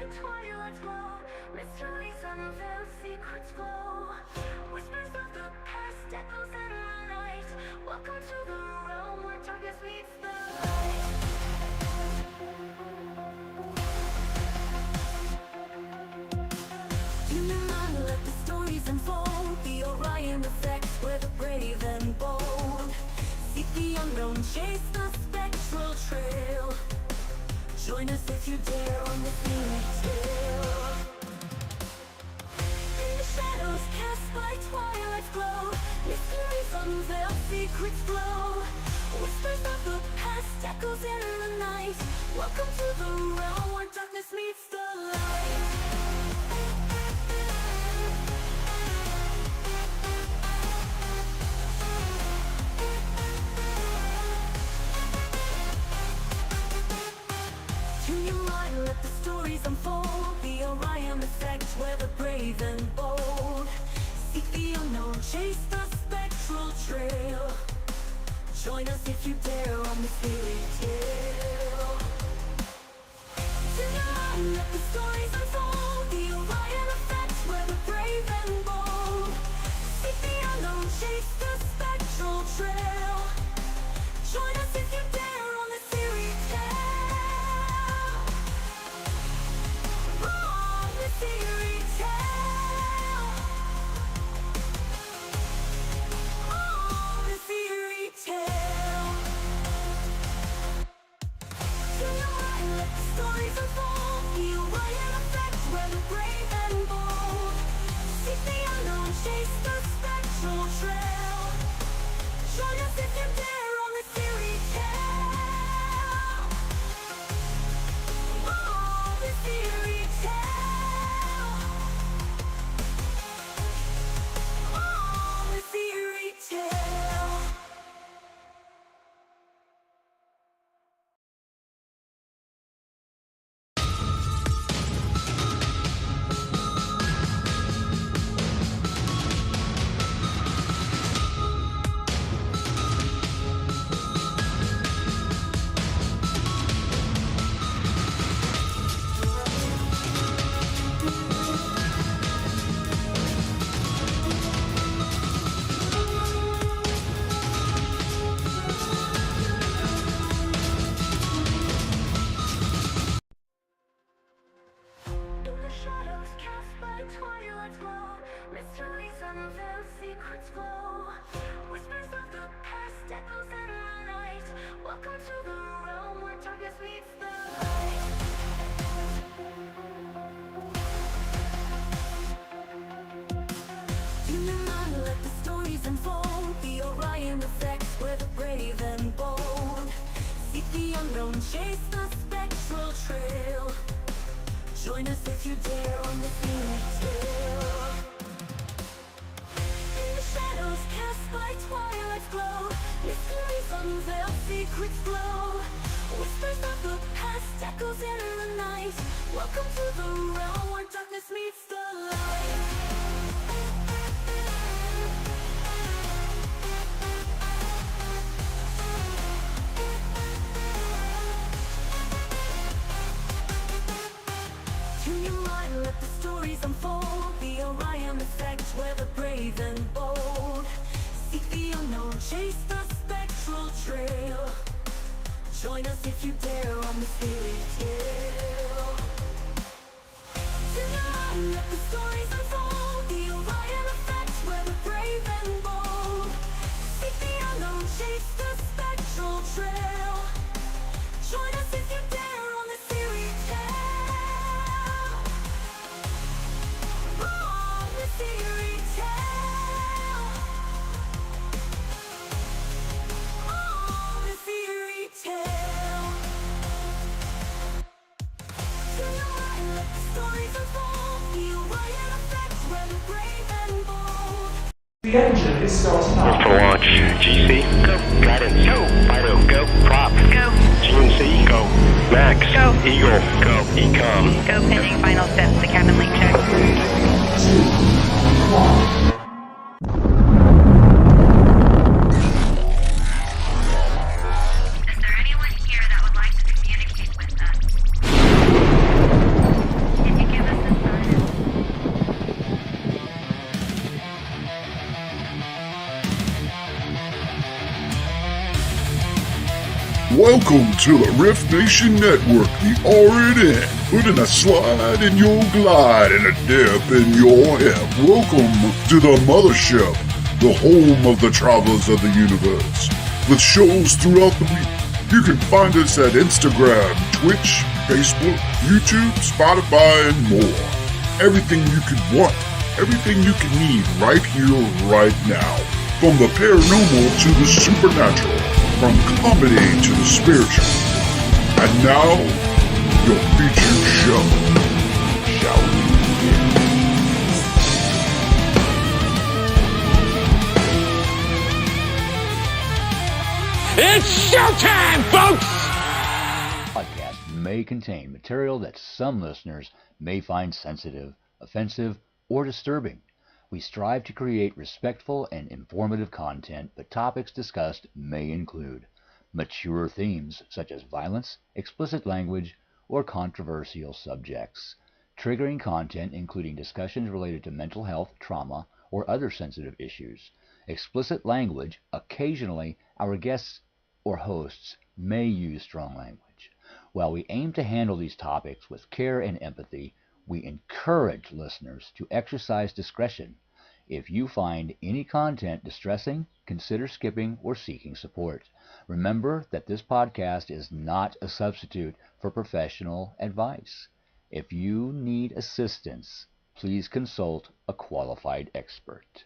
by twilight glow. Mysteries unveiled, secrets glow. Whispers of the past, echoes in the night. Welcome to the realm where darkness meets the light. Human mind, let the stories unfold. The Orion Effect, where the brave and bold seek the unknown, chase the spectral trail. Join us if you dare on this fairy tale. In the shadows cast by twilight's glow, mysteries unveiled, secrets glow. Whispers of the past, echoes in the night. Welcome to the realm where darkness meets the light. Tune your mind, let the stories unfold. The Orion Effect, where the brave and bold seek the unknown, chase the spectral trail. Join us if you dare on this fairy tale. Tune your mind, let the stories unfold. The Orion Effect, where the brave and bold seek the unknown, chase the spectral trail. Join us if you dare on this fairy tale. On this fairy tale. On this fairy tale. Tune your mind, let the stories unfold. The Orion Effect, where the brave and bold seek the unknown, chase the spectral trail. Join us if you dare on this fairy tale. On this fairy tale. On this fairy tale. In the shadows cast by twilight's glow, mysteries unveiled, secrets glow. Whispers of the past, echoes in the night. Welcome to the realm where darkness meets the light. Human mind, let the stories unfold. The Orion Effect, where the brave and bold seek the unknown, chase the spectral trail. Join us if you dare on this fairy tale. In the shadows cast by twilight's glow, mysteries unveiled, secrets glow. Whispers of the past, echoes in the night. Welcome to the realm where darkness meets the light. Tune your mind, let the stories unfold. The Orion Effect, where the brave and bold seek the unknown, chase the spectral trail. Join us if you dare on this fairy tale. Tune your mind, let the stories unfold. The Orion Effect, where the brave and bold seek the unknown, chase the spectral trail. Join us if you dare on this fairy tale. On this fairy tale. On this fairy tale. Tune your mind, let the stories unfold. The Orion Effect, where the brave and bold. The engine is starting up. For launch, GC, go. Guidance, go. Fido, go. Prop, go. GNC, go. Max, go. Eagle, go. Ecom, Go pending final steps to cabin link check. 2, 1. Is there anyone here that would like to communicate with us? Welcome to the Rift Nation Network, the RNN, putting a slide in your glide and a dip in your hip. Welcome to the mothership, the home of the travelers of the universe. With shows throughout the week, you can find us at Instagram, Twitch, Facebook, YouTube, Spotify, and more. Everything you could want, everything you could need right here, right now. From the paranormal to the supernatural, from comedy to the spiritual. And now, your featured show. Shall we begin? It's showtime, folks! Podcast may contain material that some listeners may find sensitive, offensive, or disturbing. We strive to create respectful and informative content, but topics discussed may include mature themes such as violence, explicit language, or controversial subjects, triggering content including discussions related to mental health, trauma, or other sensitive issues, explicit language. Occasionally, our guests or hosts may use strong language. While we aim to handle these topics with care and empathy, we encourage listeners to exercise discretion. If you find any content distressing, consider skipping or seeking support. Remember that this podcast is not a substitute for professional advice. If you need assistance, please consult a qualified expert.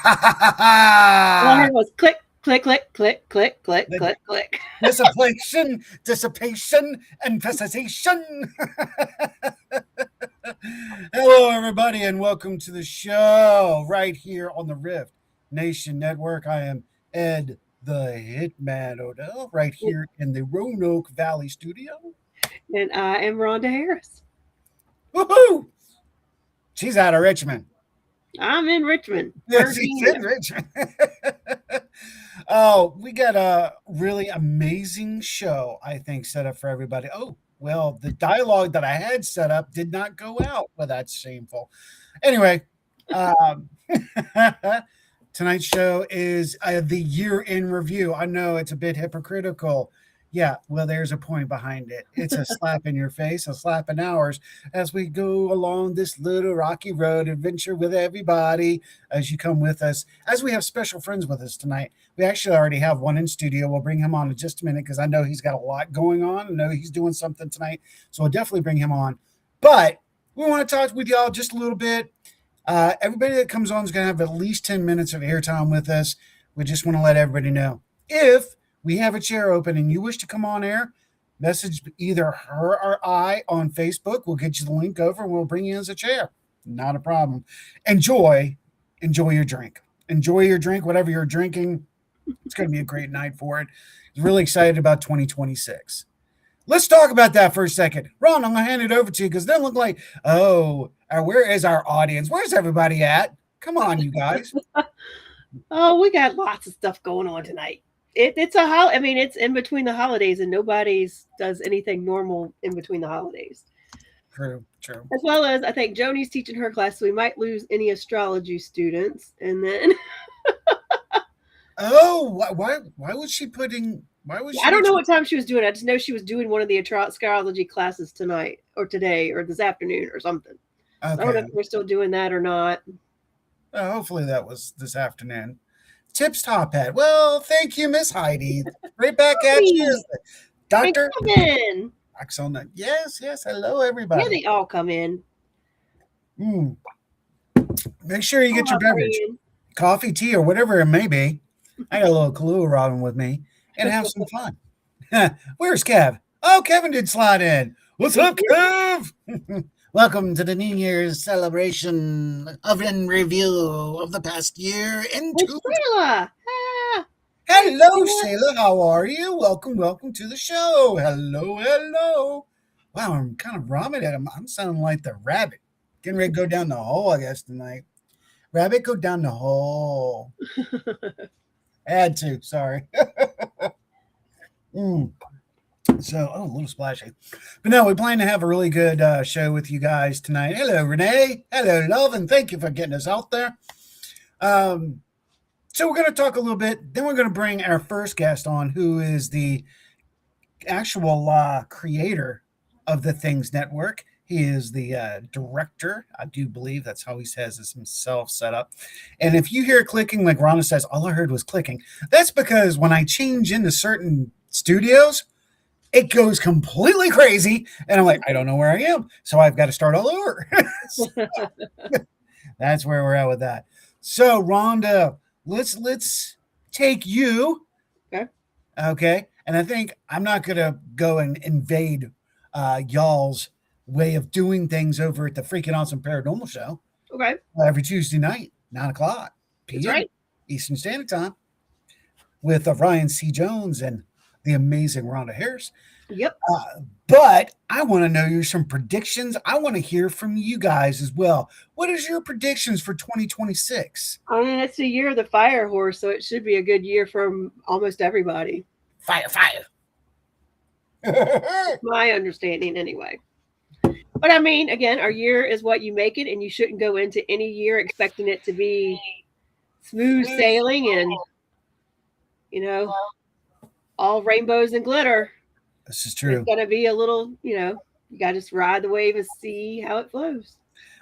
All I heard was click, click, click, click, click, click, click, click. Dissipation, and cessation. Hello, everybody, and welcome to the show right here on the Rift Nation Network. I am Ed the Hitman Odell, right here in the Roanoke Valley studio. And I am Rhonda Harris. Woohoo! She's out of Richmond. I'm in Richmond. Yes, she's in Richmond. Oh, we got a really amazing show, I think, set up for everybody. Oh, well, the dialogue that I had set up did not go out. Well, that's shameful. Anyway, tonight's show is the year in review. I know it's a bit hypocritical. Yeah, well, there's a point behind it. It's a slap in your face, a slap in ours as we go along this little rocky road adventure with everybody as you come with us. As we have special friends with us tonight, we actually already have one in studio. We'll bring him on in just a minute because I know he's got a lot going on. I know he's doing something tonight, so we'll definitely bring him on. But we want to talk with y'all just a little bit. Everybody that comes on is going to have at least 10 minutes of airtime with us. We just want to let everybody know. If we have a chair open and you wish to come on air, message either her or I on Facebook. We'll get you the link over and we'll bring you as a chair. Not a problem. Enjoy your drink. Enjoy your drink, whatever you're drinking. It's going to be a great night for it. I'm really excited about 2026. Let's talk about that for a second. Ron, I'm going to hand it over to you because they look like, where is our audience? Where's everybody at? Come on, you guys. Oh, we got lots of stuff going on tonight. It's it's in between the holidays and nobody's does anything normal in between the holidays. True. As well as I think Joni's teaching her class, so we might lose any astrology students. And then why was she putting I don't know what time she was doing. I just know she was doing one of the astrology classes tonight or today or this afternoon or something. Okay. So I don't know if we're still doing that or not. Hopefully that was this afternoon. Tips top hat. Well, thank you, Miss Heidi. Right back at you, Doctor. Come in. Yes. Hello, everybody. Yeah, they all come in. Make sure you get your beverage, coffee, tea, or whatever it may be. I got a little Kahlua Robin with me, and have some fun. Where's Kev? Oh, Kevin did slide in. What's up, Kev? Welcome to the New Year's celebration of in review of the past year. Sheila. Hello, Sheila. How are you? Welcome to the show. Hello. Wow, I'm kind of rhyming at him. I'm sounding like the rabbit. Getting ready to go down the hole, I guess, tonight. Rabbit, go down the hole. Had to, sorry. So, a little splashy. But no, we plan to have a really good show with you guys tonight. Hello, Renee. Hello, love, and thank you for getting us out there. So we're going to talk a little bit. Then we're going to bring our first guest on, who is the actual creator of the Things Network. He is the director. I do believe that's how he says it himself set up. And if you hear clicking, like Rhonda says, all I heard was clicking. That's because when I change into certain studios, it goes completely crazy, and I'm like, I don't know where I am, so I've got to start all over. So, that's where we're at with that. So, Rhonda, let's take you. Okay. And I think I'm not going to go and invade y'all's way of doing things over at the Freaking Awesome Paranormal Show. Okay. Every Tuesday night, 9:00 p.m. Right. Eastern Standard Time, with Ryan C. Jones and the amazing Rhonda Harris. Yep. But I want to know some predictions. I want to hear from you guys as well. What is your predictions for 2026? I mean, it's the year of the fire horse, so it should be a good year for almost everybody. Fire. My understanding, anyway. But I mean, again, our year is what you make it, and you shouldn't go into any year expecting it to be smooth sailing and, all rainbows and glitter. This is true. It's going to be a little, you got to just ride the wave and see how it flows.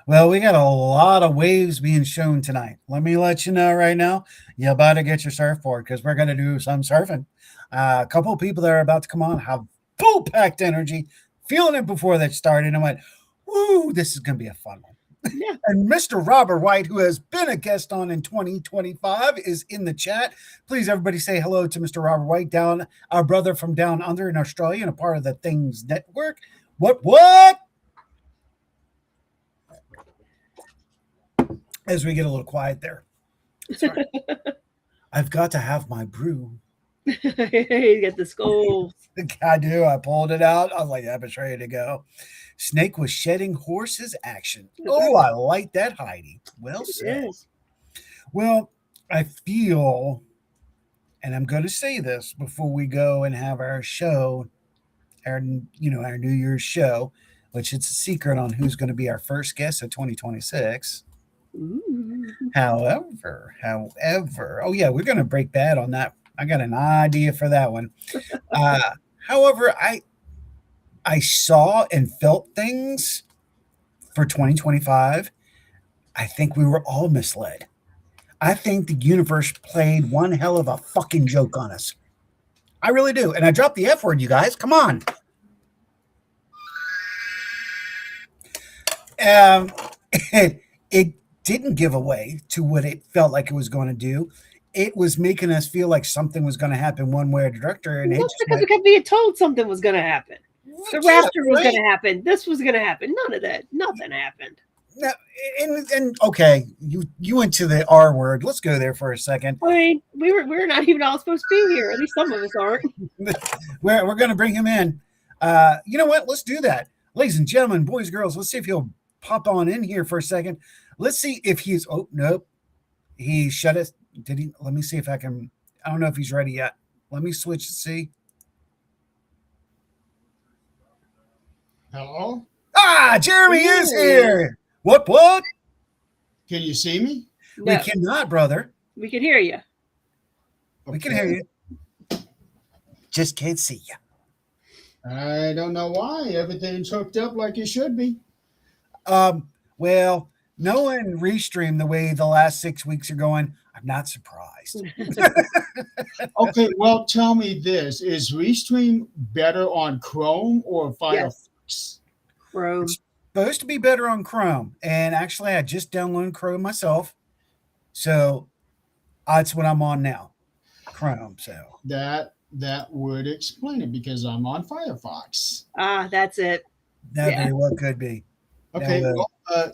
Well, we got a lot of waves being shown tonight. Let me let you know right now, you better get your surfboard because we're going to do some surfing. A couple of people that are about to come on have full packed energy, feeling it before they started. And I went, woo, this is going to be a fun one. Yeah. And Mr. Robert White, who has been a guest on in 2025, is in the chat. Please, everybody, say hello to Mr. Robert White, our brother from down under in Australia and a part of the Things Network. What? As we get a little quiet there. Sorry. I've got to have my brew. You get the skulls. I do. I pulled it out. I was like, I'm ready to go. Snake was shedding horses action. Oh, I like that, Heidi. Well said. Yes. Well, I feel, and I'm going to say this before we go and have our show, our New Year's show, which it's a secret on who's going to be our first guest of 2026. Ooh. However, oh yeah, we're going to break bad on that. I got an idea for that one. However, I saw and felt things for 2025. I think we were all misled. I think the universe played one hell of a fucking joke on us. I really do. And I dropped the F word, you guys. Come on. It didn't give away to what it felt like it was going to do. It was making us feel like something was going to happen one way or the other. And That's because we kept being told something was going to happen. The rapture was going to happen. This was going to happen. None of that. Nothing happened. No, and okay, you went to the R word. Let's go there for a second. I mean, we're not even all supposed to be here. At least some of us aren't. We're going to bring him in. You know what? Let's do that, ladies and gentlemen, boys, girls. Let's see if he'll pop on in here for a second. Let's see if he's. Oh nope, he shut it. Did he? Let me see if I can. I don't know if he's ready yet. Let me switch to see. Hello? Jeremy is here. What? Can you see me? No, We cannot, brother. we can hear you. We can hear you. Just can't see you. I don't know why. Everything's hooked up like it should be. Well, knowing Restream the way the last 6 weeks are going, I'm not surprised. Okay, well, tell me this. Is Restream better on Chrome or Firefox? Yes. Chrome. It's supposed to be better on Chrome. And actually, I just downloaded Chrome myself. So that's what I'm on now. Chrome. So That would explain it because I'm on Firefox. That's it. that very well could be. Okay, That would. well,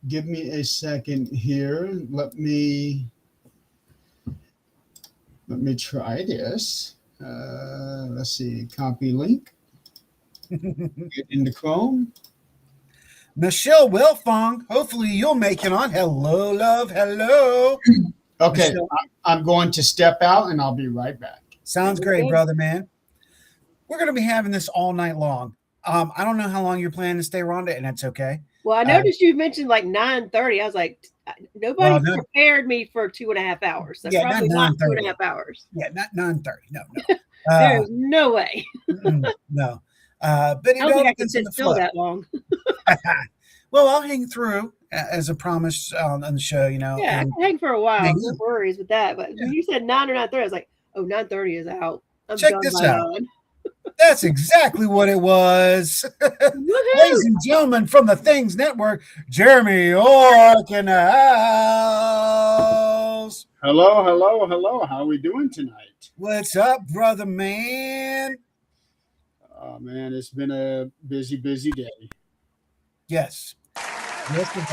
give me a second here. Let me try this. Let's see. Copy link. Get into Chrome. Michelle Wilfong, hopefully you'll make it on. Hello, love. Hello. Okay, Michelle. I'm going to step out and I'll be right back. Sounds great, brother, man. We're going to be having this all night long. I don't know how long you're planning to stay, Rhonda, and that's okay. Well, I noticed you mentioned like 9:30. I was like, nobody Well, no. prepared me for 2.5 hours. So Yeah, probably not not 9:30. 2.5 hours. Yeah, not 9:30. No. There's no way. No. But I it don't all think I can depends on sit the still flow. that long. Well, I'll hang through as a promise on the show, Yeah, I and can hang for a while. Hang No on. worries with that. But when you said 9 or 9:30, I was like, oh, 9:30 is out. I'm Check done this by out. 9. that's exactly what it was. Woohoo! Ladies and gentlemen from the Things Network, Jeremy York in the house. Hello. How are we doing tonight? What's up, brother man? Oh man, it's been a busy day. Yes. Yes, it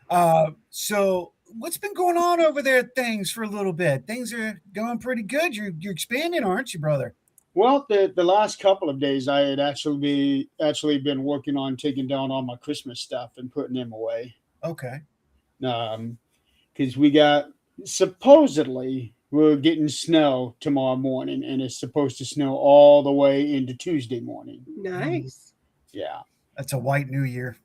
does. So what's been going on over there at Things for a little bit? Things are going pretty good. You're expanding, aren't you, brother? Well, the last couple of days I had actually been working on taking down all my Christmas stuff and putting them away. Okay. Because we got supposedly we're getting snow tomorrow morning, and it's supposed to snow all the way into Tuesday morning. Nice. Yeah. That's a white New Year.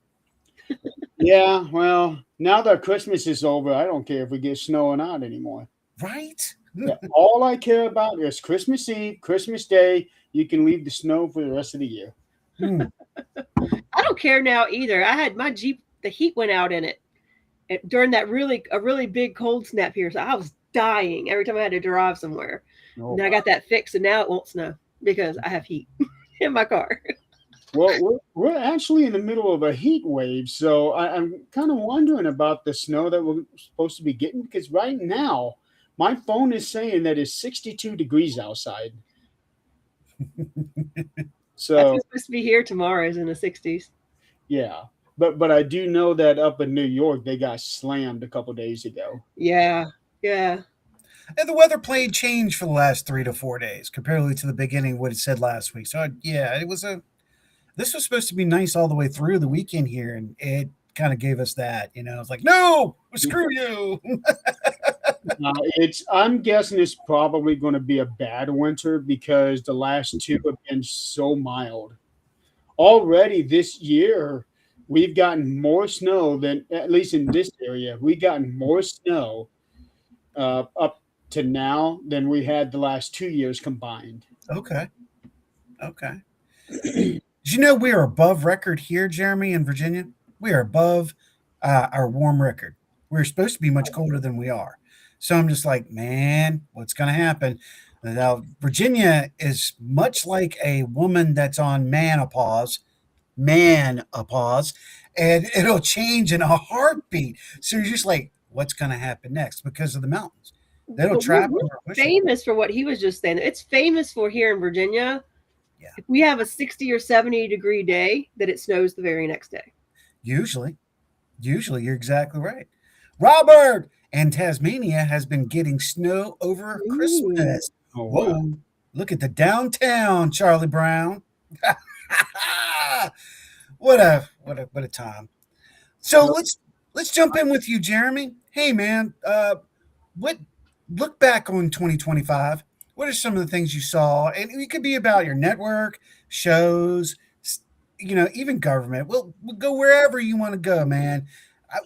Yeah. Well, now that Christmas is over, I don't care if we get snow or not anymore. Right? Yeah, all I care about is Christmas Eve, Christmas Day. You can leave the snow for the rest of the year. I don't care now either. I had my Jeep, the heat went out in it during that a really big cold snap here. So I was dying every time I had to drive somewhere. Oh, And then I got that fixed, and now it won't snow because I have heat in my car. Well, we're actually in the middle of a heat wave, so I'm kind of wondering about the snow that we're supposed to be getting because right now my phone is saying that it's 62 degrees outside. That's So what's supposed to be here tomorrow is in the 60s. yeah, but I do know that up in New York they got slammed a couple days ago. Yeah. Yeah. And the weather played change for the last 3 to 4 days, comparatively to the beginning of what it said last week. So yeah, it was a. This was supposed to be nice all the way through the weekend here, and it kind of gave us that. It's like, no, screw you. It's I'm guessing it's probably going to be a bad winter because the last two have been so mild. Already this year, we've gotten more snow than at least in this area. We've gotten more snow up to now than we had the last 2 years combined. Okay. Okay. Did you know we are above record here, Jeremy, in Virginia? We are above our warm record. We're supposed to be much colder than we are. So I'm just like, man, what's going to happen? Now, Virginia is much like a woman that's on menopause, and it'll change in a heartbeat. So you're just like, what's going to happen next because of the mountains? They'll But trap we're and we're pushing. famous for what he was just saying. It's famous for here in Virginia. Yeah. If we have a 60 or 70-degree day, that it snows the very next day. Usually, you're exactly right. Robert and Tasmania has been getting snow over Christmas. Oh, Whoa, wow. look at the downtown, Charlie Brown. what a time. So let's jump in with you, Jeremy. Hey man, what look back on 2025. What are some of the things you saw? And it could be about your network, shows, even government. We'll go wherever you want to go, man.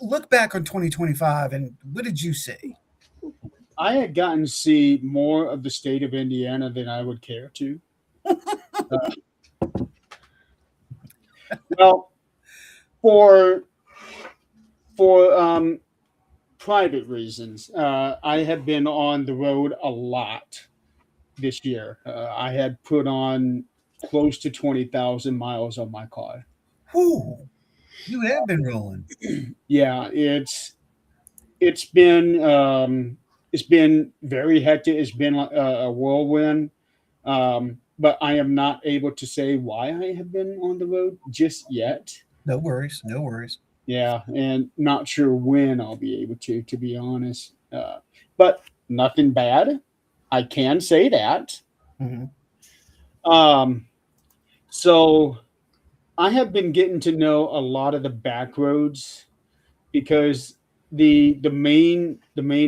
Look back on 2025 and what did you see? I had gotten to see more of the state of Indiana than I would care to. Well, for private reasons, I have been on the road a lot this year. I had put on close to 20,000 miles on my car. Whew, you have been rolling. Yeah, it's been very hectic. It's been a whirlwind. But I am not able to say why I have been on the road just yet. No worries, no worries. Yeah, and not sure when I'll be able to be honest. But nothing bad. I can say that. Mhm. Um, so I have been getting to know a lot of the back roads because the main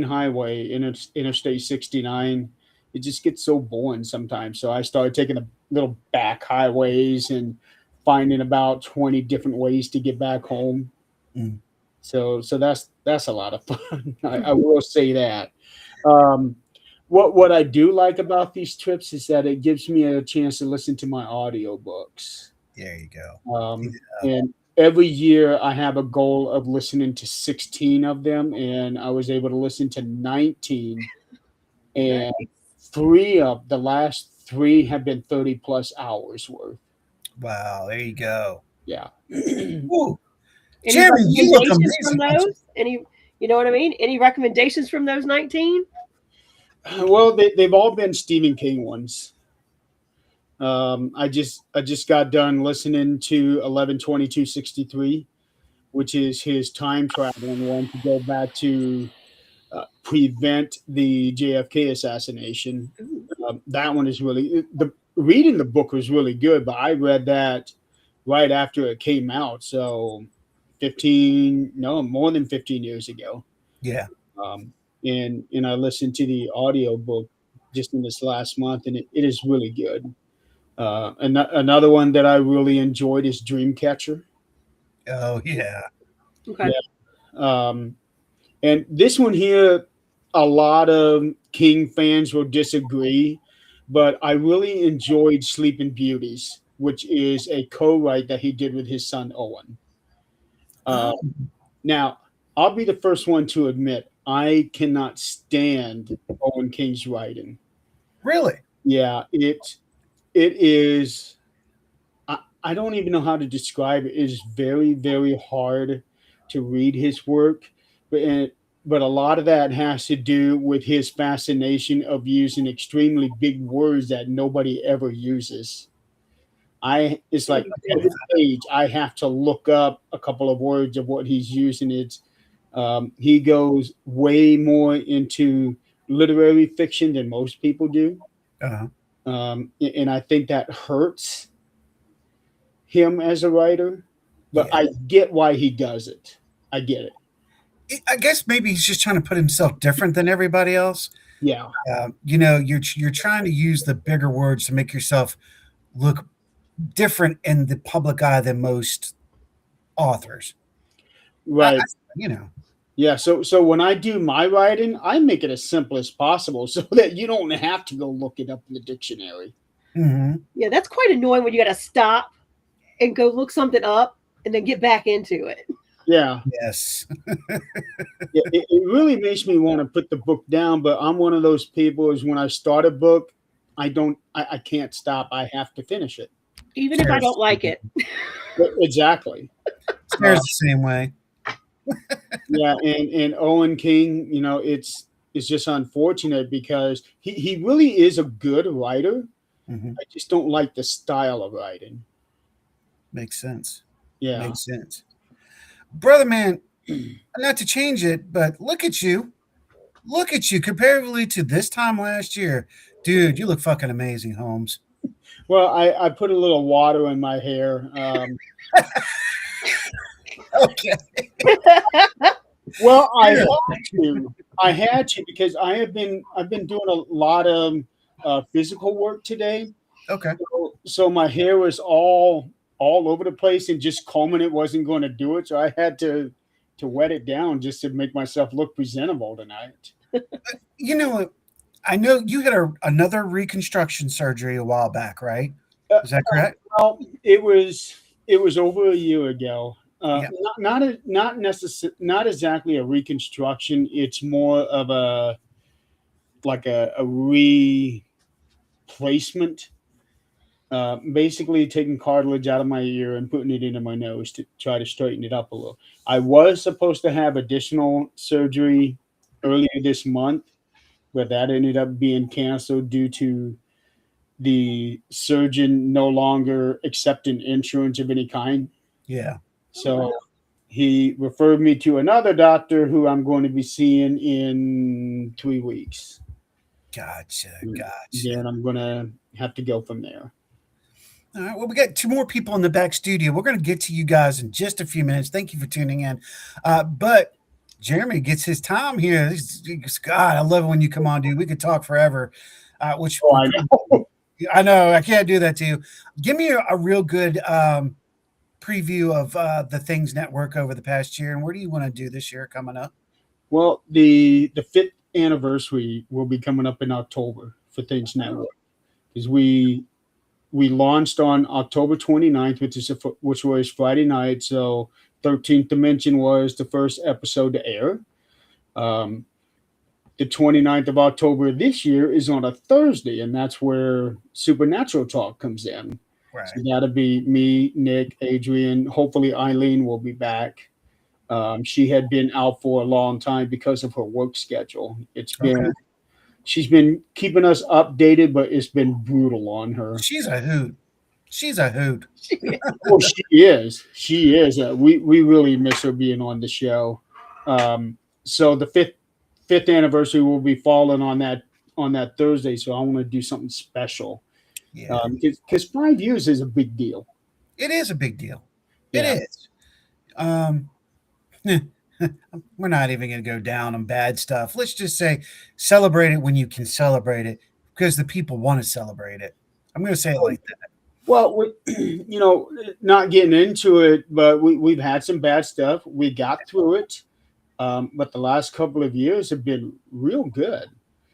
highway, Interstate 69, it just gets so boring sometimes. So I started taking the little back highways and finding about 20 different ways to get back home. Mm. So that's a lot of fun. I will say that. Um, what I do like about these trips is that it gives me a chance to listen to my audiobooks. There you go. And every year I have a goal of listening to 16 of them, and I was able to listen to 19, and the last three have been 30 plus hours worth. Wow, there you go. Yeah. Ooh, Any Jeremy, you look recommendations from amazing. those? You know what I mean? Any recommendations from those 19? Well, they've all been Stephen King ones. I just got done listening to 11/22/63, which is his time traveling one to go back to prevent the JFK assassination. That one is really the reading the book was really good, but I read that right after it came out, so 15 no more than 15 years ago. Yeah. And I listened to the audio book just in this last month, and it is really good. And another one that I really enjoyed is Dreamcatcher. Oh yeah. Okay. Um, and this one here, a lot of King fans will disagree, but I really enjoyed Sleeping Beauties, which is a co-write that he did with his son Owen. Uh, Oh, Now, I'll be the first one to admit I cannot stand Owen King's writing. really? Yeah, it is. I don't even know how to describe it. It's very, very hard to read his work, but a lot of that has to do with his fascination of using extremely big words that nobody ever uses. It's like every page I have to look up a couple of words of what he's using. He goes way more into literary fiction than most people do, Uh-huh. and I think that hurts him as a writer. But Yeah. I get why he does it. I get it. I guess maybe he's just trying to put himself different than everybody else. Yeah, You're trying to use the bigger words to make yourself look different in the public eye than most authors. right. You know, Yeah, so when I do my writing, I make it as simple as possible so that you don't have to go look it up in the dictionary. Mhm. Yeah, that's quite annoying when you got to stop and go look something up and then get back into it. Yeah, Yes. it really makes me want to put the book down, but I'm one of those people is when I start a book, I can't stop. I have to finish it. Even if I don't like it. Exactly. Sarah's the same way. Yeah, and Owen King, it's just unfortunate because he really is a good writer. Mhm. I just don't like the style of writing. Makes sense. Yeah. Makes sense. Brother man, not to change it, but look at you. Look at you comparatively to this time last year. Dude, you look fucking amazing, Holmes. Well, I put a little water in my hair. Okay. Well, I had to. I had to because I've been doing a lot of physical work today. Okay. So my hair was all over the place, and just combing it wasn't going to do it. So I had to wet it down just to make myself look presentable tonight. You know what? I know you had another reconstruction surgery a while back, right? Is that correct? Well, it was over a year ago. Yeah. Not exactly a reconstruction. It's more of a replacement. Basically taking cartilage out of my ear and putting it into my nose to try to straighten it up a little. I was supposed to have additional surgery earlier this month, but that ended up being canceled due to the surgeon no longer accepting insurance of any kind. Yeah. So he referred me to another doctor who I'm going to be seeing in 3 weeks. Gotcha. Then I'm going to have to go from there. All right. Well, we got two more people in the back studio. We're going to get to you guys in just a few minutes. Thank you for tuning in. But Jeremy gets his time here. God, I love it when you come on, dude. We could talk forever. I know. I know. I can't do that to you. Give me a real good preview of the Things Network over the past year, and what do you want to do this year coming up? Well, the 5th anniversary will be coming up in October for Things Network, because we launched on October 29th, which was Friday night. So 13th Dimension was the first episode to air. The 29th of October this year is on a Thursday, and that's where Supernatural Talk comes in. Right. So that'll be me, Nick, Adrian. Hopefully Eileen will be back. She had been out for a long time because of her work schedule. She's been keeping us updated, but it's been brutal on her. She's a hoot. Well, she is. We really miss her being on the show. So the fifth anniversary will be falling on that Thursday. So I want to do something special. Yeah. Because 5 years is a big deal. It is a big deal. Yeah. It is. We're not even going to go down on bad stuff. Let's just say celebrate it when you can celebrate it, because the people want to celebrate it. I'm going to say it like that. Well, not getting into it, but we've had some bad stuff. We got through it. But the last couple of years have been real good.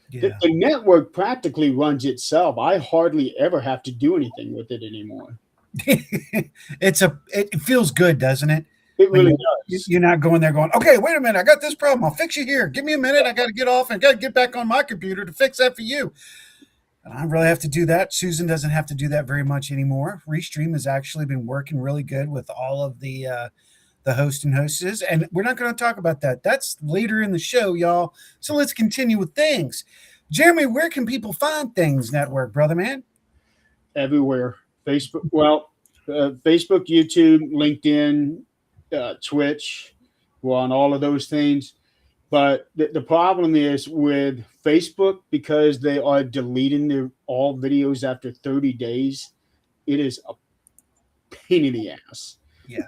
Yeah. The network practically runs itself. I hardly ever have to do anything with it anymore. It feels good, doesn't it? It really does. You're not going there going, okay, wait a minute, I got this problem. I'll fix you here. Give me a minute. I got to get off and got to get back on my computer to fix that for you. I don't really have to do that. Susan doesn't have to do that very much anymore. Restream has actually been working really good with all of the host and hostesses, and we're not going to talk about that. That's later in the show, y'all. So let's continue with things. Jeremy, where can people find Things Network, brother man? Everywhere. Facebook, well, Facebook, YouTube, LinkedIn, Twitch, we're on all of those things. But the problem is with Facebook, because they are deleting their all videos after 30 days, it is a pain in the ass. Yeah.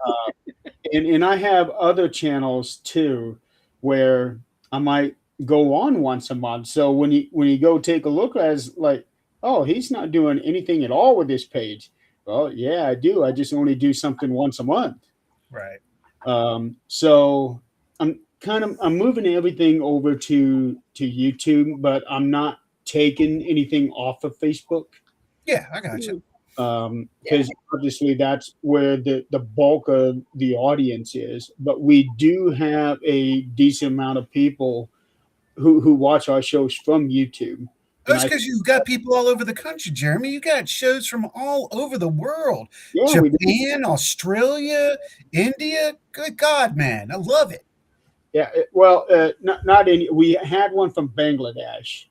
And I have other channels too where I might go on once a month. So when you go take a look at it, it's like, oh, he's not doing anything at all with this page. Well, yeah, I do. I just only do something once a month. Right. So I'm moving everything over to YouTube, but I'm not taking anything off of Facebook. Yeah, I got you. Because obviously that's where the bulk of the audience is. But we do have a decent amount of people who watch our shows from YouTube. That's because you've got people all over the country, Jeremy. You got shows from all over the world. Yeah, we do. Japan, Australia, India. Good God, man. I love it. Yeah, well, not any. We had one from Bangladesh,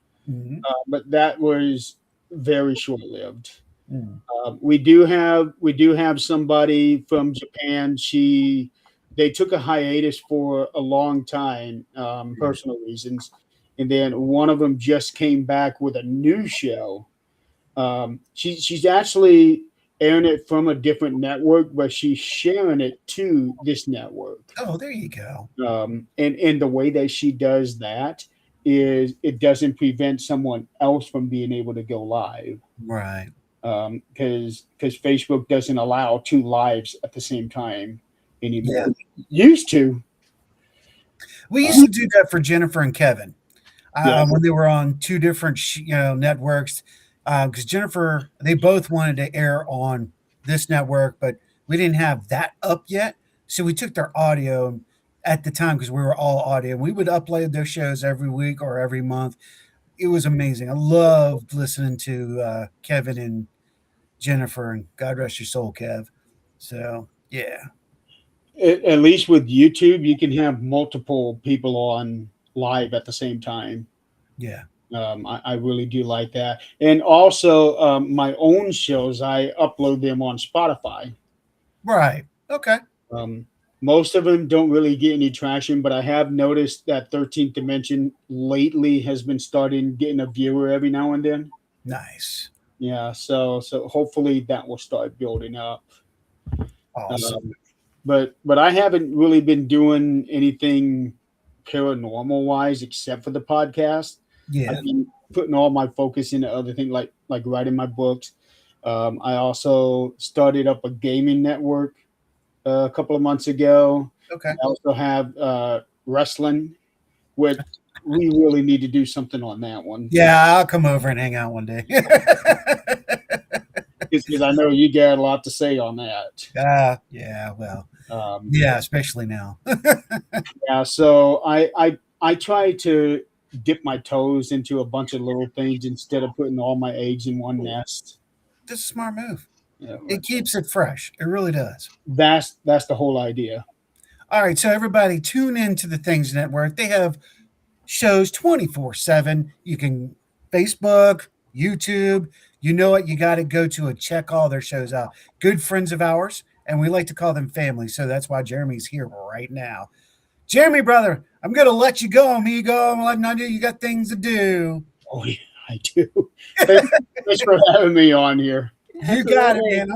but that was very short-lived. We do have somebody from Japan. They took a hiatus for a long time, personal reasons, and then one of them just came back with a new show. She's actually airing it from a different network, but she's sharing it to this network. Oh, there you go. And the way that she does that is it doesn't prevent someone else from being able to go live. Right. Because Facebook doesn't allow two lives at the same time anymore. Yeah. Used to. We used to do that for Jennifer and Kevin when they were on two different networks. Because Jennifer, they both wanted to air on this network, but we didn't have that up yet. So we took their audio at the time because we were all audio. We would upload their shows every week or every month. It was amazing. I loved listening to Kevin and Jennifer, and God rest your soul, Kev. So, yeah. At least with YouTube, you can have multiple people on live at the same time. Yeah. I really do like that. And also, my own shows, I upload them on Spotify. Right. Okay. Most of them don't really get any traction, but I have noticed that 13th Dimension lately has been starting getting a viewer every now and then. Nice. Yeah, so hopefully that will start building up. Awesome. But I haven't really been doing anything paranormal wise except for the podcast. Yeah. I've been putting all my focus into other things like writing my books. I also started up a gaming network a couple of months ago. Okay. I also have wrestling, which we really need to do something on that one. Yeah, I'll come over and hang out one day. Because I know you got a lot to say on that. Yeah, well, yeah, especially now. Yeah, so I try to dip my toes into a bunch of little things instead of putting all my eggs in one nest. That's a smart move. Yeah, it keeps it fresh. It really does. That's the whole idea. All right, so everybody tune into the Things Network. They have shows 24/7. You can Facebook, YouTube. You know what? You got to go to and check all their shows out. Good friends of ours, and we like to call them family. So that's why Jeremy's here right now. Jeremy, brother, I'm going to let you go, amigo. I'm letting you know you got things to do. Oh, yeah, I do. Thanks for having me on here. You got it, man.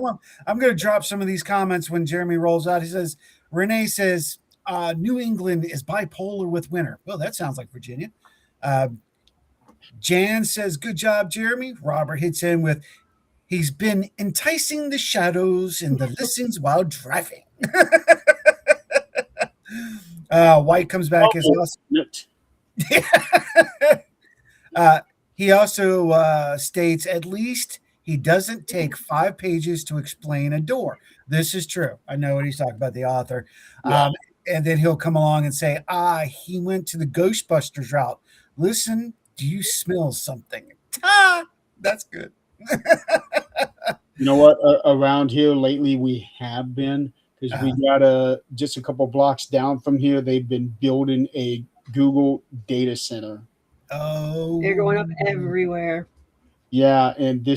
I'm going to drop some of these comments when Jeremy rolls out. He says, Renee says, New England is bipolar with winter. Well, that sounds like Virginia. Jan says, good job, Jeremy. Robert hits in with, he's been enticing the shadows and the listens while driving. White comes back as he also states, at least he doesn't take 5 pages to explain a door. This is true. I know what he's talking about, the author. Yeah. And then he'll come along and say, he went to the Ghostbusters route. Listen, do you smell something? That's good. You know what? Around here lately, we have been because we got just a couple blocks down from here. They've been building a Google data center. Oh, They're going up everywhere. Yeah, and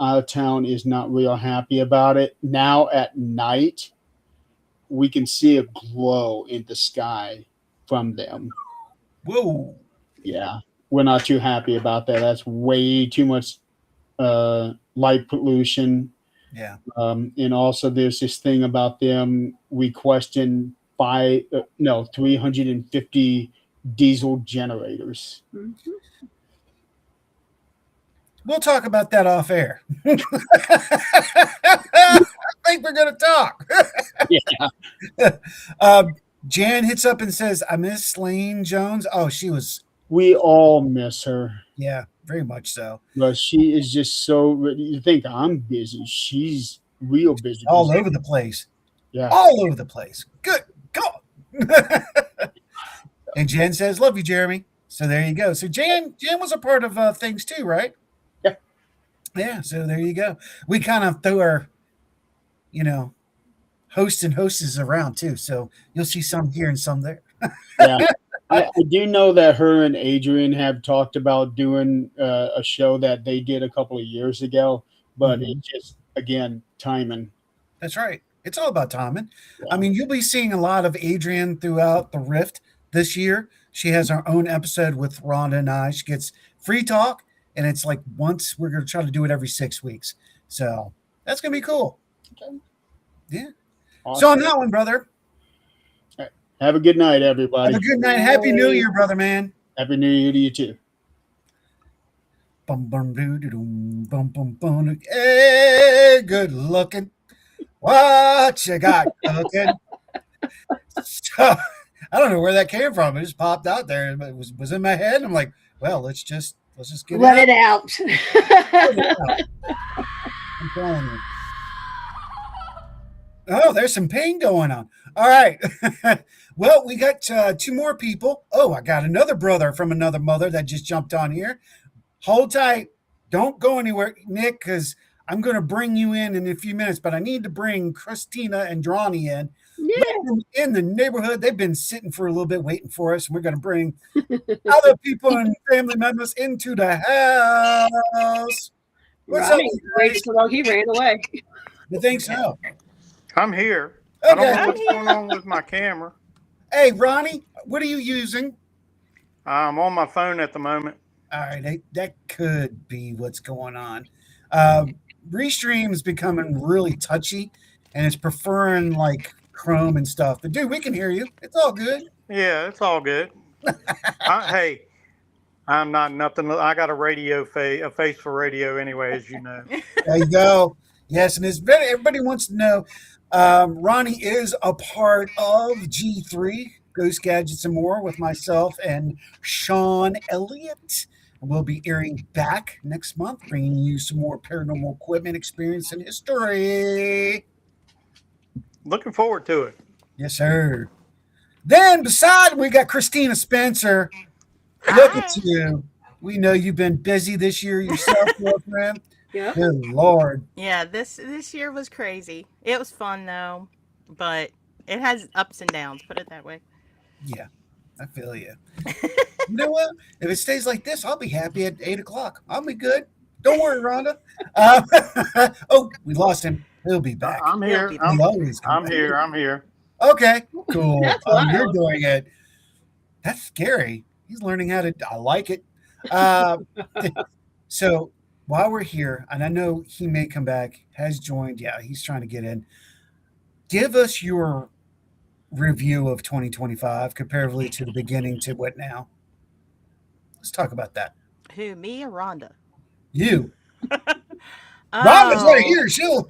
our town is not real happy about it. Now at night, we can see a glow in the sky from them. whoa. Yeah, we're not too happy about that. That's way too much light pollution. Yeah. And also, there's this thing about them requesting 350 diesel generators. Mhm. We'll talk about that off air. I think we're going to talk. Yeah, Jan hits up and says, I miss Lane Jones. Oh, she was, we all miss her, yeah, very much so. but she is just so. You think I'm busy? She's real busy. All over the place. Yeah, All over the place. Good God. And Jan says, love you, Jeremy. So there you go. So Jan was a part of things too, right? Yeah. Yeah. So there you go. We kind of throw our, hosts and hostesses around too. So you'll see some here and some there. yeah. I do know that her and Adrian have talked about doing a show that they did a couple of years ago, but it just again timing. That's right. It's all about timing. Yeah. I mean, you'll be seeing a lot of Adrian throughout the Rift this year. She has her own episode with Rhonda and I. She gets free talk, and it's like once we're going to try to do it every 6 weeks. So that's going to be cool. Okay. Yeah. Awesome. So on that one, brother. Have a good night, everybody. Have a good night. Happy New Year, brother, man. Happy New Year to you too. Bum, bum, doo, doo, dum, bum, bum, bum. Hey, good looking. What you got cooking? So, I don't know where that came from. It just popped out there. It was in my head. I'm like, well, let's just get Let it it out. out. I'm telling you. Oh, there's some pain going on. All right. Well, we got 2 more people. Oh, I got another brother from another mother that just jumped on here. Hold tight. Don't go anywhere, Nick, because I'm going to bring you in a few minutes, but I need to bring Christina and Drawny in. Yeah. In the neighborhood. They've been sitting for a little bit waiting for us, and we're going to bring other people and family members into the house. What's up, Right. you Wait guys? so long he ran away. You think so? I'm here. I don't know Okay. what's going on with my camera. Hey, Ronnie, what are you using? I'm on my phone at the moment. All right, that could be what's going on. Restream's becoming really touchy, and it's preferring like Chrome and stuff. But dude, we can hear you. It's all good. Yeah, it's all good. Hey, I'm not nothing. I got a face for radio anyway, as you know. There you go. Yes, and everybody wants to know. Ronnie is a part of G3 Ghost Gadgets and More with myself and Sean Elliott. And we'll be airing back next month, bringing you some more paranormal equipment experience and history. Looking forward to it. Yes, sir. Then beside we got Christina Spencer. Look at you. We know you've been busy this year yourself, girlfriend. Yeah. Good Lord. Yeah, this year was crazy. It was fun though, but it has ups and downs. Put it that way. Yeah, I feel you. You know what? If it stays like this, I'll be happy at 8:00. I'll be good. Don't worry, Rhonda. Oh, we lost him. He'll be back. I'm here. He'll always come I'm back. here. I'm here. Okay, cool. That's You're wild. doing it. That's scary. He's learning how to. I like it. So while we're here, and I know he may come back, has joined. Yeah, he's trying to get in. Give us your review of 2025 comparatively to the beginning to what now. Let's talk about that. Who, me or Rhonda? You. Rhonda's right here. She'll.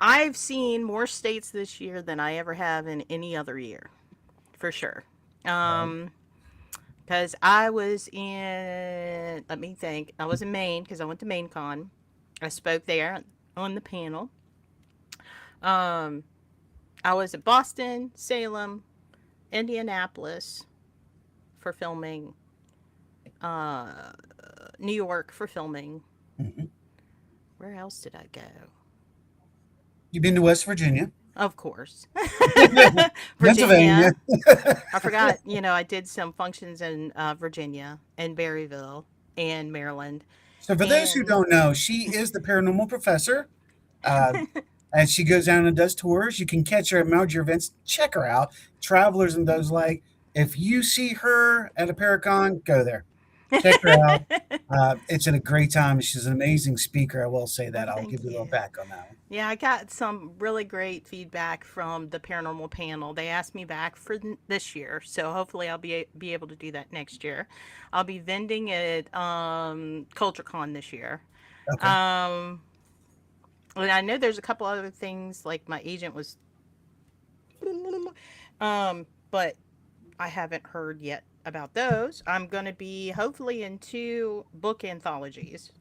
I've seen more states this year than I ever have in any other year, for sure. Because I was in, let me think, I was in Maine because I went to MaineCon. I spoke there on the panel. I was at Boston, Salem, Indianapolis for filming, New York for filming. Mm-hmm. Where else did I go? You've been to West Virginia, Of course. Pennsylvania. Virginia. I forgot, I did some functions in Virginia and Berryville and Maryland. So, for those who And don't know, she is the paranormal professor. Uh, as she goes down and does tours, you can catch her at major events. Check her out. Travelers and those like, if you see her at a Paracon, go there. Check her out. It's a great time. She's an amazing speaker. I will say that. oh, I'll thank give you a little you. back on that one. Yeah, I got some really great feedback from the paranormal panel. They asked me back for this year, so hopefully I'll be able to do that next year. I'll be vending at CultureCon this year. Okay. Um, and I know there's a couple other things like my agent was, but I haven't heard yet about those. I'm going to be hopefully in 2 book anthologies.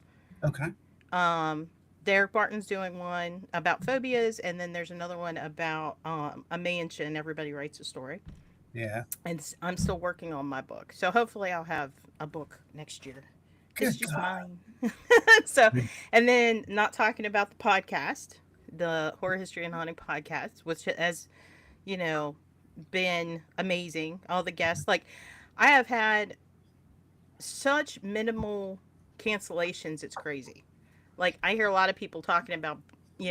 Okay. Um, Derek Barton's doing one about phobias, and then there's another one about a mansion. Everybody writes a story, Yeah. and I'm still working on my book. So hopefully I'll have a book next year. It's Good just God. mine. So, and then not talking about the podcast, the Horror History and Haunting podcast, which has, you know, been amazing. All the guests, like, I have had such minimal cancellations. It's crazy. Like, I hear a lot of people talking about, they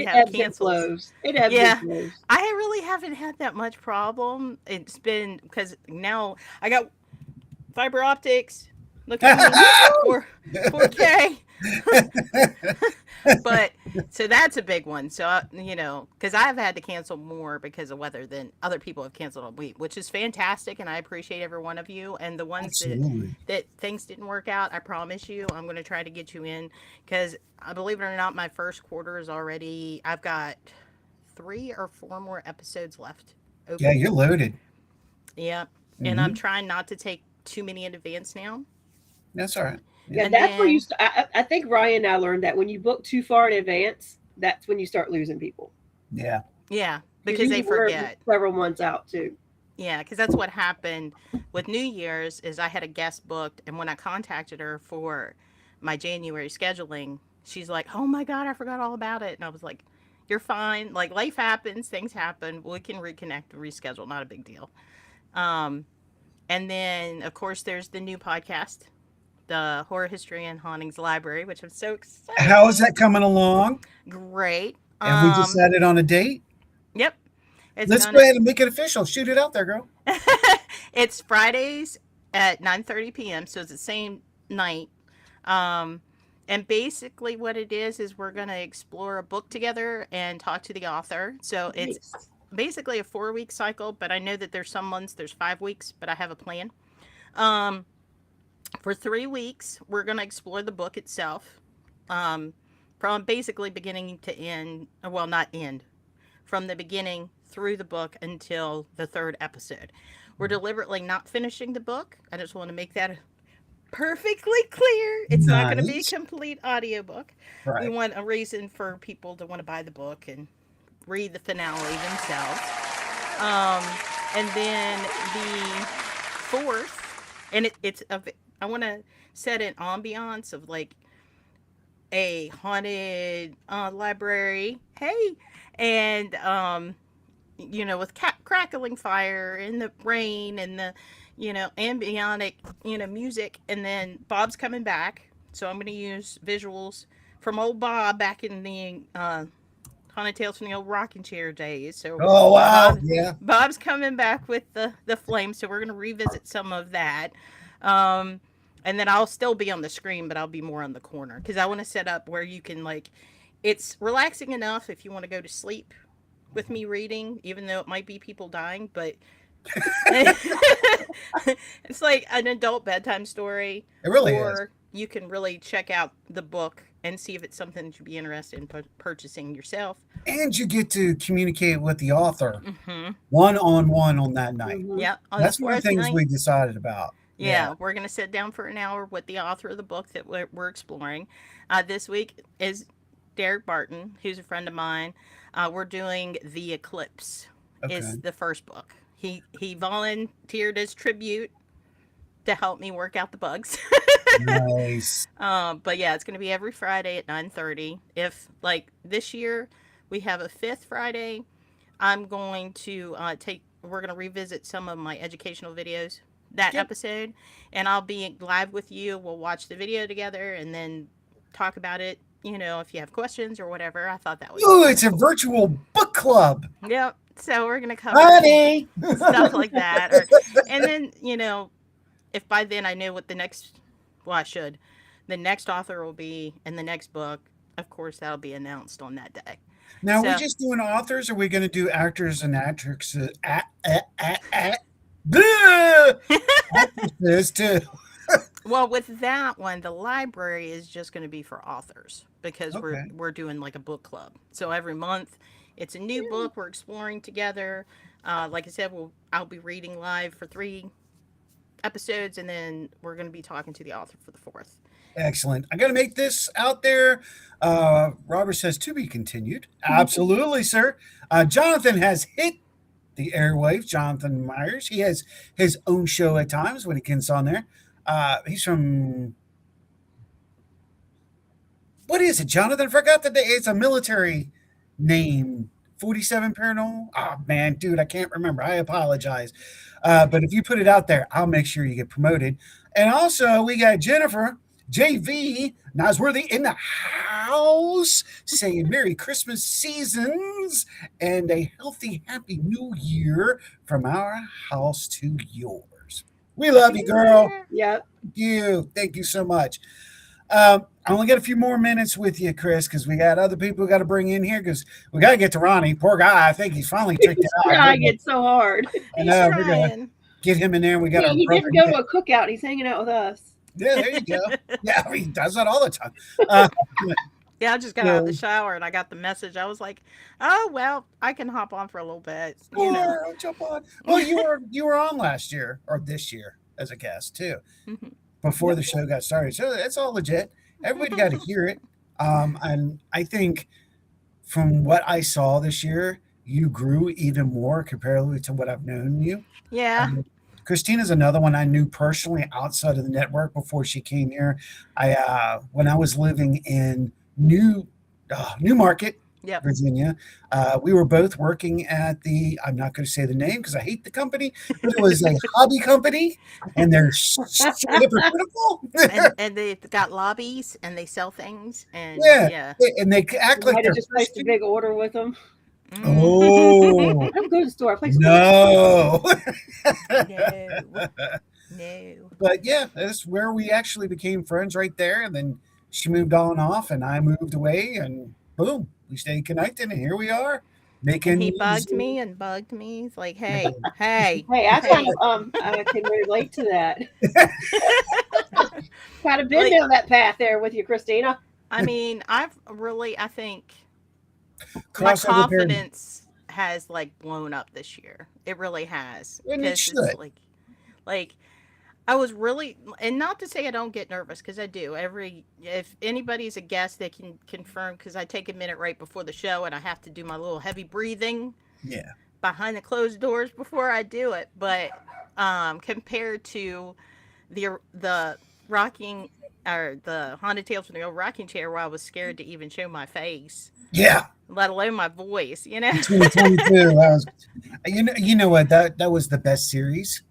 It have ebbs and cancels. flows. It ebbs and Yeah, flows. I really haven't had that much problem. It's been because now I got fiber optics. Look at me, 4K. But so that's a big one. So because I've had to cancel more because of weather than other people have canceled on week, which is fantastic, and I appreciate every one of you. And the ones Absolutely. that things didn't work out, I promise you, I'm going to try to get you in because I believe it or not, my first quarter is already. I've got 3 or 4 more episodes left. Yeah, Open. you're loaded. Yeah, and I'm Hmm. trying not to take too many in advance now. That's all right. Yeah, And that's where you. then I think Ryan and I learned that when you book too far in advance, that's when you start losing people. Yeah. yeah, Because because they usually we're forget. several months out too. Yeah, because that's what happened with New Year's is I had a guest booked, and when I contacted her for my January scheduling, she's like, "Oh my God, I forgot all about it." And I was like, "You're fine. Like life happens, things happen. We can reconnect and reschedule. Not a big deal." Um, and then of course there's the new podcast, the Horror History and Hauntings Library, which I'm so How is excited. that coming along? Great. Have we decided on a date? Yep. It's Let's go gonna. ahead and make it official. Shoot it out there, girl. It's Fridays at 9:30 p.m. So it's the same night. Um, and basically, what it is we're going to explore a book together and talk to the author. So it's Nice. basically a 4-week cycle, but I know that there's some months there's 5 weeks, but I have a plan. Um, for 3 weeks, we're going to explore the book itself, um, from basically beginning to end. Well, not end, from the beginning through the book until the 3rd episode. We're deliberately not finishing the book. I just want to make that perfectly clear. It's not going to be a Nice. complete audiobook. We Right. want a reason for people to want to buy the book and read the finale themselves. Um, and then the 4th, and I want to set an ambiance of like a haunted library. Hey, and with crackling fire and the rain and the ambionic music, and then Bob's coming back, so I'm going to use visuals from old Bob back in the haunted tales from the old rocking chair days. So Oh, wow. bob Yeah. Bob's coming back with the flame, so we're going to revisit some of that. um and then I'll still be on the screen, but I'll be more on the corner because I want to set up where you can, like, it's relaxing enough if you want to go to sleep with me reading, even though it might be people dying, but it's like an adult bedtime story. It really is. Or you can really check out the book and see if it's something that you'd be interested in purchasing yourself. And you get to communicate with the author Mm-hmm. one on one on that night. Mhm. Yeah, on That's the one of the fourth things night. we decided about. Yeah, we're going to sit down for an hour with the author of the book that we're exploring. This week is Derek Barton, who's a friend of mine. We're doing The Eclipse. Okay. Is the first book. He volunteered as tribute to help me work out the bugs. Nice. But yeah, it's going to be every Friday at 9:30. If like this year we have a fifth Friday, I'm going to we're going to revisit some of my educational videos that Yep. episode, and I'll be live with you. We'll watch the video together and then talk about it. You know, if you have questions or whatever. I thought that would be Ooh, kind it's of a cool. virtual book club. Yep. So we're gonna cover Honey. stuff like that, or and then if by then I know what the next, well, I should, the next author will be in the next book. Of course, that'll be announced on that day. Now, are we So just doing authors? Or are we going to do actors and actresses? Bleh! Actresses too. well, with that one, the library is just going to be for authors because Okay. we're doing like a book club. So every month, it's a new book we're exploring together. Like I said, I'll be reading live for 3 episodes, and then we're going to be talking to the author for the fourth. Excellent. I got to make this out there. Robert says to be continued. Absolutely, sir. Jonathan has hit the airwaves. Jonathan Myers. He has his own show at times when he gets on there. He's from, what is it, Jonathan? I forgot the day. It's a military name. 47 Paranormal. Oh man, dude, I can't remember. I apologize. But if you put it out there, I'll make sure you get promoted. And also, we got Jennifer JV Nosworthy in the house saying Merry Christmas seasons and a healthy, happy new year from our house to yours. We love you, girl. Yep. Thank you. Thank you so much. I only got a few more minutes with you, Chris, because we got other people we got to bring in here because we got to get to Ronnie. Poor guy. I think he's finally checked it out. Trying it so hard. I know. We're going to get him in there. We got Yeah, our he brother didn't go Nick. to a cookout. He's hanging out with us. Yeah, there you go. Yeah, he does that all the time. Yeah, I just got out of the shower and I got the message. I was like, "Oh well, I can hop on for a little bit." You know. Sure, jump on. Well, you were on last year or this year as a guest too, before the show got started. So it's all legit. Everybody got to hear it. And I think from what I saw this year, you grew even more comparatively to what I've known you. Yeah. Christina's another one I knew personally outside of the network before she came here. When I was living in New Market, Yep. Virginia, we were both working at I'm not going to say the name because I hate the company, but it was a hobby company, and they're so hypocritical. and they've got lobbies and they sell things and Yeah, and they act You like might they're have just placed a big order with them. Oh I don't go to the store. I place no. No. But yeah, that's where we actually became friends right there. And then she moved on off and I moved away and boom, we stayed connected and here we are making. And he bugged me and bugged me. He's like, hey. Hey, I can relate to that. Kind of been down that path there with you, Christina. I mean, I think Crossover my parent. confidence has like blown up this year. It really has. And it Because should. it's like I was really, and not to say I don't get nervous because I do. If anybody's a guest, they can confirm because I take a minute right before the show and I have to do my little heavy breathing. Yeah. Behind the closed doors before I do it. But compared to the rocking or the Haunted Tales from the Old Rocking Chair, where I was scared to even show my face. Yeah. Let alone my voice, you know. 2022. You know what? That was the best series.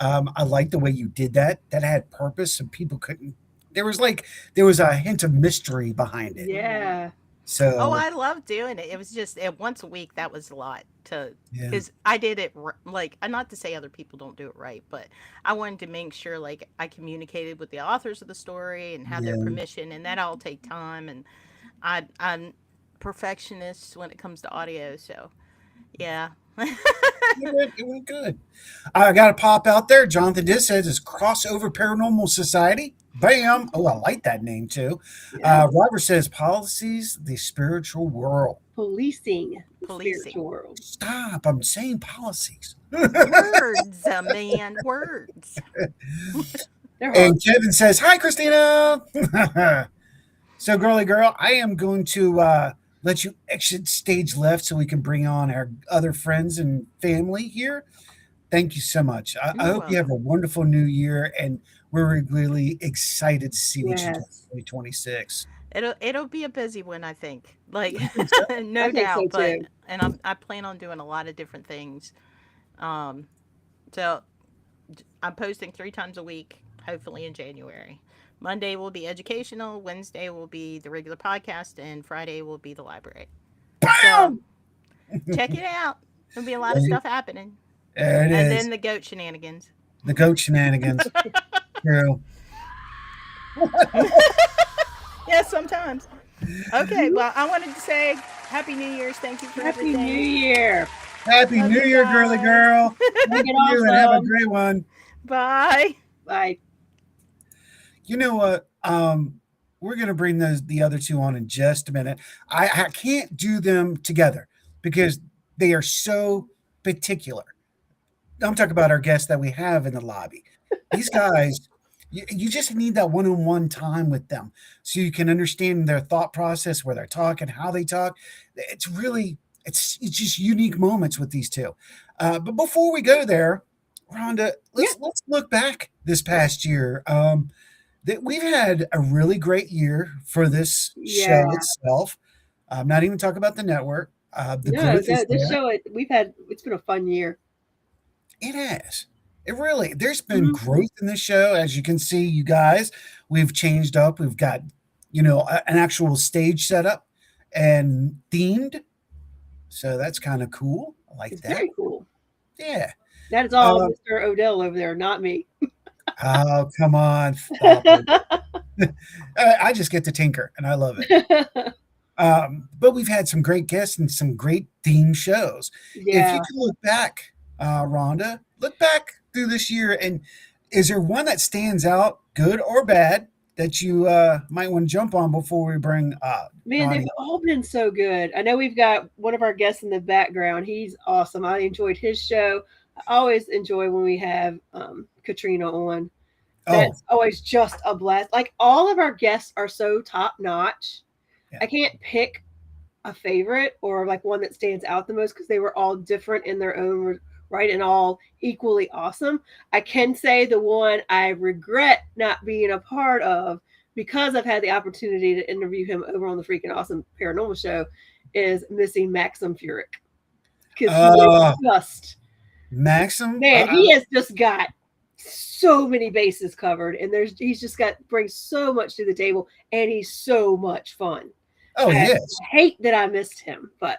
I like the way you did that. That had purpose, and people couldn't. There was a hint of mystery behind it. Yeah. So. Oh, I love doing it. It was just once a week. That was a lot because I did it like, not to say other people don't do it right, but I wanted to make sure like I communicated with the authors of the story and had their permission, and that all take time. And I'm perfectionist when it comes to audio, so yeah. It went good. I got to pop out there. Jonathan just says it's Crossover Paranormal Society. Bam. Oh, I like that name too. Yeah. Robert says policies, the spiritual world. Policing. Spiritual world. Stop. I'm saying policies. Words, man. Words. And Kevin says, hi, Christina. So, girly girl, I am going to let you exit stage left so we can bring on our other friends and family here. Thank you so much. I You're hope you have a welcome. wonderful new year, and we're really excited to see what you do Yes. in 2026. It'll be a busy one, I think. Like, I think so. I no think so doubt. But too. and I plan on doing a lot of different things. Um, so I'm posting 3 times a week, hopefully in January. Monday will be educational, Wednesday will be the regular podcast, and Friday will be the library. So Bam! check it out. There'll be a lot of stuff happening. There it And is. then the goat shenanigans. The goat shenanigans. True. Yeah, sometimes. Okay, well, I wanted to say Happy New Year's. Thank you for Happy New everything. Year. Happy Love New you Year, girly guys. girl. Make Thank it you, and have a awesome. great one. Bye. Bye. You know what? We're gonna bring the other two on in just a minute. I can't do them together because they are so particular. I'm talking about our guests that we have in the lobby. These guys, you just need that one-on-one time with them so you can understand their thought process, where they're talking, how they talk. It's really it's just unique moments with these two. But before we go there, Rhonda, let's look back this past year. That we've had a really great year for this show Yeah. itself. I'm not even talking about the network. The No, growth is this there. show it's been a fun year. It has. It really. There's been Mhm. growth in this show, as you can see, you guys. We've changed up. We've got, an actual stage setup and themed. So that's kind of cool. I like It's that. very cool. Yeah. That is all Uh, Mr. Odell over there, not me. oh, come on. Stop it. I just get to tinker, and I love it. But we've had some great guests and some great theme shows. If Yeah. you could look back, Rhonda, look back through this year, and is there one that stands out, good or bad, that you might want to jump on before we bring Man, they've Ronnie? all been so good. I know we've got one of our guests in the background. He's awesome. I enjoyed his show. I always enjoy when we have Katrina on. Oh, That's always just a blast. Like all of our guests are so top notch. yeah. I can't pick a favorite or like one that stands out the most because they were all different in their own right and all equally awesome. I can say the one I regret not being a part of because I've had the opportunity to interview him over on the Freaking Awesome Paranormal Show is missing Maxim Furyk because he is just Maxim? man, he has just got so many bases covered, and he's just got brings so much to the table, and he's so much fun. Oh, he I is. hate that I missed him, but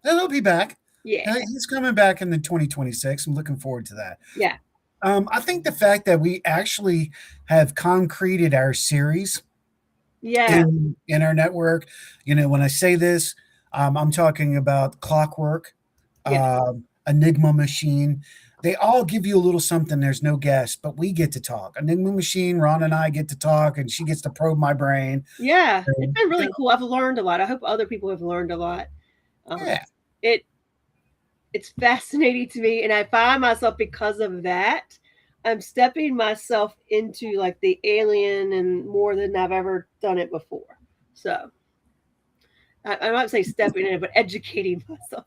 He'll be back. yeah, He's coming back in the 2026. I'm looking forward to that. yeah, I think the fact that we actually have concreted our series yeah, in our network. When I say this, I'm talking about Clockwork, yeah, Enigma Machine. They all give you a little something. There's no guest, but we get to talk. Enigma Machine, Ron and I get to talk, and she gets to probe my brain. yeah. It's And, been really cool. I've learned a lot. I hope other people have learned a lot. yeah, It it's fascinating to me, and I find myself because of that. I'm stepping myself into like the alien and more than I've ever done it before. So I might say stepping in it, but educating myself.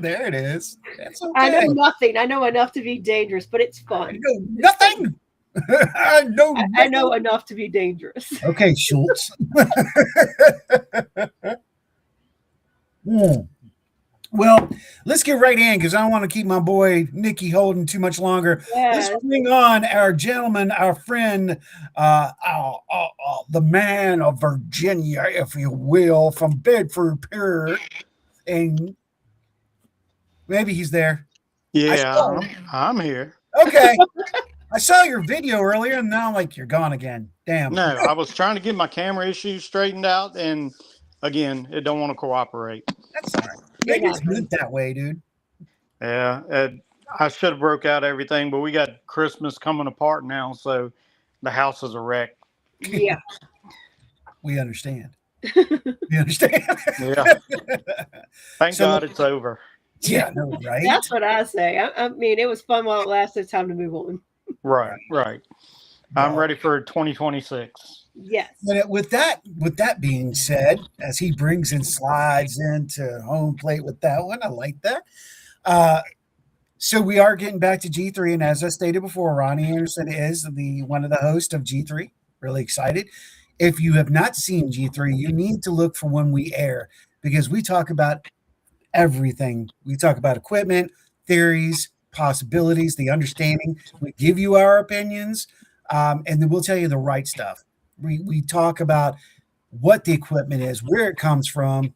there it is. That's I know okay. nothing. I know enough to be dangerous, but it's I fun. know nothing. I know I nothing. know enough to be dangerous. Okay, Schultz. Hmm. Well, let's get right in because I don't want to keep my boy Nikki holding too much longer. Let's Yes. bring on our gentleman, our friend, the man of Virginia, if you will, from Bedford, Pure. And maybe he's there. Yeah, I'm here. Okay. I saw your video earlier, and now I'm like, you're gone again. Damn. No, I was trying to get my camera issues straightened out, and again, it don't want to cooperate. That's all right. Maybe it's meant that way, dude. Yeah, I should have broke out everything, but we got Christmas coming apart now, so the house is a wreck. Yeah. We understand. We understand. Yeah. Thank So- God it's over. Yeah, no, right? That's what I say. I mean, it was fun while it lasted. It's time to move on. Right. I'm ready for 2026. Yes. But with that being said, as he brings and slides into home plate with that one, I like that. So we are getting back to G3, and as I stated before, Ronnie Anderson is the one of the hosts of G3. Really excited. If you have not seen G3, you need to look for when we air because we talk about everything. We talk about equipment, theories, possibilities, the understanding. We give you our opinions, and then we'll tell you the right stuff. We talk about what the equipment is, where it comes from,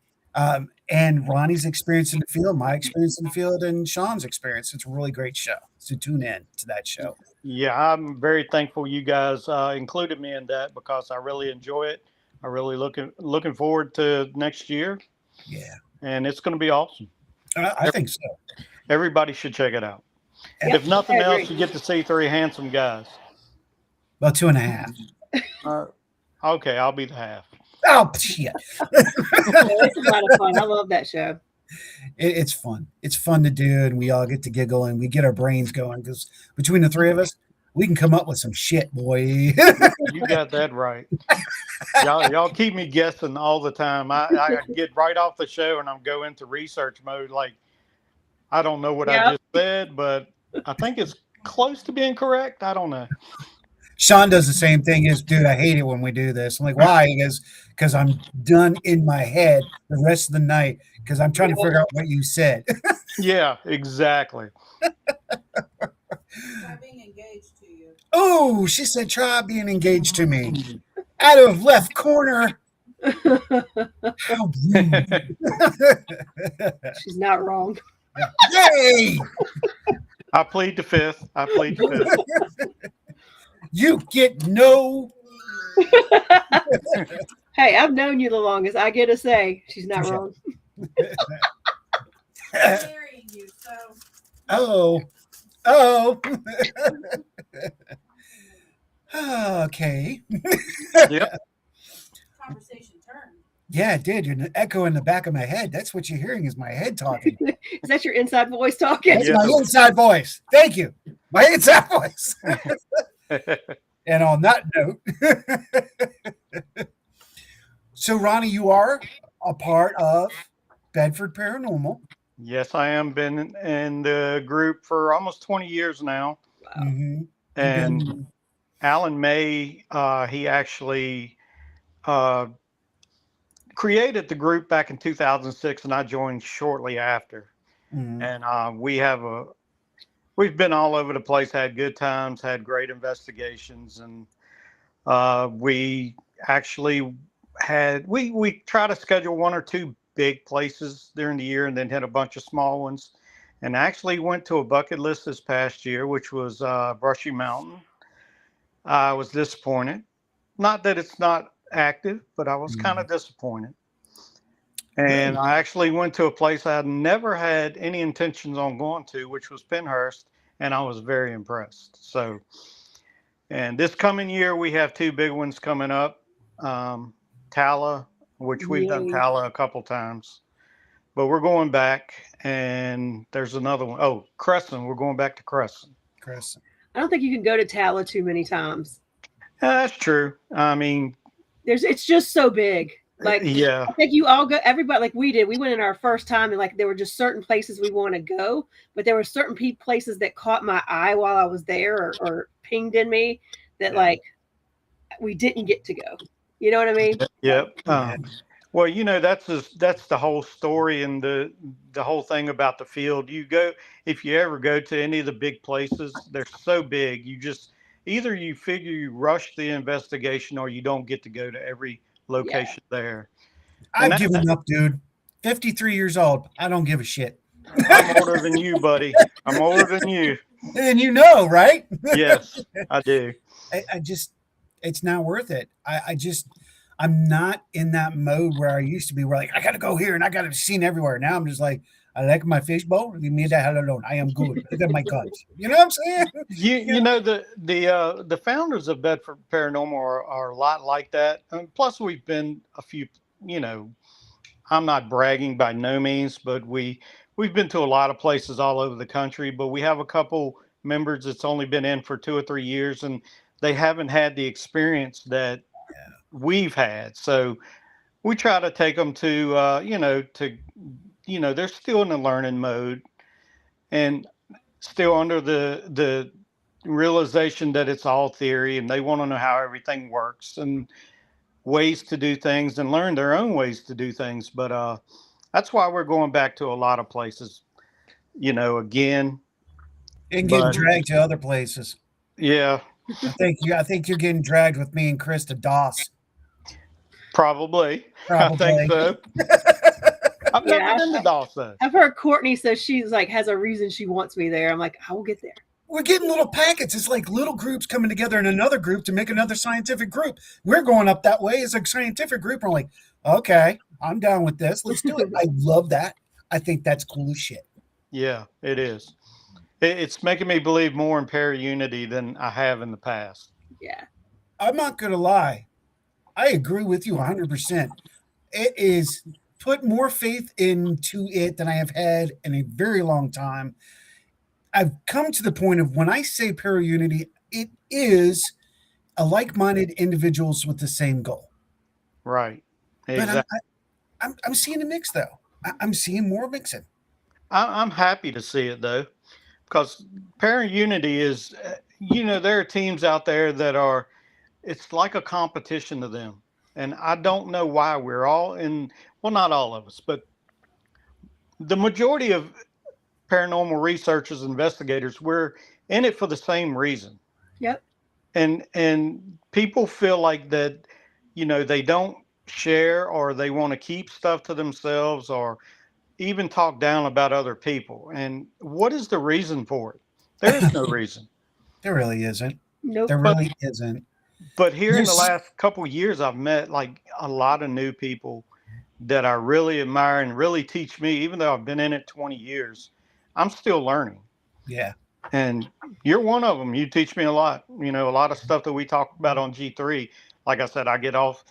and Ronnie's experience in the field, my experience in the field, and Sean's experience. It's a really great show. So tune in to that show. Yeah, I'm very thankful you guys included me in that because I really enjoy it. I really looking forward to next year, Yeah, and it's going to be awesome. I think so. Everybody should check it out. And Yep, if nothing I agree. else, you get to see three handsome guys. About 2.5. Okay, I'll be the half. Oh shit! It's a lot of fun. I love that show. It's fun. It's fun to do, and we all get to giggle and we get our brains going because between the three of us, we can come up with some shit, boy. You got that right. Y'all keep me guessing all the time. I get right off the show and I'm go into research mode. Like I don't know what I Yep. just said, but I think it's close to being correct. I don't know. Sean does the same thing. Is dude, I hate it when we do this. I'm like, why? He goes, because I'm done in my head the rest of the night because I'm trying to figure out what you said. Yeah, exactly. Being engaged to you. Oh, she said, try being engaged to me. Out of left corner. How rude. She's not wrong. Yay! I plead the fifth. I plead the fifth. You get no. Hey, I've known you the longest. I get to say she's not wrong. Marrying you, so. Oh. Okay. Yep. Conversation turned. Yeah, it did. You're an echo in the back of my head. That's what you're hearing is my head talking. Is that your inside voice talking? That's my inside voice. Thank you. My inside voice. And on that note, so Ronnie, you are a part of Bedford Paranormal. Yes, I am. Been in the group for almost 20 years now. Wow. Mm-hmm. And Alan May, he actually created the group back in 2006, and I joined shortly after. Mm-hmm. And we've been all over the place, had good times, had great investigations, and we actually we try to schedule one or two big places during the year and then hit a bunch of small ones. And actually went to a bucket list this past year, which was Brushy Mountain. I was disappointed. Not that it's not active, but I was kind of disappointed. And I actually went to a place I had never had any intentions on going to, which was Penhurst, and I was very impressed. So, and this coming year, we have two big ones coming up. Tala, which we've done Tala a couple times. But we're going back, and there's another one. Oh, Crescent. We're going back to Crescent. I don't think you can go to Tala too many times. That's true. I mean, it's just so big. Like, yeah. I think you all go, everybody, like we did. We went in our first time, and like there were just certain places we want to go, but there were certain places that caught my eye while I was there or pinged in me that like we didn't get to go. You know what I mean? Yep. Well, you know, that's the whole story and the whole thing about the field. If you ever go to any of the big places, they're so big. You just either you figure you rush the investigation or you don't get to go to every location there. I've given up, dude. 53 years old. I don't give a shit. I'm older than you, buddy. I'm older than you. And you know, right? Yes, I do. I just, it's not worth it. I'm not in that mode where I used to be where like, I got to go here and I got to be seen everywhere. Now I'm just like, I like my fishbowl. Leave me the hell alone. I am good. Look at my guns. You know what I'm saying? You know, the founders of Bedford Paranormal are a lot like that. And plus, we've been a few, you know, I'm not bragging by no means, but we've been to a lot of places all over the country, but we have a couple members that's only been in for 2 or 3 years, and they haven't had the experience that we've had. So we try to take them to, they're still in the learning mode. And still under the realization that it's all theory, and they want to know how everything works and ways to do things and learn their own ways to do things. But that's why we're going back to a lot of places, again. And getting But dragged to other places. yeah, I think you're getting dragged with me and Chris to Doss. probably. I think Probably. so. I've never Yeah, been to Dawson. I've heard Courtney says she's like has a reason she wants me there. I'm like, I will get there. We're getting little packets. It's like little groups coming together in another group to make another scientific group. We're going up that way as a scientific group. We're like, okay, I'm down with this. Let's do it. I love that. I think that's cool as shit. Yeah, it is. It's making me believe more in para-unity than I have in the past. Yeah. I'm not going to lie. I agree with you 100%. It is put more faith into it than I have had in a very long time. I've come to the point of when I say para-unity, it is a like-minded individuals with the same goal. Right. But Exactly. I'm seeing a mix though. I'm seeing more mixing. I'm happy to see it though, because para-unity is, there are teams out there that are, it's like a competition to them. And I don't know why we're all in, well, not all of us, but the majority of paranormal researchers, investigators, we're in it for the same reason. Yep. And people feel like that, they don't share, or they want to keep stuff to themselves, or even talk down about other people. And what is the reason for it? There is no reason. There really isn't. Nope. There really isn't. But here in the There's- last couple of years, I've met like a lot of new people that I really admire and really teach me, even though I've been in it 20 years, I'm still learning. Yeah. And you're one of them. You teach me a lot, a lot of stuff that we talk about on G3. Like I said, I get off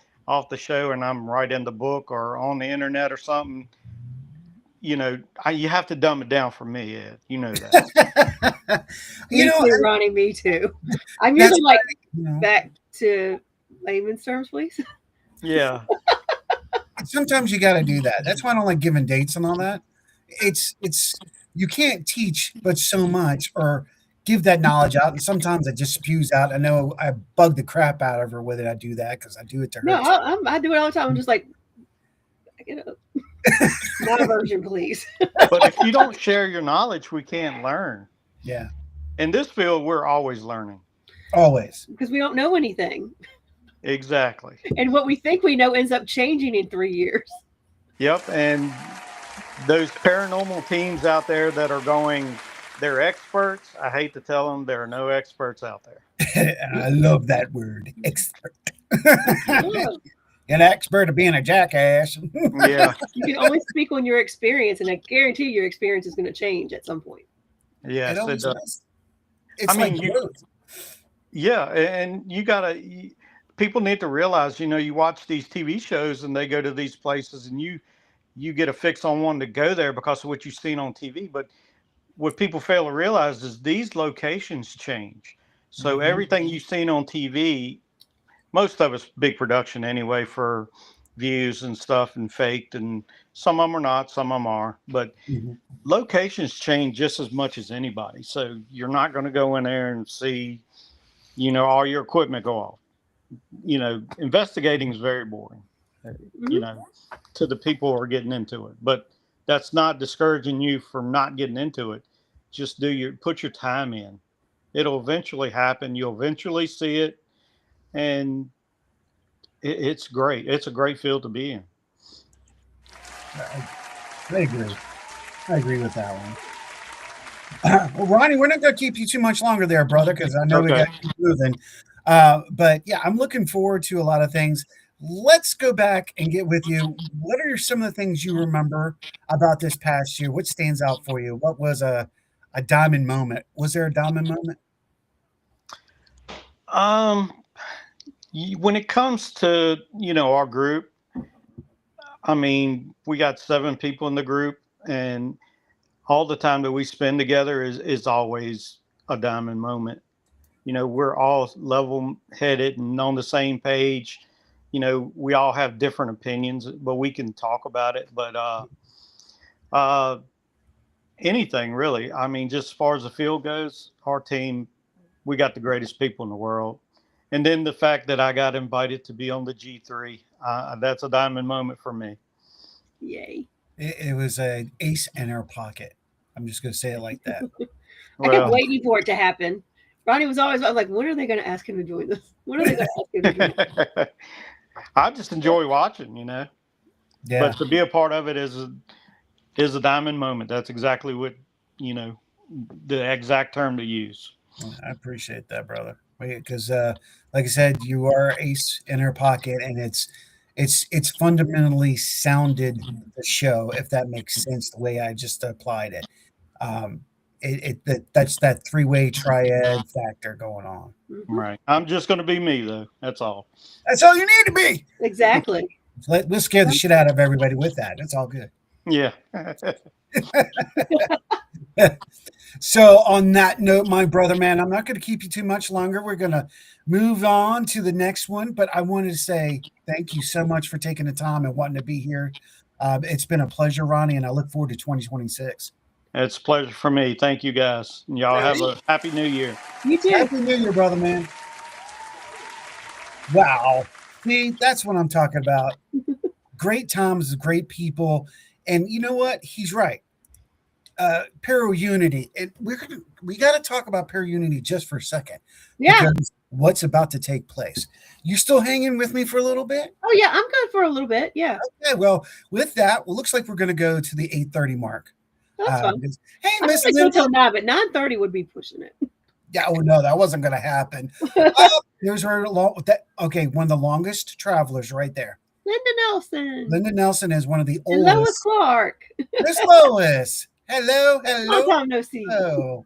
the show and I'm right in the book or on the internet or something. You have to dumb it down for me, Ed. You know that. Me too, Ronnie. Me too. I'm usually like back to layman's terms, please. Yeah. Sometimes you got to do that. That's why I don't like giving dates and all that. It's you can't teach but so much or give that knowledge out, and sometimes it just spews out. I know I bug the crap out of her with it. I do that because I do it to her. No, I do it all the time. I'm just like, my version, please. But if you don't share your knowledge, we can't learn. Yeah. In this field, we're always learning. Always. Because we don't know anything. Exactly. And what we think we know ends up changing in 3 years. Yep. And those paranormal teams out there that are going, they're experts. I hate to tell them there are no experts out there. I love that word, expert. An expert of being a jackass. Yeah. You can only speak on your experience, and I guarantee your experience is going to change at some point. Yes, it does. It's yeah, and you gotta. People need to realize, you watch these TV shows and they go to these places, and you get a fix on wanting to go there because of what you've seen on TV. But what people fail to realize is these locations change. So everything you've seen on TV, most of it's big production anyway for views and stuff and faked, and some of them are not, some of them are. But locations change just as much as anybody. So you're not going to go in there and see, all your equipment go off. Investigating is very boring, to the people who are getting into it. But that's not discouraging you from not getting into it. Just put your time in. It'll eventually happen. You'll eventually see it. And it's great. It's a great field to be in. I agree. I agree with that one. Well, Ronnie, we're not going to keep you too much longer there, brother, because I know we got to keep moving. But yeah, I'm looking forward to a lot of things. Let's go back and get with you. What are some of the things you remember about this past year? What stands out for you? What was a diamond moment? Was there a diamond moment? When it comes to, our group, I mean, we got 7 people in the group, and all the time that we spend together is always a diamond moment. We're all level-headed and on the same page. We all have different opinions, but we can talk about it. But anything really. I mean, just as far as the field goes, our team, we got the greatest people in the world. And then the fact that I got invited to be on the G3, that's a diamond moment for me. Yay. It was an ace in our pocket. I'm just going to say it like that. I kept Well, waiting for it to happen. Ronnie was always like, when are they going to ask him to join this? When are they going to ask him to join this? I just enjoy watching, you know. Yeah. But to be a part of it is a diamond moment. That's exactly what, you know, the exact term to use. I appreciate that, brother. Because, like I said, you are ace in her pocket, and it's fundamentally sounded the show, if that makes sense, the way I just applied it. That's that three-way triad factor going on. Right. I'm just going to be me, though. That's all. That's all you need to be. Exactly. We'll scare the shit out of everybody with that. That's all good. Yeah. So on that note, my brother, man, I'm not going to keep you too much longer. We're going to move on to the next one, but I wanted to say thank you so much for taking the time and wanting to be here. It's been a pleasure, Ronnie, and I look forward to 2026. It's a pleasure for me. Thank you, guys. Y'all have a happy new year. You too. Happy New Year, brother, man. Wow. See, that's what I'm talking about. Great times, great people. And you know what? He's right. Para Unity. And we got to talk about Para Unity just for a second. Yeah. Because what's about to take place. You still hanging with me for a little bit? Oh yeah, I'm good for a little bit. Yeah. Okay, well, with that, well, looks like we're going to go to the 8:30 mark. That's fine. Hey, I Miss think Linda. until 9, but 9:30 would be pushing it. Yeah, oh no, that wasn't going to happen. There's her okay, one of the longest travelers right there. Linda Nelson. Linda Nelson is one of the And Lois oldest. Clark. Miss Lois. Hello. Long time no see. Hello.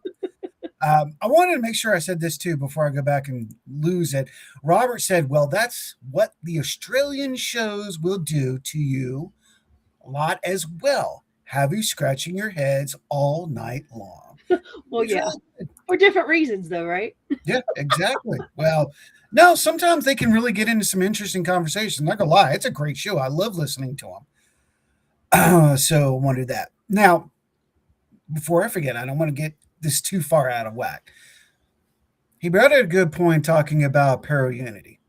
I wanted to make sure I said this too before I go back and lose it. Robert said, well, that's what the Australian shows will do to you a lot as well. Have you scratching your heads all night long? Well, yeah. For different reasons, though, right? Yeah, exactly. Well, no, sometimes they can really get into some interesting conversations. Not gonna lie, it's a great show. I love listening to them. So I want to do that. Now, before I forget, I don't want to get this too far out of whack. He brought up a good point talking about Para Unity,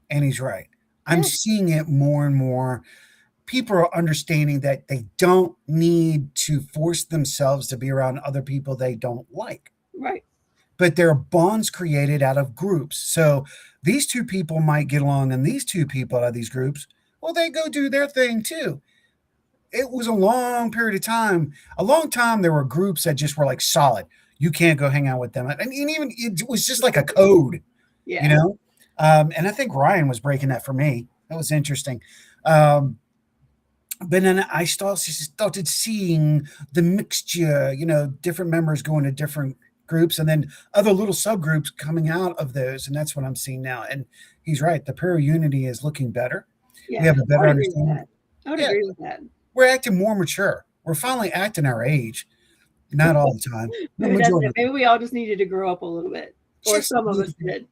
and he's right. I'm seeing it more and more. People are understanding that they don't need to force themselves to be around other people they don't like. Right. But there are bonds created out of groups. So these two people might get along, and these two people out of these groups, well, they go do their thing too. It was a long period of time. A long time, there were groups that just were like solid. You can't go hang out with them. And even it was just like a code, you know? And I think Ryan was breaking that for me. That was interesting. But then I started seeing the mixture, you know, different members going to different groups and then other little subgroups coming out of those. And that's what I'm seeing now. And he's right. The Para Unity is looking better. Yeah, we have a better understanding. I would agree with that. We're acting more mature. We're finally acting our age. Not all the time. Maybe we all just needed to grow up a little bit. Or some of us did.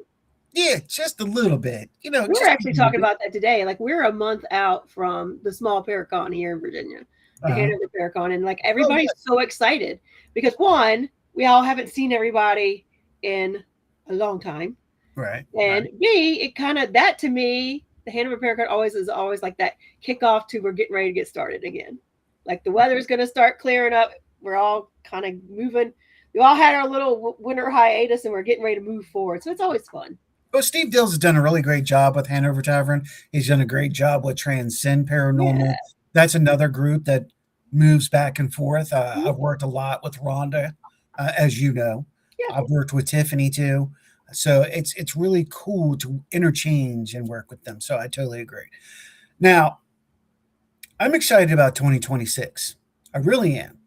Yeah, just a little bit. You know, we were actually talking about that today. Like, we're a month out from the small Paracon here in Virginia, the Hanover Paracon, and like everybody's so excited because one, we all haven't seen everybody in a long time, right? And B, it kind of that to me, the Hanover Paracon is always like that kickoff to we're getting ready to get started again. Like the weather's going to start clearing up. We're all kind of moving. We all had our little winter hiatus, and we're getting ready to move forward. So it's always fun. Well, Steve Dills has done a really great job with Hanover Tavern. He's done a great job with Transcend Paranormal. Yeah. That's another group that moves back and forth. I've worked a lot with Rhonda, as you know. Yeah. I've worked with Tiffany too. So it's really cool to interchange and work with them. So I totally agree. Now, I'm excited about 2026. I really am.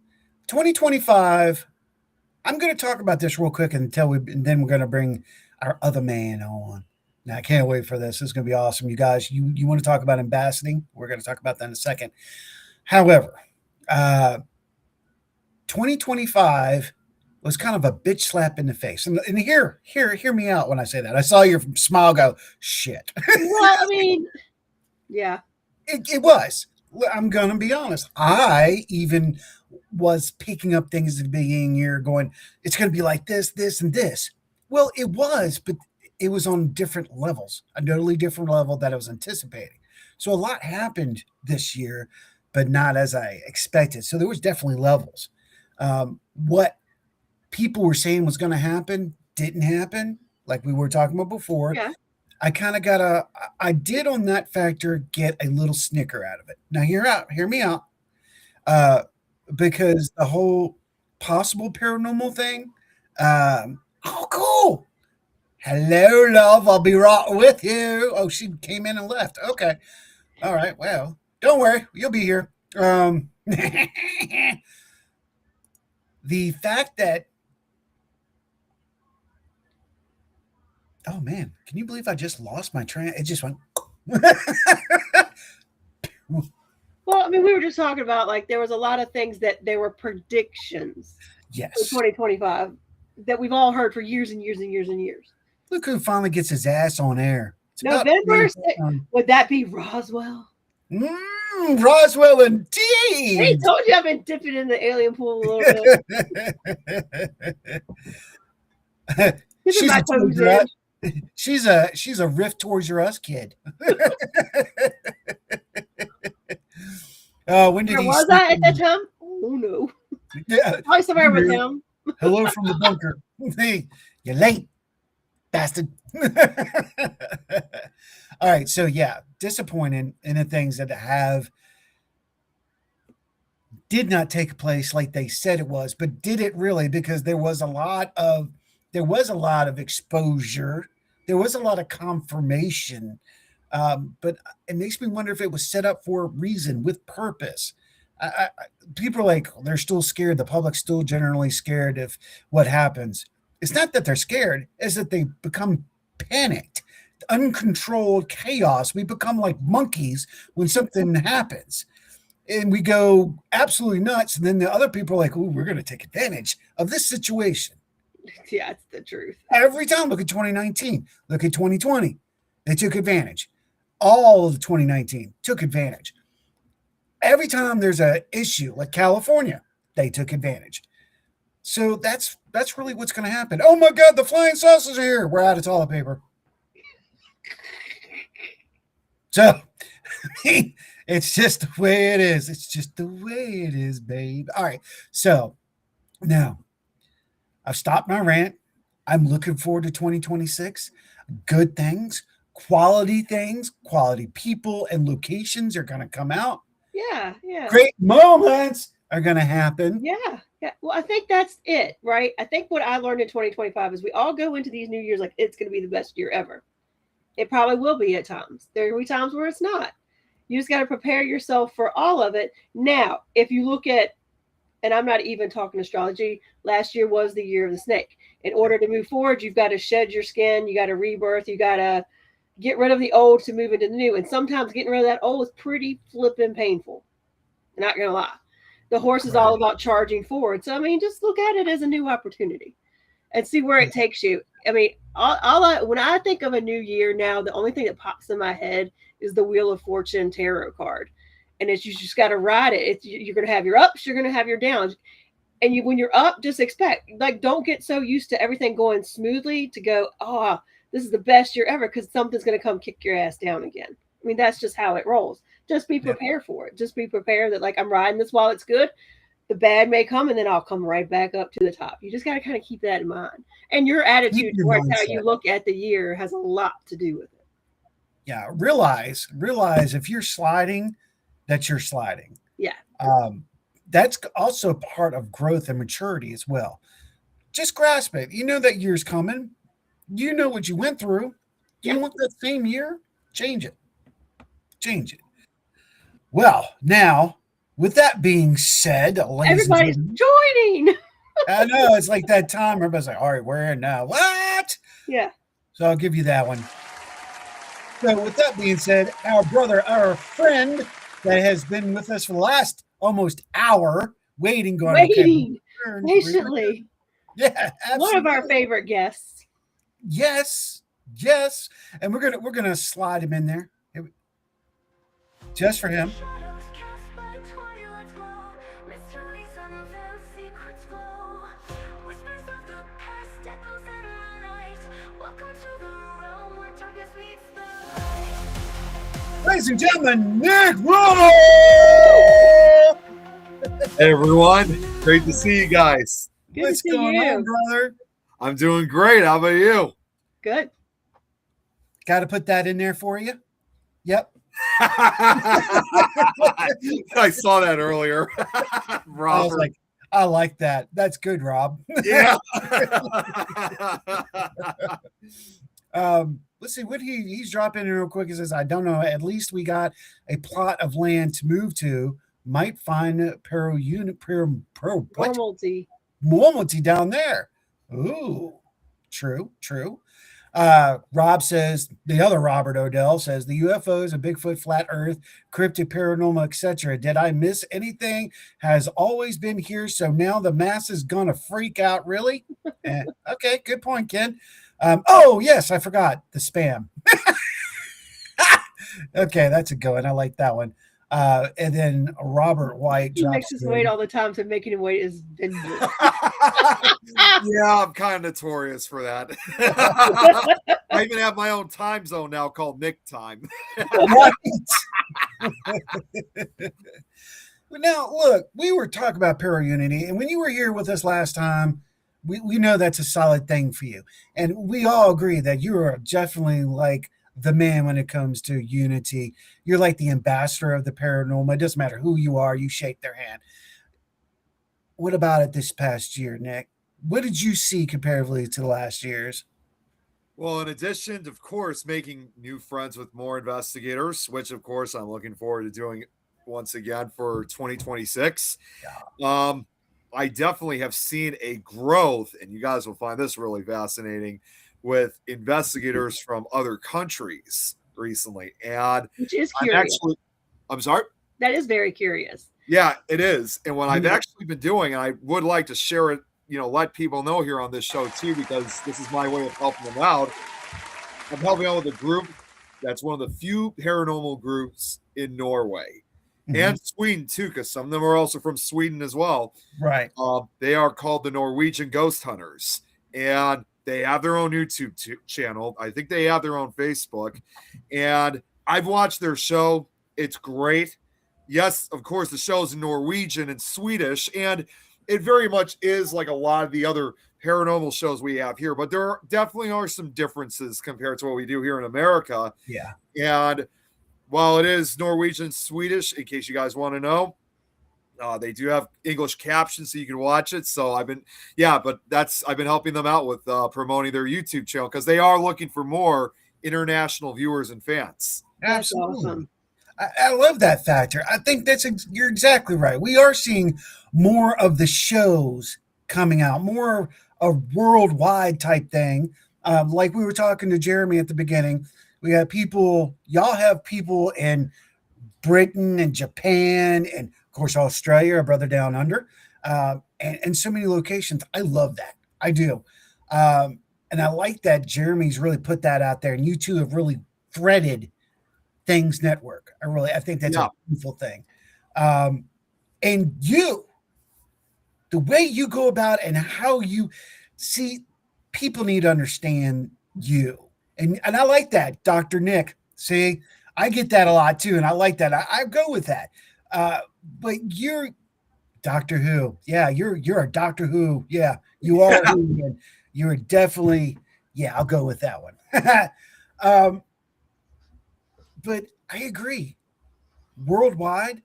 2025, I'm going to talk about this real quick and then we're going to bring our other man on. Now, I can't wait for this. It's going to be awesome. You guys, you want to talk about ambassading? We're going to talk about that in a second. However, 2025 was kind of a bitch slap in the face. And hear me out when I say that. I saw your smile go, shit. Well, I mean, yeah. It was. I'm going to be honest. I even was picking up things at the beginning of the year, going, it's going to be like this, this, and this. Well, it was, but it was on different levels, a totally different level that I was anticipating. So a lot happened this year, but not as I expected. So there was definitely levels. What people were saying was going to happen didn't happen, like we were talking about before. Yeah. I kind of I did on that factor get a little snicker out of it. Now hear me out. Because the whole possible paranormal thing, oh, cool. Hello, love. I'll be right with you. Oh, she came in and left. Okay. All right. Well, don't worry. You'll be here. The fact that, oh man, can you believe I just lost my train? It just went. Well, I mean, we were just talking about like there was a lot of things that there were predictions for Yes. 2025 that we've all heard for years and years and years and years. Look who finally gets his ass on air. It's about November, would that be Roswell? Roswell Hey, indeed. told you I've been dipping in the alien pool a little bit. she's, my a toes Toys R in. Us- she's a Rift Toys R Us kid. When did Where he was sneak I at in? that time? Oh no. Yeah. Probably somewhere with him. Hello from the bunker. Hey, you're late, bastard. All right, so yeah, disappointed in the things that did not take place like they said it was, but did it really? Because there was a lot of exposure, there was a lot of confirmation, but it makes me wonder if it was set up for a reason with purpose. People are like, they're still scared. The public's still generally scared of what happens. It's not that they're scared, it's that they become panicked, uncontrolled chaos. We become like monkeys when something happens. And we go absolutely nuts. And then the other people are like, oh, we're going to take advantage of this situation. Yeah, it's the truth. Every time, look at 2019, look at 2020. They took advantage. All of 2019 took advantage. Every time there's an issue like California, they took advantage. So that's really what's going to happen. Oh my God, the flying saucers are here. We're out of toilet paper. So it's just the way it is. It's just the way it is, babe. All right. So now I've stopped my rant. I'm looking forward to 2026. Good things, quality people and locations are going to come out. Yeah, yeah. Great moments are going to happen. Yeah, yeah. Well, I think that's it, right? I think what I learned in 2025 is we all go into these New Year's like it's going to be the best year ever. It probably will be at times. There will be times where it's not. You just got to prepare yourself for all of it. Now, if you look at, and I'm not even talking astrology, last year was the year of the snake. In order to move forward, you've got to shed your skin. You got to rebirth. You got to get rid of the old to move into the new. And sometimes getting rid of that old is pretty flipping painful. Not going to lie. The horse is all about charging forward. So, I mean, just look at it as a new opportunity and see where it takes you. I mean, when I think of a new year now, the only thing that pops in my head is the Wheel of Fortune tarot card. And it's you just got to ride it. You're going to have your ups, you're going to have your downs. And when you're up, just expect, like, don't get so used to everything going smoothly to go, oh, this is the best year ever, because something's going to come kick your ass down again. I mean, that's just how it rolls. Just be prepared for it. Just be prepared that, like, I'm riding this while it's good. The bad may come, and then I'll come right back up to the top. You just got to kind of keep that in mind. And your attitude towards how you look at the year has a lot to do with it. Yeah, realize if you're sliding, that you're sliding. Yeah. That's also part of growth and maturity as well. Just grasp it. You know that year's coming. You know what you went through. You want that same year? Change it. Change it. Well, now, with that being said, everybody's joining. I know, it's like that time everybody's like, all right, we're in now. What? Yeah. So I'll give you that one. So with that being said, our brother, our friend that has been with us for the last almost hour, waiting patiently. Yeah, absolutely. One of our favorite guests. Yes, and we're gonna slide him in there just for him. Ladies and gentlemen, Nick Roll! Hey everyone, great to see you guys. Good What's to see going you. on, brother? I'm doing great. How about you? Good. Got to put that in there for you. Yep. I saw that earlier. Robert. I was like, I like that. That's good, Rob. Yeah. Let's see what he's dropping in real quick. He says, I don't know. At least we got a plot of land to move to. Might find normalcy down there. Ooh, true. Rob says, the other Robert Odell says, the UFOs, a Bigfoot, flat earth, cryptid, paranormal, etc. Did I miss anything? Has always been here, so now the mass is gonna freak out, really? Okay, good point, Ken. Oh, yes, I forgot the spam. Okay, that's a good one. I like that one. And then Robert White He drops makes us in. wait all the time, so making him wait is vengeance. Yeah, I'm kind of notorious for that. I even have my own time zone now called Nick Time. Right. Now, look, we were talking about Unity, and when you were here with us last time, we know that's a solid thing for you. And we all agree that you are definitely like the man when it comes to unity. You're like the ambassador of the paranormal. It doesn't matter who you are, you shake their hand. What about it this past year, Nick? What did you see comparatively to the last year's? Well, in addition to, of course, making new friends with more investigators, which, of course, I'm looking forward to doing once again for 2026. I definitely have seen a growth, and you guys will find this really fascinating, with investigators from other countries recently. And which is curious. I'm sorry? That is very curious. Yeah, it is. And what I've actually been doing, and I would like to share it, let people know here on this show too, because this is my way of helping them out. I'm helping out with a group that's one of the few paranormal groups in Norway and Sweden too, because some of them are also from Sweden as well. Right. They are called the Norwegian Ghost Hunters, and they have their own YouTube channel. I think they have their own Facebook, and I've watched their show. It's great. Yes, of course, the show's in Norwegian and Swedish, and it very much is like a lot of the other paranormal shows we have here, but there definitely are some differences compared to what we do here in America. Yeah. And while it is Norwegian, Swedish, in case you guys want to know, they do have English captions so you can watch it. So I've been helping them out with promoting their YouTube channel because they are looking for more international viewers and fans. That's awesome. I love that factor. I think you're exactly right. We are seeing more of the shows coming out, more a worldwide type thing. Like we were talking to Jeremy at the beginning, we have y'all have people in Britain and Japan and of course Australia, our brother down under, and so many locations. I love that. I do. And I like that Jeremy's really put that out there, and you two have really threaded Things Network. I think that's a beautiful thing. And the way you go about and how you see, people need to understand you. And I like that, Dr. Nick. See, I get that a lot too. And I like that. I go with that. But you're Doctor Who. Yeah, you're a Doctor Who. Yeah, you are. And you're definitely, I'll go with that one. But I agree. Worldwide,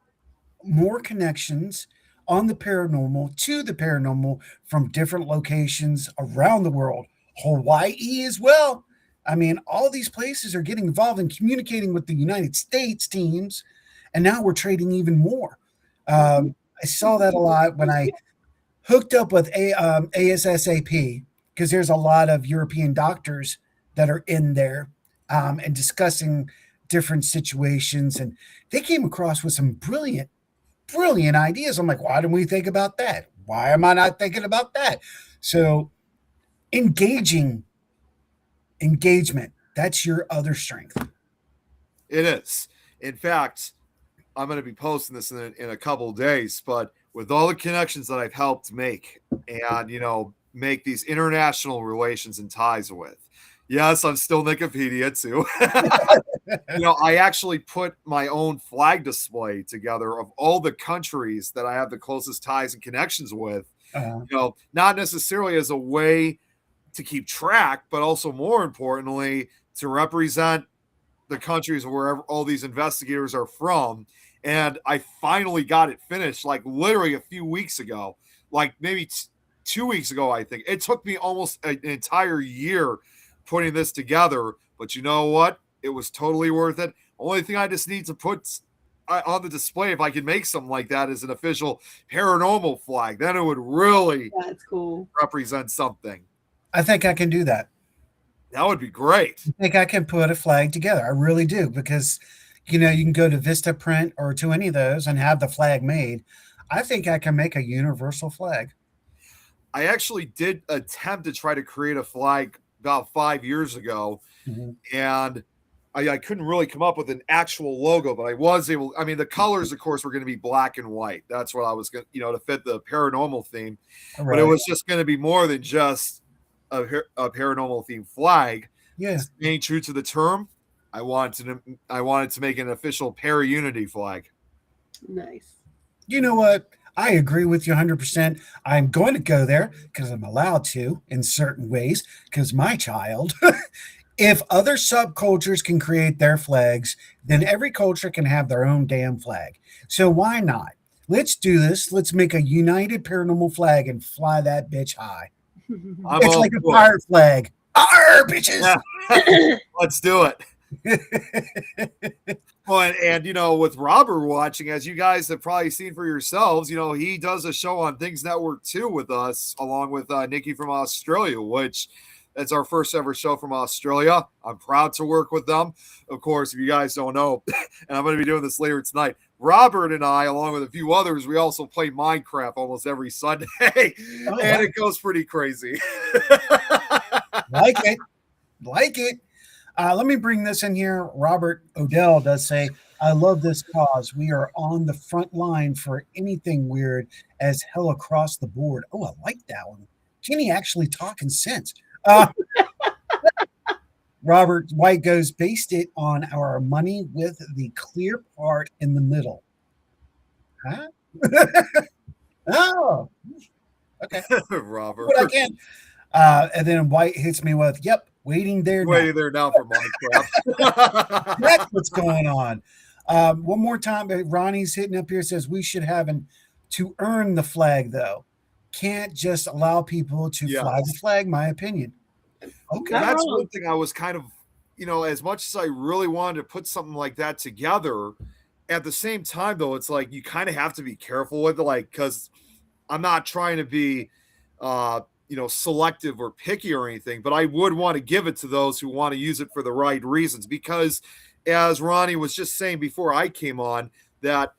more connections on the paranormal to the paranormal from different locations around the world. Hawaii as well. I mean, all these places are getting involved in communicating with the United States teams, and now we're trading even more. I saw that a lot when I hooked up with ASSAP, because there's a lot of European doctors that are in there and discussing different situations, and they came across with some brilliant ideas. I'm like, why didn't we think about that? Why am I not thinking about that? So engagement, that's your other strength. It is. In fact, I'm going to be posting this in a couple of days, but with all the connections that I've helped make and, make these international relations and ties with. Yes, I'm still Wikipedia too. I actually put my own flag display together of all the countries that I have the closest ties and connections with. Not necessarily as a way to keep track, but also more importantly, to represent the countries where all these investigators are from. And I finally got it finished, like literally a few weeks ago, like maybe 2 weeks ago, I think. It took me almost an entire year putting this together, but you know what? It was totally worth it. Only thing I just need to put on the display, if I can make something like that, is an official paranormal flag. Then it would really That's cool. represent something. I think I can do that. That would be great. I think I can put a flag together. I really do, because you can go to Vista Print or to any of those and have the flag made. I think I can make a universal flag. I actually did attempt to try to create a flag about 5 years ago, and I couldn't really come up with an actual logo, but I was able. I mean, the colors, of course, were going to be black and white. That's what I was going, to fit the paranormal theme. Right. But it was just going to be more than just a paranormal themed flag. Yeah, staying true to the term, I wanted to make an official para-unity flag. Nice. You know what? I agree with you 100%. I'm going to go there because I'm allowed to in certain ways, because my child. If other subcultures can create their flags, then every culture can have their own damn flag. So why not? Let's do this. Let's make a united paranormal flag and fly that bitch high. It's like a pirate flag. Arr, bitches! Yeah. Let's do it. Well, and with Robert watching, as you guys have probably seen for yourselves, he does a show on Things Network too with us, along with Nikki from Australia, which that's our first ever show from Australia. I'm proud to work with them. Of course, if you guys don't know, and I'm going to be doing this later tonight, Robert and I, along with a few others, we also play Minecraft almost every Sunday, and it goes pretty crazy. Like it. Let me bring this in here. Robert Odell does say, I love this cause. We are on the front line for anything weird as hell across the board. Oh, I like that one. Kenny actually talking sense. Robert White goes, based it on our money with the clear part in the middle. Huh? Oh, okay. Robert. But again, and then White hits me with, yep, waiting there now for Minecraft. That's what's going on. One more time, Ronnie's hitting up here, says we should have to earn the flag, though. Can't just allow people to fly the flag, my opinion. Okay. That's one thing I was kind of, as much as I really wanted to put something like that together, at the same time, though, it's like you kind of have to be careful with it, like, because I'm not trying to be, selective or picky or anything, but I would want to give it to those who want to use it for the right reasons. Because as Ronnie was just saying before I came on, that,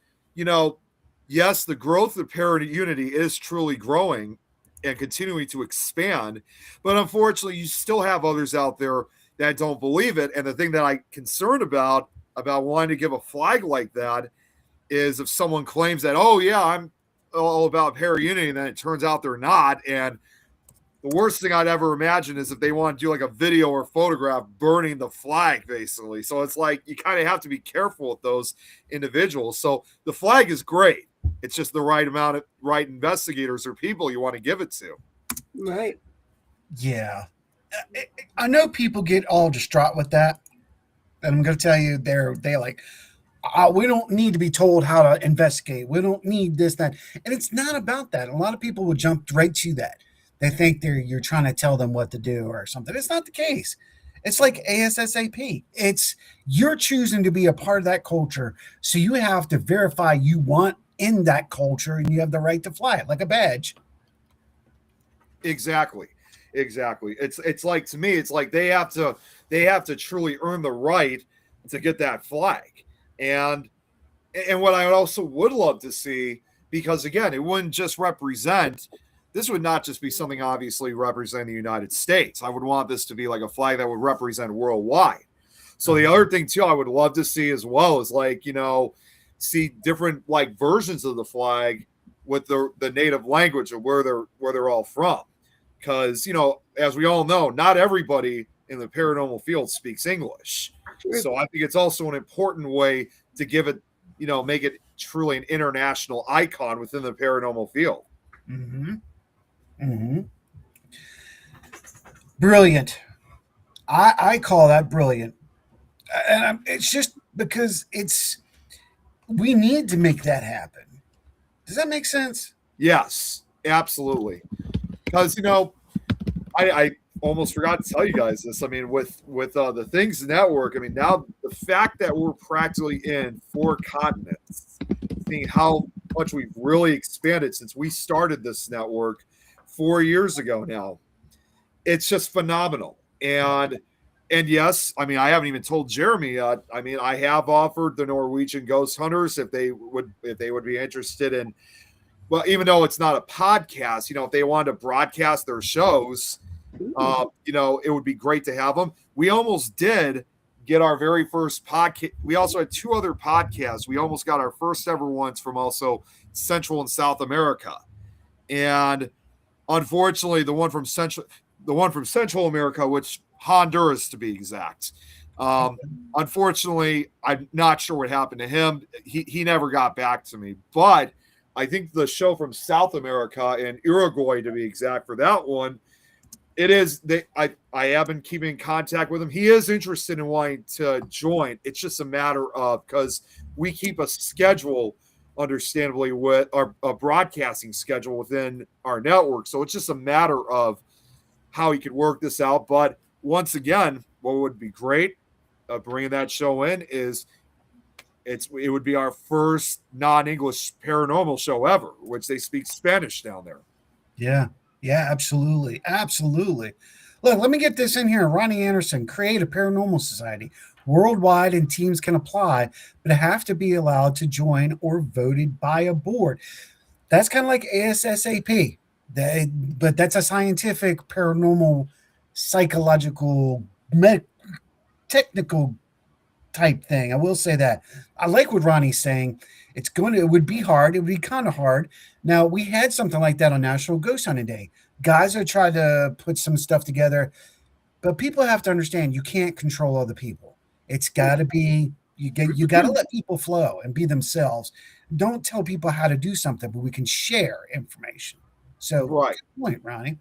yes, the growth of para-unity is truly growing and continuing to expand, but unfortunately, you still have others out there that don't believe it. And the thing that I'm concerned about wanting to give a flag like that is if someone claims that, oh yeah, I'm all about para-unity, and then it turns out they're not. And the worst thing I'd ever imagine is if they want to do like a video or photograph burning the flag, basically. So it's like you kind of have to be careful with those individuals. So the flag is great. It's just the right amount of right investigators or people you want to give it to. Right. Yeah. I know people get all distraught with that. And I'm going to tell you, they're like, we don't need to be told how to investigate. We don't need this, that. And it's not about that. A lot of people will jump right to that. They think you're trying to tell them what to do or something. It's not the case. It's like ASSAP. It's you're choosing to be a part of that culture. So you have to verify you want in that culture and you have the right to fly it like a badge. Exactly. It's like, to me, it's like they have to truly earn the right to get that flag. And what I also would love to see, because again, it wouldn't just represent, this would not just be something obviously representing the United States. I would want this to be like a flag that would represent worldwide. So the other thing too, I would love to see as well is like, see different like versions of the flag with the native language of where they're all from. because, as we all know, not everybody in the paranormal field speaks English. So I think it's also an important way to give it, make it truly an international icon within the paranormal field. Mm-hmm. Mm-hmm. Brilliant. I call that brilliant. And it's just because we need to make that happen. Does that make sense? Yes, absolutely. Because, I almost forgot to tell you guys this. I mean, with the Things Network, I mean, now the fact that we're practically in 4 continents, seeing how much we've really expanded since we started this network 4 years ago now, it's just phenomenal. And yes, I mean, I haven't even told Jeremy. I mean, I have offered the Norwegian Ghost Hunters if they would be interested in. Well, even though it's not a podcast, if they wanted to broadcast their shows, it would be great to have them. We almost did get our very first podcast. We also had 2 other podcasts. We almost got our first ever ones from also Central and South America. And unfortunately, the one from Central America, which Honduras to be exact. Unfortunately, I'm not sure what happened to him. He never got back to me, but I think the show from South America and Uruguay, to be exact, for that one, it is. I have been keeping in contact with him. He is interested in wanting to join. It's just a matter of, because we keep a schedule, understandably, with a broadcasting schedule within our network. So it's just a matter of how he could work this out. But once again, what would be great bringing that show in is it would be our first non-English paranormal show ever, which they speak Spanish down there. Yeah, absolutely. Look, let me get this in here. Ronnie Anderson, create a paranormal society worldwide, and teams can apply, but have to be allowed to join or voted by a board. That's kind of like ASSAP, but that's a scientific, paranormal, psychological, technical type thing. I will say that. I like what Ronnie's saying. It would be hard. It would be kind of hard. Now, we had something like that on National Ghost Hunting Day. Guys are trying to put some stuff together, but people have to understand you can't control other people. It's got to be, you got to let people flow and be themselves. Don't tell people how to do something, but we can share information. So, right. Good point, Ronnie.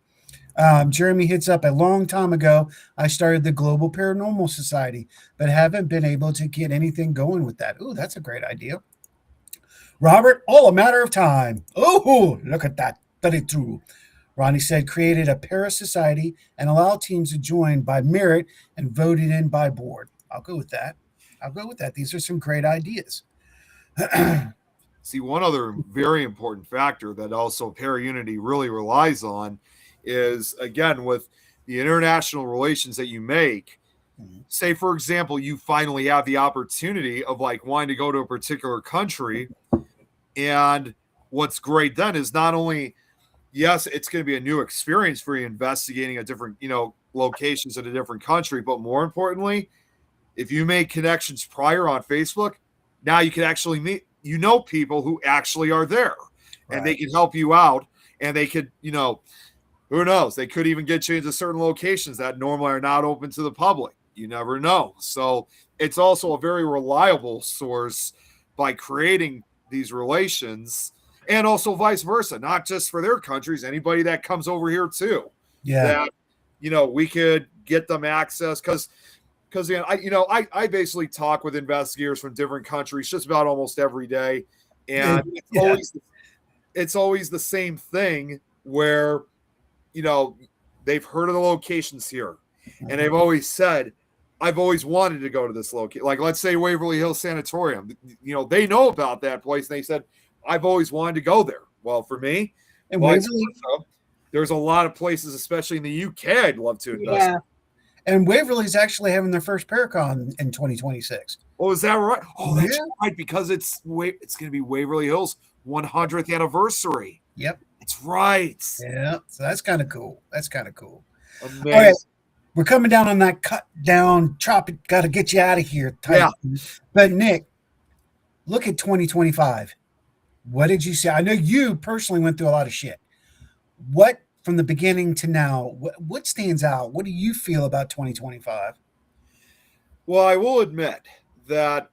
Jeremy hits up a long time ago. I started the Global Paranormal Society, but haven't been able to get anything going with that. Ooh, that's a great idea. Robert, all a matter of time. Oh, look at that. 32. Ronnie said created a para society and allow teams to join by merit and voted in by board. I'll go with that. These are some great ideas. See, one other very important factor that also Para-Unity really relies on is, again, with the international relations that you make. Say, for example, you finally have the opportunity of wanting to go to a particular country. And what's great then is not only, yes, it's going to be a new experience for you investigating a different, locations in a different country, but more importantly, if you make connections prior on Facebook, now you can actually meet, people who actually are there, and they can help you out, and they could, who knows, they could even get you into certain locations that normally are not open to the public. You never know. So it's also a very reliable source by creating these relations, and also vice versa, not just for their countries, anybody that comes over here too. Yeah. That, we could get them access, because I basically talk with investigators from different countries just about almost every day. And it's always the same thing where, they've heard of the locations here, and they've always said, I've always wanted to go to this location. Like, let's say Waverly Hills Sanatorium, they know about that place. And they said, I've always wanted to go there. Well, for me, and Waverly, there's a lot of places, especially in the UK, I'd love to invest. Yeah. And Waverly's actually having their first Paracon in 2026. Oh, is that right? Oh, that's right, because it's going to be Waverly Hills 100th anniversary. Yep. That's right. Yeah. So that's kind of cool. Amazing. All right. We're coming down on that cut down, chop it, got to get you out of here type. Yeah. But Nick, look at 2025. What did you say? I know you personally went through a lot of shit. What from the beginning to now, what stands out? What do you feel about 2025? Well, I will admit that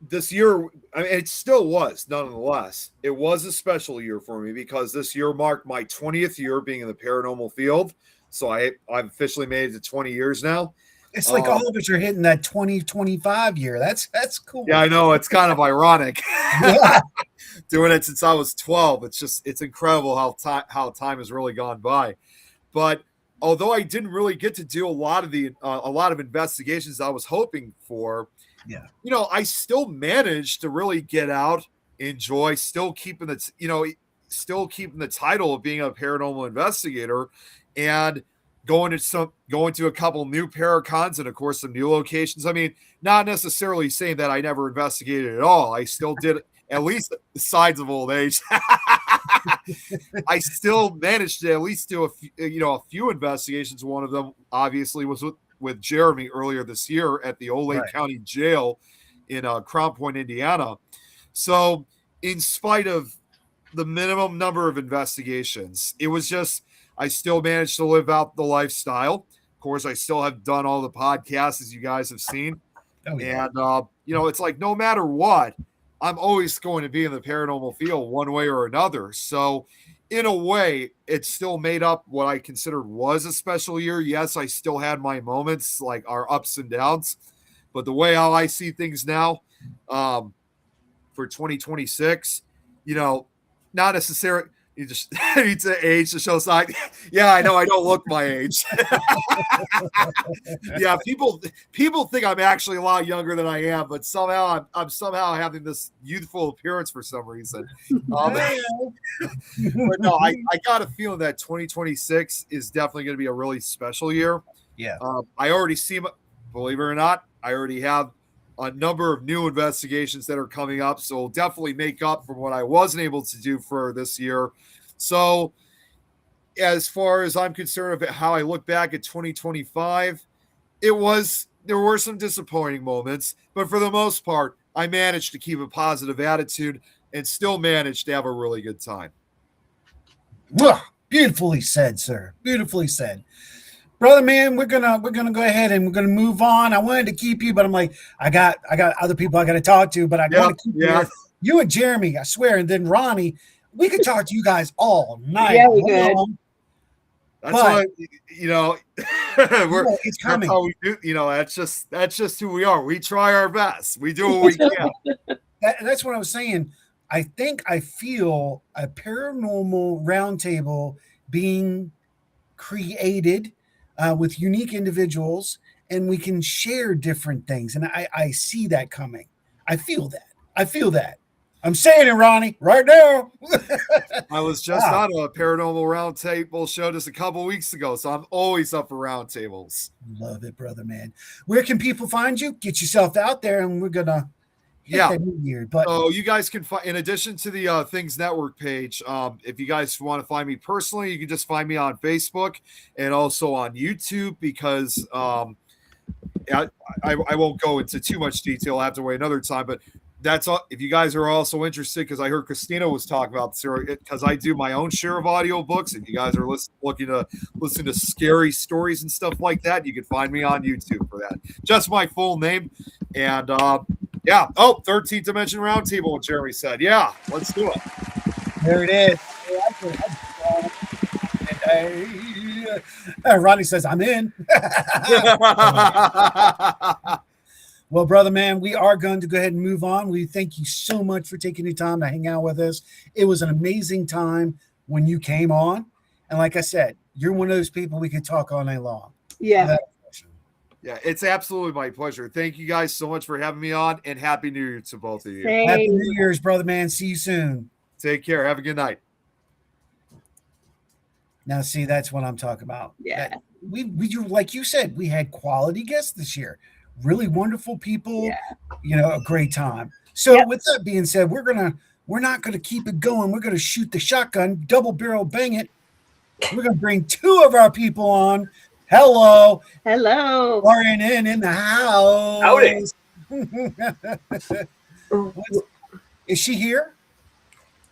this year, I mean, it still was, nonetheless, it was a special year for me because this year marked my 20th year being in the paranormal field. So I've officially made it to 20 years now. It's like all of us are hitting that 2025 year. That's cool. Yeah, I know. It's kind of ironic. Yeah. Doing it since I was 12. It's incredible how time has really gone by. But although I didn't really get to do a lot of investigations I was hoping for, yeah, I still managed to really get out, enjoy, still keeping the title of being a paranormal investigator, and going to a couple new paracons and of course some new locations. I mean, not necessarily saying that I never investigated at all. I still did, at least the signs of old age. I still managed to at least do a few investigations. One of them obviously was with Jeremy earlier this year at the Old Lake County Jail in Crown Point, Indiana. So in spite of the minimum number of investigations, it was just, I still managed to live out the lifestyle. Of course, I still have done all the podcasts, as you guys have seen. Oh, yeah. And, it's like no matter what, I'm always going to be in the paranormal field one way or another. So in a way, it still made up what I considered was a special year. Yes, I still had my moments, like our ups and downs. But the way how I see things now for 2026, not necessarily – you just need to age to show sign. Yeah, I know. I don't look my age. Yeah, people think I'm actually a lot younger than I am, but somehow I'm somehow having this youthful appearance for some reason. But no, I got a feeling that 2026 is definitely going to be a really special year. Yeah. I already see, believe it or not, I already have a number of new investigations that are coming up. So definitely make up for what I wasn't able to do for this year. So as far as I'm concerned about how I look back at 2025, there were some disappointing moments, but for the most part, I managed to keep a positive attitude and still managed to have a really good time. Beautifully said, sir. Beautifully said. Brother man, we're gonna go ahead and we're gonna move on. I wanted to keep you, but I'm like, I got other people I gotta talk to, but I want to keep you and Jeremy, I swear, and then Ronnie. We could talk to you guys all night. Yeah, we could. That's why it's coming. That's how we do. That's just who we are. We try our best. We do what we can. That's what I was saying. I think I feel a paranormal roundtable being created with unique individuals, and we can share different things. And I see that coming. I feel that. I'm saying it, Ronnie, right now. I was just on a paranormal roundtable show just a couple weeks ago, so I'm always up for roundtables. Love it, brother, man. Where can people find you? Get yourself out there, and we're gonna hit that new year. But you guys can find, in addition to the Things Network page, if you guys want to find me personally, you can just find me on Facebook and also on YouTube because I won't go into too much detail. I'll have to wait another time, but that's all. If you guys are also interested, because I heard Christina was talking about this, because I do my own share of audiobooks. If you guys are looking to listen to scary stories and stuff like that, you can find me on YouTube for that. Just my full name. And 13th Dimension Roundtable, what Jeremy said. Yeah, let's do it. There it is. Ronnie says, I'm in. Well, brother, man, we are going to go ahead and move on. We thank you so much for taking the time to hang out with us. It was an amazing time when you came on. And like I said, you're one of those people we can talk all night long. Yeah. Yeah, it's absolutely my pleasure. Thank you guys so much for having me on, and Happy New Year to both of you. Same. Happy New Year's, brother, man. See you soon. Take care. Have a good night. Now, see, that's what I'm talking about. Yeah. We like you said, we had quality guests this year. Really wonderful people, a great time. So with that being said, we're not gonna keep it going. We're gonna shoot the shotgun, double barrel bang it. We're gonna bring two of our people on. Hello, RNN in the house. Howdy. Is she here?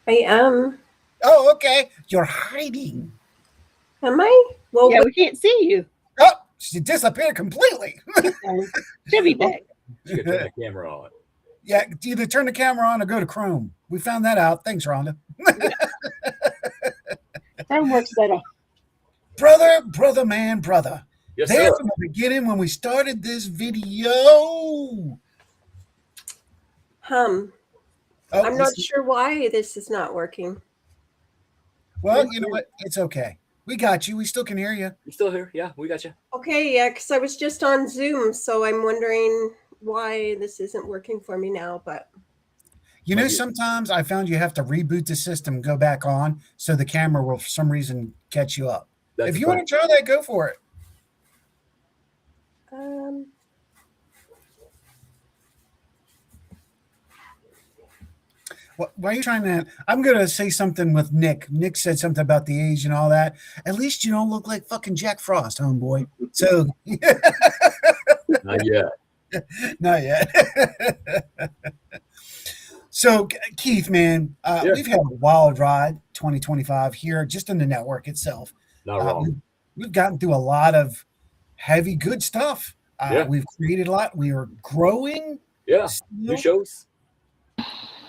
I am. Oh, okay. You're hiding. Am I? Well, yeah, we can't see you. Oh, she disappeared completely. She'll be back. You gotta turn the camera on. Yeah, either turn the camera on or go to Chrome. We found that out. Thanks, Rhonda. Chrome works better. Brother, man, brother. Yes, There sir. from the beginning when we started this video. Oh, I'm not sure why this is not working. Well, you know what? It's okay. We got you. We still can hear you. You still here? Yeah, we got you. Okay, yeah, because I was just on Zoom, so I'm wondering why this isn't working for me now, but You know, sometimes I found you have to reboot the system, go back on, so the camera will, for some reason, catch you up. That's if you want to try that, go for it. Why are you trying to? I'm going to say something with Nick. Nick said something about the age and all that. At least you don't look like fucking Jack Frost, homeboy. So, Not yet. Not yet. So, Keith, man, we've had a wild ride 2025 here just in the network itself. Not wrong. We've gotten through a lot of heavy, good stuff. We've created a lot. We are growing. Yeah, new shows.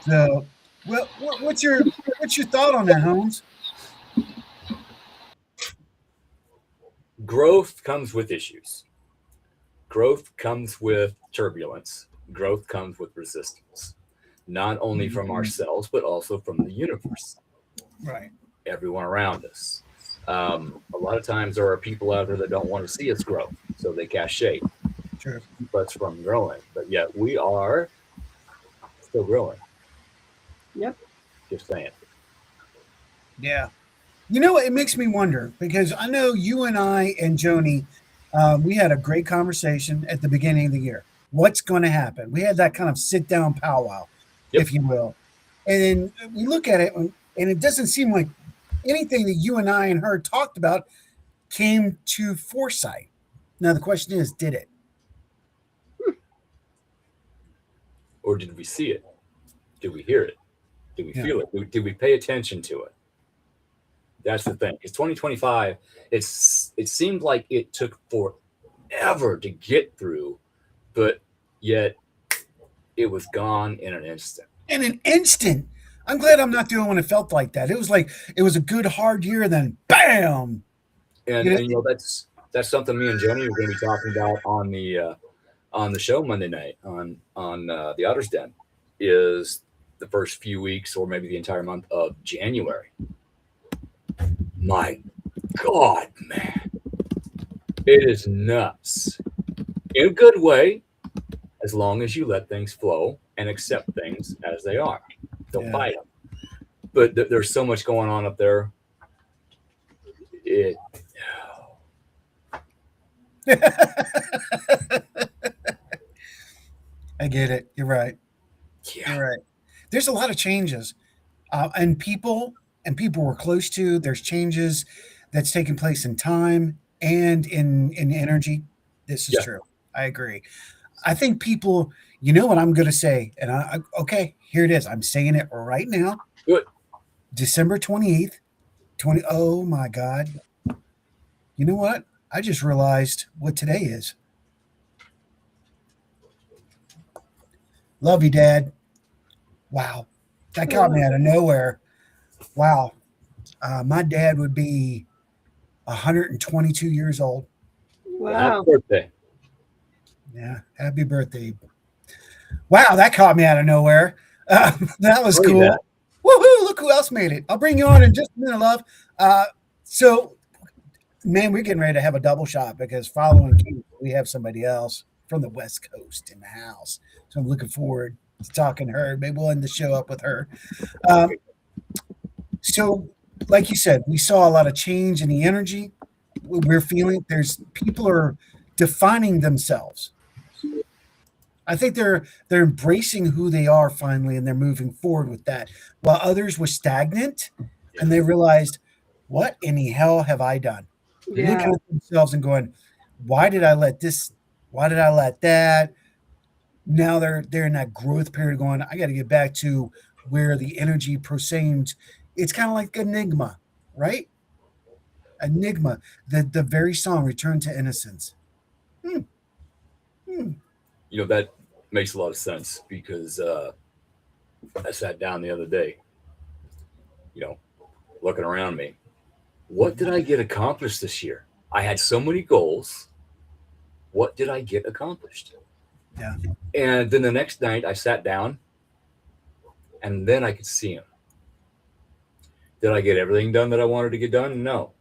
So, well, what's your thought on that, Holmes? Growth comes with issues. Growth comes with turbulence. Growth comes with resistance, not only from ourselves, but also from the universe. Right. Everyone around us. A lot of times there are people out there that don't want to see us grow, so they cast shade. Sure. Keep us from growing, but yet we are still growing. Yep. Just saying. Yeah. You know, it makes me wonder because I know you and I and Joni, we had a great conversation at the beginning of the year. What's going to happen? We had that kind of sit down powwow, if you will. And then we look at it and it doesn't seem like anything that you and I and her talked about came to foresight. Now, the question is, did it? Or did we see it? Did we hear it? Did we feel it? Did we pay attention to it? That's the thing. It's 2025. It seemed like it took forever to get through, but yet it was gone in an instant. In an instant. I'm glad I'm not the only one who felt like that. It was like it was a good hard year, then bam. And you know that's something me and Jenny are going to be talking about on the show Monday night on the Otter's Den. Is the first few weeks or maybe the entire month of January. My God, man. It is nuts. In a good way, as long as you let things flow and accept things as they are. Don't fight them. But there's so much going on up there. I get it. You're right. Yeah. You're right. There's a lot of changes, and people we're close to. There's changes that's taking place in time and in energy. This is true. I agree. I think people. You know what I'm going to say, and okay, here it is. I'm saying it right now. Good. December 28th, 20. Oh my God. You know what? I just realized what today is. Love you, Dad. Wow. That caught me out of nowhere. Wow. My dad would be 122 years old. Wow. Happy birthday. Yeah. Happy birthday. Wow. That caught me out of nowhere. That was cool. That. Woohoo. Look who else made it. I'll bring you on in just a minute, love. So, man, we're getting ready to have a double shot because following Keith, we have somebody else from the West Coast in the house. So I'm looking forward to talking to her. Maybe we'll end the show up with her. So, like you said, we saw a lot of change in the energy. We're feeling people are defining themselves. I think they're embracing who they are finally, and they're moving forward with that. While others were stagnant, and they realized, what in the hell have I done? Yeah. Looking at themselves and going, why did I let this? Why did I let that? Now they're in that growth period going, I got to get back to where the energy proceeds. It's kind of like Enigma, right? Enigma, the very song Return to Innocence. That makes a lot of sense because I sat down the other day, looking around me. What did I get accomplished this year? I had so many goals. What did I get accomplished? Yeah. And then the next night I sat down and then I could see him. Did I get everything done that I wanted to get done? No.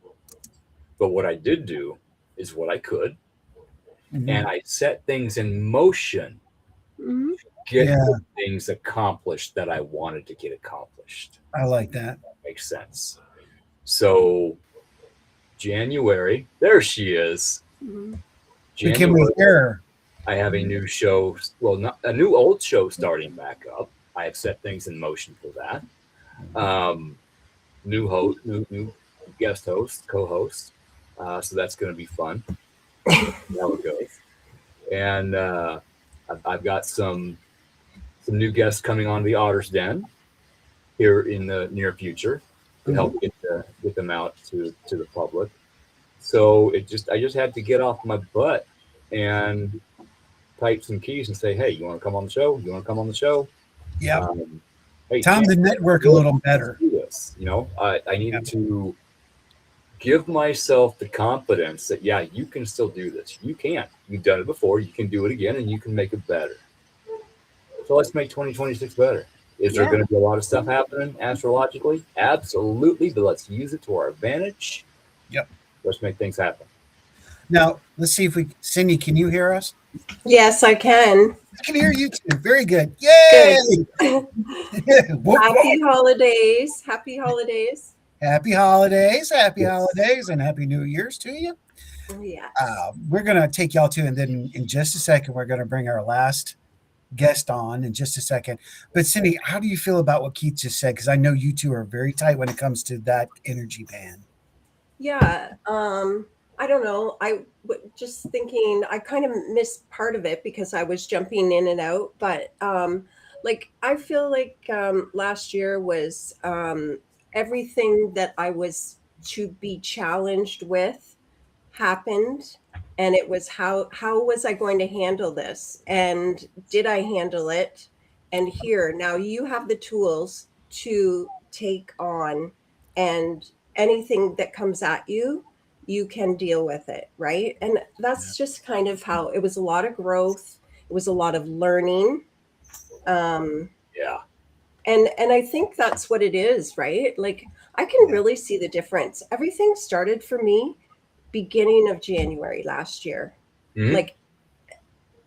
But what I did do is what I could. And I set things in motion Mhm. to get Yeah. the things accomplished that I wanted to get accomplished. I like that. Makes sense. So January, there she is. Mhm. Can we hear her? I have a new show. Well, not a new old show starting back up. I have set things in motion for that. New host, new guest host, co-host. So that's going to be fun. How it goes. And I've got some new guests coming on the Otter's Den here in the near future to help get them out to the public. So I just had to get off my butt and type some keys and say, hey, you want to come on the show? You want to come on the show? Yeah. Hey, Time to network a little better. Do this. I needed to give myself the confidence that, yeah, you can still do this. You can. You've done it before. You can do it again, and you can make it better. So let's make 2026 better. Is there going to be a lot of stuff happening astrologically? Absolutely, but let's use it to our advantage. Yep. Let's make things happen. Now, let's see if Cindy, can you hear us? Yes, I can. I can hear you too. Very good. Yay! Happy holidays. Happy holidays. Happy holidays. Happy holidays and Happy New Year's to you. Yeah. We're going to take y'all to, and then in just a second, we're going to bring our last guest on in just a second. But Cindy, how do you feel about what Keith just said? Because I know you two are very tight when it comes to that energy band. Yeah. I don't know. Just thinking, I kind of missed part of it because I was jumping in and out. But I feel like last year was everything that I was to be challenged with happened, and it was how was I going to handle this, and did I handle it? And here now you have the tools to take on, and anything that comes at you, you can deal with it, right? And that's just kind of how it was. A lot of growth, it was a lot of learning. Yeah. And I think that's what it is, right? Like I can really see the difference. Everything started for me beginning of January last year. Like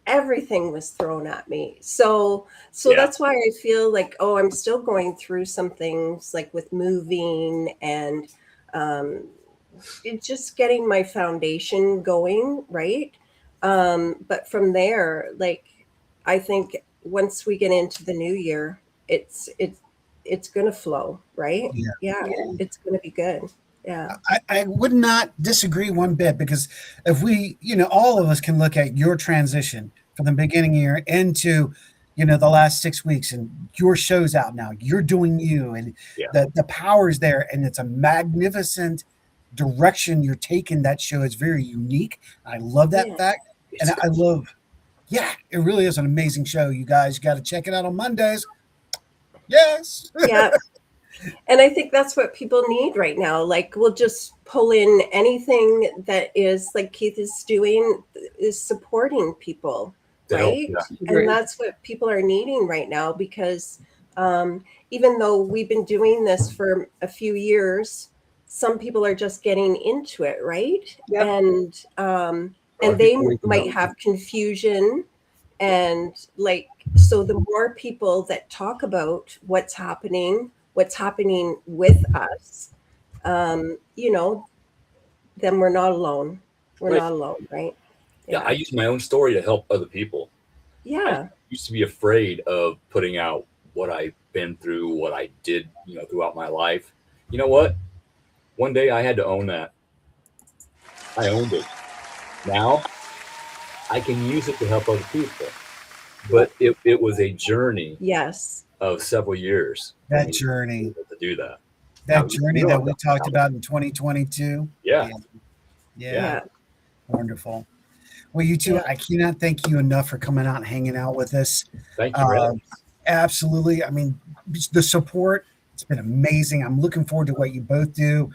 everything was thrown at me. So that's why I feel like, I'm still going through some things like with moving and it's just getting my foundation going, right? But from there, like I think once we get into the new year, it's gonna flow, right? Yeah. It's gonna be good. Yeah. I would not disagree one bit, because if we, all of us can look at your transition from the beginning of the year into, the last 6 weeks, and your show's out now, you're doing you, and the power's there, and it's a magnificent direction you're taking. That show is very unique. I love that fact. And I love, it really is an amazing show. You guys got to check it out on Mondays. Yes. Yeah. And I think that's what people need right now. Like we'll just pull in anything that is like Keith is doing, is supporting people, right? And that's what people are needing right now, because even though we've been doing this for a few years, some people are just getting into it, right? And they might have confusion. And so the more people that talk about what's happening with us, then we're not alone. We're not alone, right? Yeah, I use my own story to help other people. Yeah. I used to be afraid of putting out what I've been through, what I did, throughout my life. You know what? One day I had to own that. I owned it. Now I can use it to help other people. But it was a journey. Yes. Of several years. That journey. To do that. That Now, journey you know that what we I'm talked talking about in 2022. Yeah. Yeah. Wonderful. Well, you two, Yeah. I cannot thank you enough for coming out and hanging out with us. Thank you for having us. Absolutely. I mean, the support, it's been amazing. I'm looking forward to what you both do.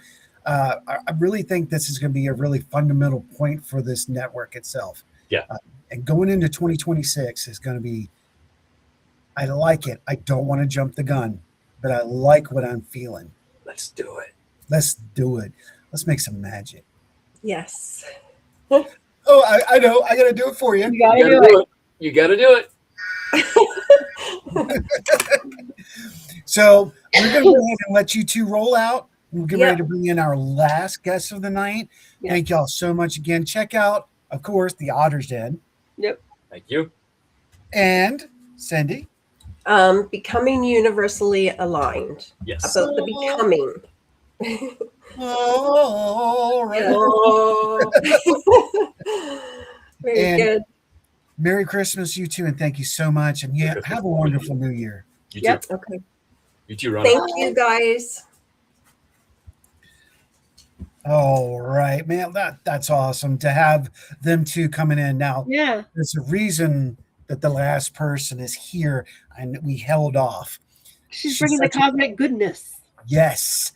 I really think this is going to be a really fundamental point for this network itself. Yeah. And going into 2026 is going to be, I like it. I don't want to jump the gun, but I like what I'm feeling. Let's do it. Let's do it. Let's make some magic. Yes. Oh, I know. I got to do it for you. You gotta You gotta do do it. it. You got to do it. So we're going to go ahead and let you two roll out. We'll get Yep. ready to bring in our last guest of the night. Yep. Thank y'all so much again. Check out, of course, the Otter's Den. Yep. Thank you. And Cindy. Becoming universally aligned. Yes. About the becoming. Oh, right. Oh. Very And good. Merry Christmas, you two, and thank you so much. And yeah, have a wonderful New Year. You Yep. too. Okay. You too, Ron. Thank you, guys. All right, man. That's awesome to have them two coming in. Now, Yeah. there's a reason that the last person is here and we held off. She's bringing the such a- cosmic goodness. Yes.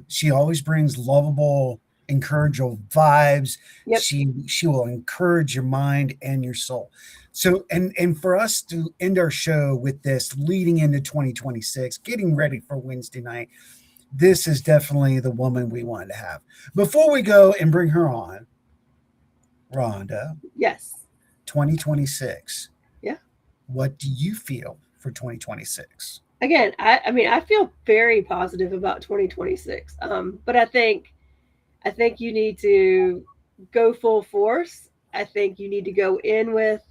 She always brings lovable, encouraging vibes. Yep. She will encourage your mind and your soul. So and for us to end our show with this leading into 2026, getting ready for Wednesday night, this is definitely the woman we wanted to have. Before we go and bring her on, Rhonda, Yes. 2026. Yeah. What do you feel for 2026? Again, I mean, I feel very positive about 2026. But I think you need to go full force. I think you need to go in with,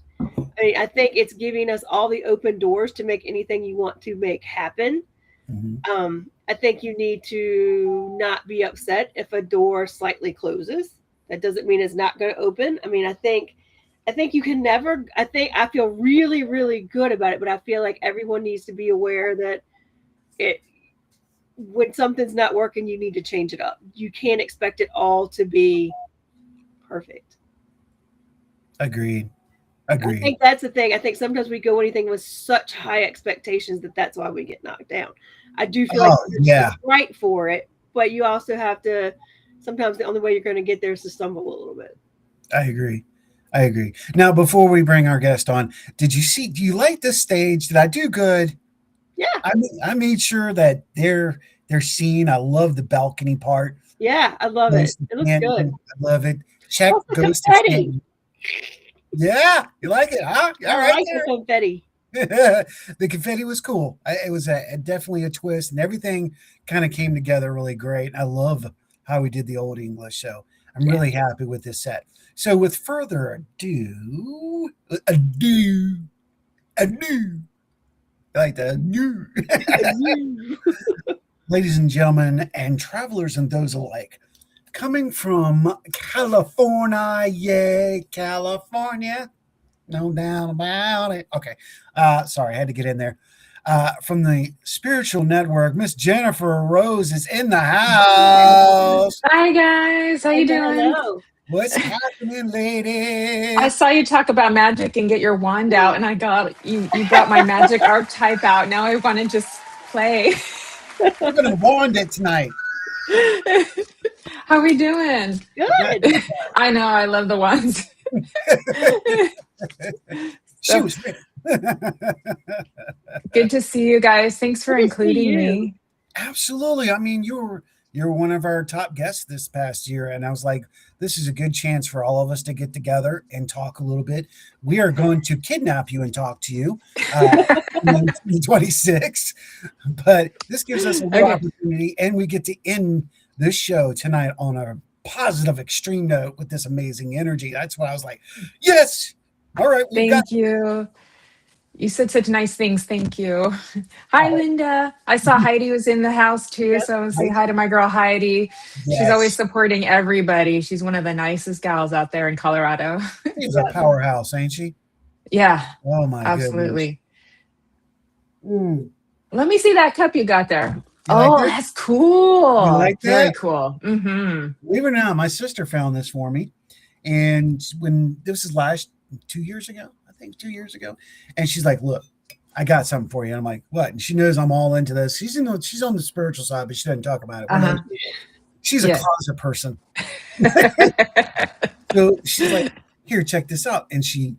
I think it's giving us all the open doors to make anything you want to make happen. Mm-hmm. I think you need to not be upset if a door slightly closes. That doesn't mean it's not going to open. I mean, I think you can never, I feel really, really good about it, but I feel like everyone needs to be aware that when something's not working, you need to change it up. You can't expect it all to be perfect. Agreed. I think that's the thing. I think sometimes we go anything with such high expectations that's why we get knocked down. I do feel like you're right for it, but you also have to, sometimes the only way you're going to get there is to stumble a little bit. I agree. Now, before we bring our guest on, do you like this stage? Did I do good? Yeah. I made sure that they're seen. I love the balcony part. Yeah, I love it. It looks good. I love it. Check goes to confetti. Yeah, you like it, huh? All I right. like the confetti. The confetti was cool. It was definitely a twist, and everything kind of came together really great. I love how we did the Old English show. I'm really happy with this set. So, with further ado, I like that. Ladies and gentlemen, and travelers and those alike, coming from California, yay, California. No doubt about it. Okay. Sorry, I had to get in there. From the Spiritual Network, Miss Jennifer Rose is in the house. Hi, guys. How you doing? Hello. What's happening, lady? I saw you talk about magic and get your wand out, and I got you brought my magic archetype out. Now I want to just play. We're going to wand it tonight. How we doing? Good. I know. I love the wands. Good to see you guys. Thanks for including me. Absolutely. I mean, you're one of our top guests this past year, and I was like, this is a good chance for all of us to get together and talk a little bit. We are going to kidnap you and talk to you in 26, but this gives us a real opportunity, and we get to end this show tonight on a positive extreme note with this amazing energy. That's why I was like, yes. All right. Thank you. You said such nice things. Thank you. Hi, Linda. I saw Heidi was in the house too. So I want to say hi to my girl, Heidi. Yes. She's always supporting everybody. She's one of the nicest gals out there in Colorado. She's a powerhouse, ain't she? Yeah. Oh, my absolutely. goodness. Let me see that cup you got there. You like Oh, that? that's cool. You like Very that? cool. Mm-hmm. Believe it or not, my sister found this for me. And when this is last 2 years ago, I think 2 years ago, and she's like, "Look, I got something for you." And I'm like, "What?" And she knows I'm all into this. She's on the spiritual side, but she doesn't talk about it. Uh-huh. She's a Yeah. closet person. So she's like, "Here, check this out." And she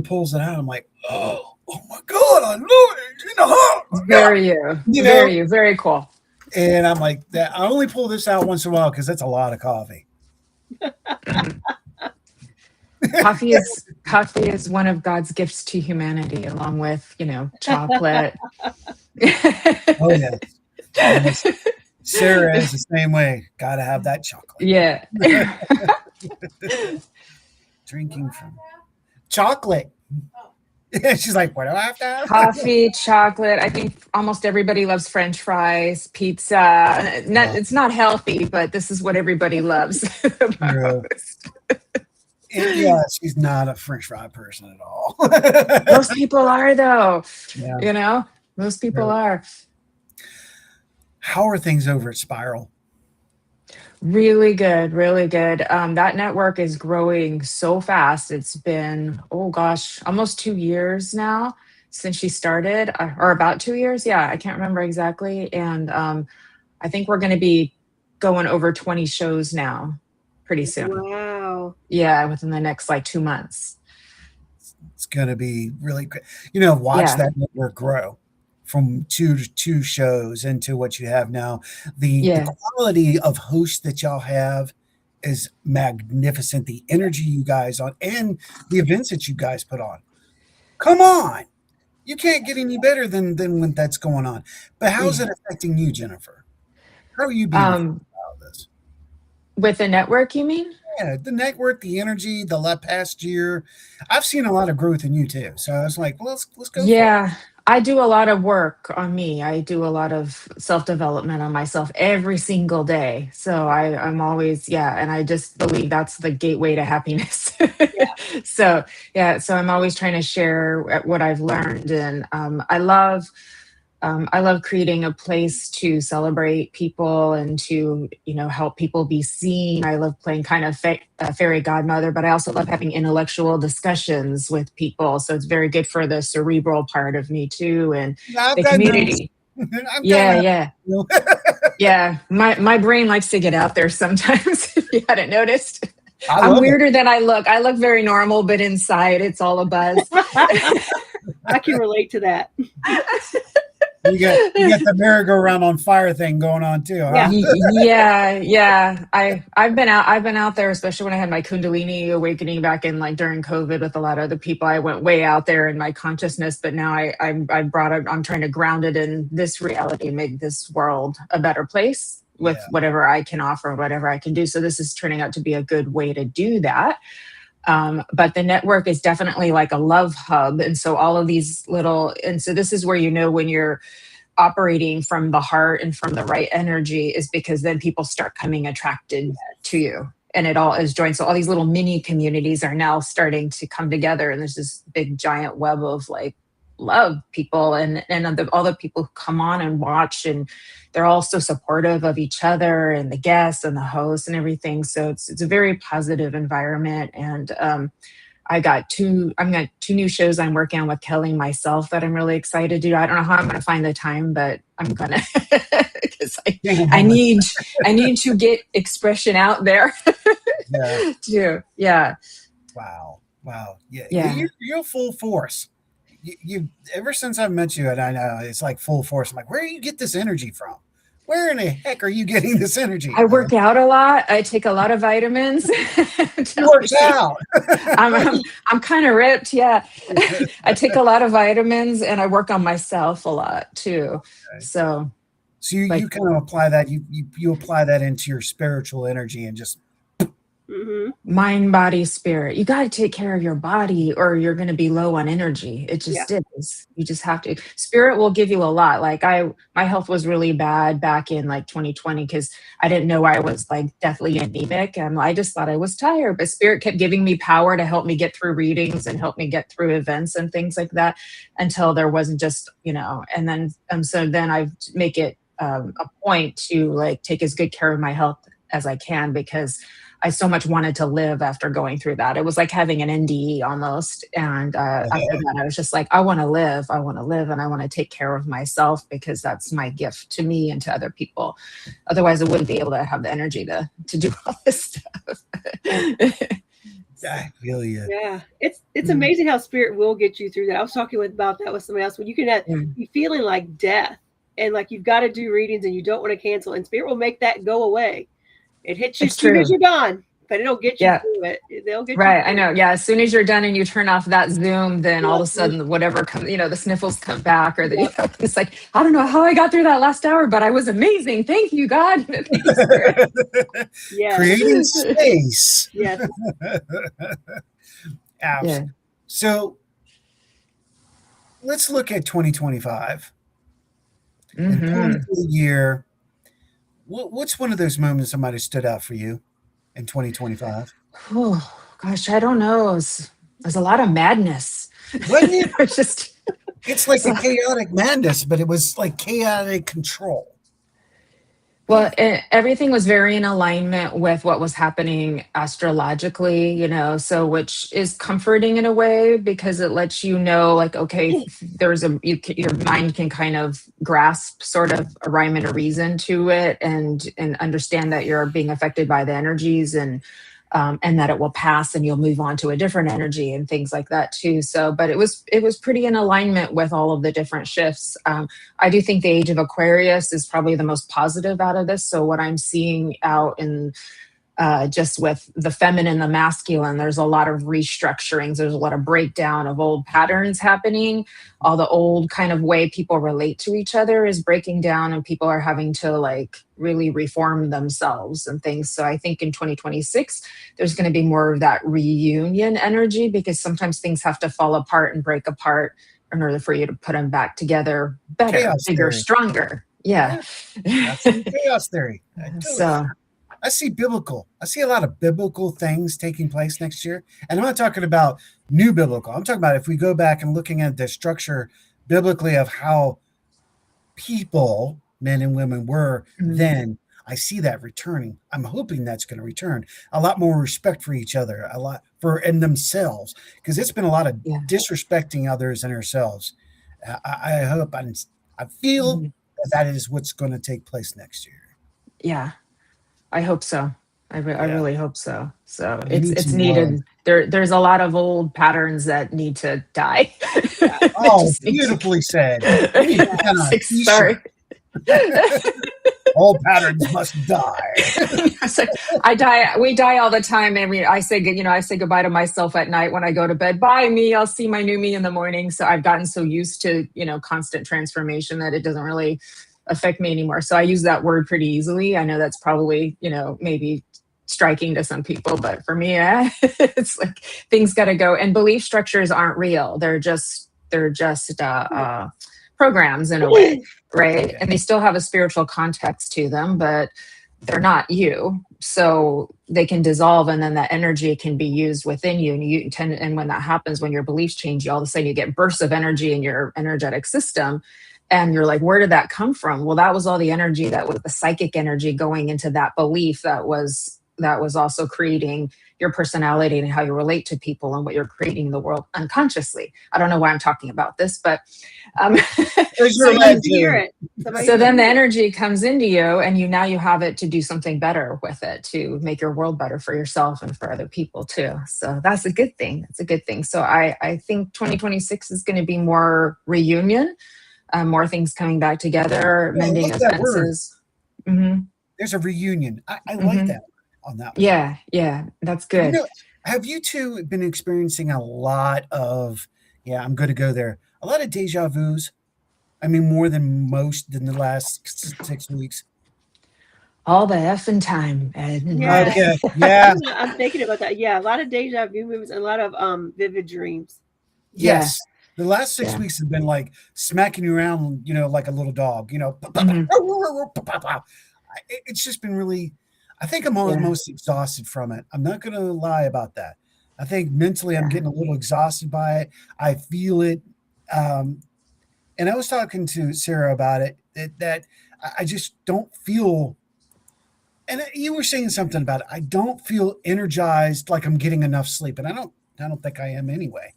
pulls it out. I'm like, "Oh my God, I love it." In the heart. Very you. Very you. Very cool. And I'm like, that I only pull this out once in a while because that's a lot of coffee. Coffee is one of God's gifts to humanity, along with, chocolate. Oh yeah. Yes. Sarah is the same way. Gotta have that chocolate. Yeah. Drinking from chocolate. She's like, "What do I have to have?" Coffee, chocolate. I think almost everybody loves French fries, pizza. It's not healthy, but this is what everybody loves the most. Yeah, she's not a French fry person at all. Most people are, though. Yeah. Most people are. How are things over at Spiral? Really good, really good. That network is growing so fast. It's been, oh gosh, almost 2 years now since she started, or about 2 years. Yeah, I can't remember exactly. And I think we're going to be going over 20 shows now pretty soon. Wow. Yeah, within the next 2 months. It's going to be really great. Watch that network grow from 2 shows into what you have now. The quality of hosts that y'all have is magnificent. The energy you guys on and the events that you guys put on. Come on. You can't get any better than when that's going on. But how's it affecting you, Jennifer? How are you being affected about this? With the network, you mean? Yeah, the network, the energy, the past year. I've seen a lot of growth in you too. So I was like, let's go. Yeah, I do a lot of work on me. I do a lot of self-development on myself every single day. So I'm always, and I just believe that's the gateway to happiness. So I'm always trying to share what I've learned. And I love creating a place to celebrate people and to, help people be seen. I love playing kind of fairy godmother, but I also love having intellectual discussions with people. So it's very good for the cerebral part of me too, and the community. Yeah. My brain likes to get out there sometimes, if you hadn't noticed. I'm weirder than I look. I look very normal, but inside it's all a buzz. I can relate to that. You got the merry-go-round on fire thing going on too, huh? Yeah. I've been out there, especially when I had my Kundalini awakening back in during COVID with a lot of other people. I went way out there in my consciousness, but now I'm trying to ground it in this reality and make this world a better place with whatever I can offer, whatever I can do. So this is turning out to be a good way to do that. But the network is definitely like a love hub. And so all of these so this is where, when you're operating from the heart and from the right energy, is because then people start coming attracted to you, and it all is joined. So all these little mini communities are now starting to come together, and there's this big giant web of love people and all the people who come on and watch, and they're all so supportive of each other and the guests and the hosts and everything. So it's a very positive environment. And I've got two new shows I'm working on with Kelly myself that I'm really excited to do. I don't know how I'm going to find the time, but I'm gonna, because I need to get expression out there. Too. Yeah. Wow. Yeah. You're full force. You ever since I've met you, and I know it's like full force. I'm like, where do you get this energy from? Where in the heck are you getting this energy? I work out a lot. I take a lot of vitamins. You work out. I'm kind of ripped. Yeah. I take a lot of vitamins, and I work on myself a lot too. Okay. So you kind of apply that. You apply that into your spiritual energy and just. Mm-hmm. Mind, body, spirit. You got to take care of your body, or you're going to be low on energy. It just is. You just have to. Spirit will give you a lot. My health was really bad back in 2020 because I didn't know I was deathly anemic, and I just thought I was tired. But Spirit kept giving me power to help me get through readings and help me get through events and things like that, until there wasn't just and then so then I make it a point to like take as good care of my health as I can, because I so much wanted to live after going through that. It was like having an NDE almost. And after that, I was just like, I want to live, and I want to take care of myself, because that's my gift to me and to other people. Otherwise, I wouldn't be able to have the energy to do all this stuff. I feel you. Yeah, it's amazing how spirit will get you through that. I was talking about that with somebody else. When you can be feeling like death, and like you've got to do readings, and you don't want to cancel, and spirit will make that go away. It hits you as soon as you're done, but it'll get you through it. They'll get you Right, through I know. it. Yeah, as soon as you're done and you turn off that Zoom, then all of a sudden, whatever comes, the sniffles come back, or it's like, I don't know how I got through that last hour, but I was amazing. Thank you, God. Thank you, Spirit. Creating space. Yes. Yeah. So let's look at 2025. And going into the year, what's one of those moments that might have stood out for you in 2025? Oh, gosh, I don't know. There's a lot of madness. Wasn't it? It's like a chaotic madness, but it was like chaotic control. Well, everything was very in alignment with what was happening astrologically, so which is comforting in a way, because it lets you know, like, okay, your mind can kind of grasp sort of a rhyme and a reason to it, and understand that you're being affected by the energies, and that it will pass and you'll move on to a different energy and things like that too. So, but it was pretty in alignment with all of the different shifts. I do think the age of Aquarius is probably the most positive out of this. So what I'm seeing out in just with the feminine, the masculine, there's a lot of restructurings. There's a lot of breakdown of old patterns happening. All the old kind of way people relate to each other is breaking down, and people are having to like really reform themselves and things. So I think in 2026, there's going to be more of that reunion energy, because sometimes things have to fall apart and break apart in order for you to put them back together better, Chaos bigger, theory. stronger. Yeah. That's chaos theory. So I see a lot of biblical things taking place next year. And I'm not talking about new biblical. I'm talking about if we go back and looking at the structure biblically of how people, men and women, were then, I see that returning. I'm hoping that's going to return. A lot more respect for each other, a lot for in themselves, because it's been a lot of disrespecting others and ourselves. I hope I feel that is what's going to take place next year. Yeah. I hope so. I really hope so. So We need it's some needed. There's a lot of old patterns that need to die. Oh, beautifully said. We need to put that on a Sorry. All patterns must die. It's like, we die all the time, and I say goodbye to myself at night when I go to bed. Bye me, I'll see my new me in the morning. So I've gotten so used to constant transformation that it doesn't really affect me anymore. So I use that word pretty easily. I know that's probably, maybe striking to some people, but for me, it's like things got to go. And belief structures aren't real. They're just programs in a way, right? And they still have a spiritual context to them, but they're not you. So they can dissolve, and then that energy can be used within you. And when that happens, when your beliefs change, all of a sudden you get bursts of energy in your energetic system. And you're like, where did that come from? Well, that was all the energy, that was the psychic energy going into that belief that was also creating your personality and how you relate to people and what you're creating in the world unconsciously. I don't know why I'm talking about this, but so then the energy comes into you, and you have it to do something better with it, to make your world better for yourself and for other people too. So that's a good thing. It's a good thing. So I think 2026 is going to be more reunion. More things coming back together, mending offenses. There's a reunion. I like that on that one. Yeah, that's good. Have you two been experiencing a lot of, I'm going to go there, a lot of deja vus? I mean, more than most in the last 6 weeks. All the effing time, Ed. Yeah. I'm thinking about that. Yeah, a lot of deja vu movies and a lot of vivid dreams. Yes. The last 6 weeks have been like smacking you around, like a little dog, It's just been really, I think I'm almost exhausted from it. I'm not going to lie about that. I think mentally I'm getting a little exhausted by it. I feel it. And I was talking to Sarah about it, that I just don't feel. And you were saying something about it. I don't feel energized, like I'm getting enough sleep, and I don't think I am anyway.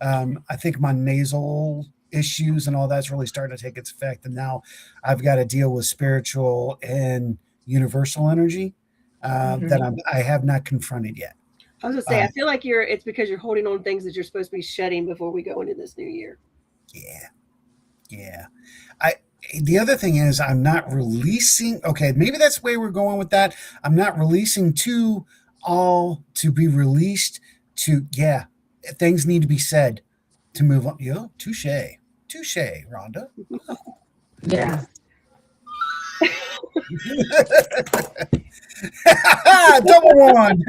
I think my nasal issues and all that's really starting to take its effect, and now I've got to deal with spiritual and universal energy that I have not confronted yet. I was gonna say, I feel like it's because you're holding on things that you're supposed to be shedding before we go into this new year. Yeah. The other thing is I'm not releasing. Okay, maybe that's the way we're going with that. I'm not releasing to all to be released to. Yeah, things need to be said to move on. Touche, Rhonda. Yeah. Double one.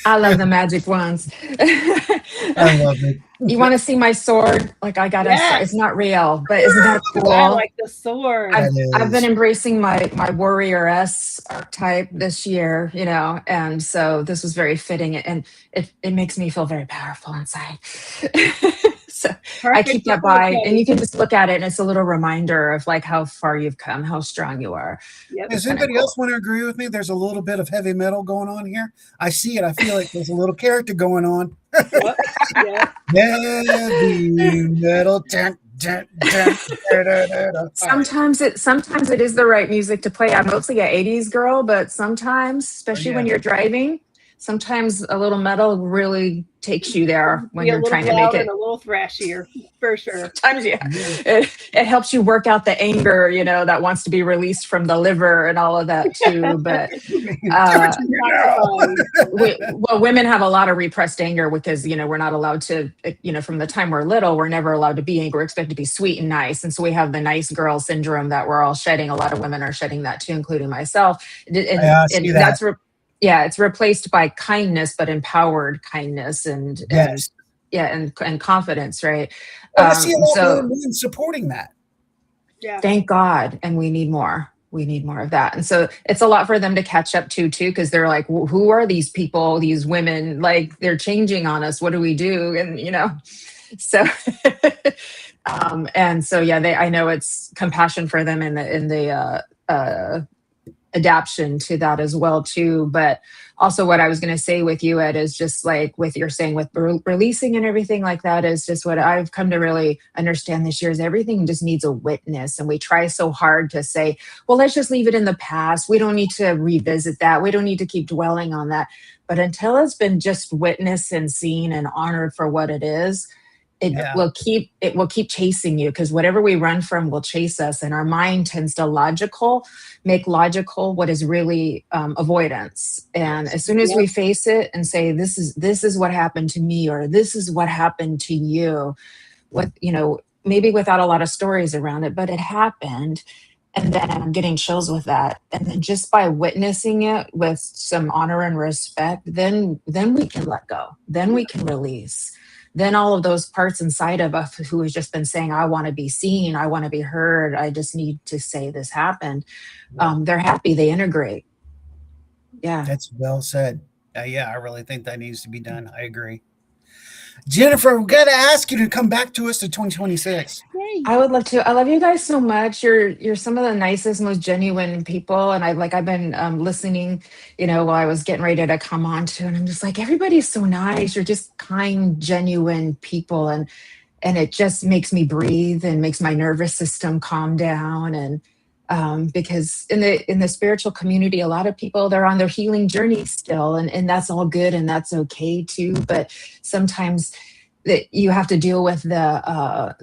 I love the magic ones. I love it. You want to see my sword? Like I got it's not real, but isn't that cool? I like the sword. I've been embracing my warrioress archetype this year, and so this was very fitting, and it makes me feel very powerful inside. So I keep that by, and you can just look at it, and it's a little reminder of like how far you've come, how strong you are. Yep. Does anybody else want to agree with me? There's a little bit of heavy metal going on here. I see it. I feel like there's a little character going on. Yeah. Heavy metal. Sometimes it is the right music to play. I'm mostly an 80s girl, but sometimes, especially when you're driving, sometimes a little metal really takes you there when you're trying to make it. And a little thrashier, for sure. Sometimes, it helps you work out the anger, that wants to be released from the liver and all of that too. But women have a lot of repressed anger because we're not allowed to, from the time we're little, we're never allowed to be angry. We're expected to be sweet and nice, and so we have the nice girl syndrome that we're all shedding. A lot of women are shedding that too, including myself. It's replaced by kindness, but empowered kindness and confidence, right? I see a lot of women supporting that. Yeah. Thank God, and we need more. We need more of that, and so it's a lot for them to catch up to too, because they're like, "Who are these people? These women? Like they're changing on us. What do we do?" And so. And so, I know it's compassion for them in the adaption to that as well too. But also what I was going to say with you, Ed, is just like with you're saying with releasing and everything like that is just what I've come to really understand this year is everything just needs a witness. And we try so hard to say, well, let's just leave it in the past. We don't need to revisit that. We don't need to keep dwelling on that. But until it's been just witnessed and seen and honored for what it is, it will keep chasing you, because whatever we run from will chase us, and our mind tends to make logical what is really avoidance. And as soon as we face it and say, this is what happened to me, or this is what happened to you, maybe without a lot of stories around it, but it happened. And then I'm getting chills with that. And then just by witnessing it with some honor and respect, then we can let go. Then we can release. Then all of those parts inside of us who has just been saying, I want to be seen, I want to be heard, I just need to say this happened. They're happy, they integrate. Yeah. That's well said. I really think that needs to be done. I agree. Jennifer, we've got to ask you to come back to us to 2026. I would love to. I love you guys so much. You're some of the nicest, most genuine people. And I've been listening, while I was getting ready to come on to, and I'm just like, everybody's so nice. You're just kind, genuine people. And it just makes me breathe and makes my nervous system calm down. And because in the spiritual community, a lot of people, they're on their healing journey still, and that's all good and that's okay too. But sometimes that you have to deal with the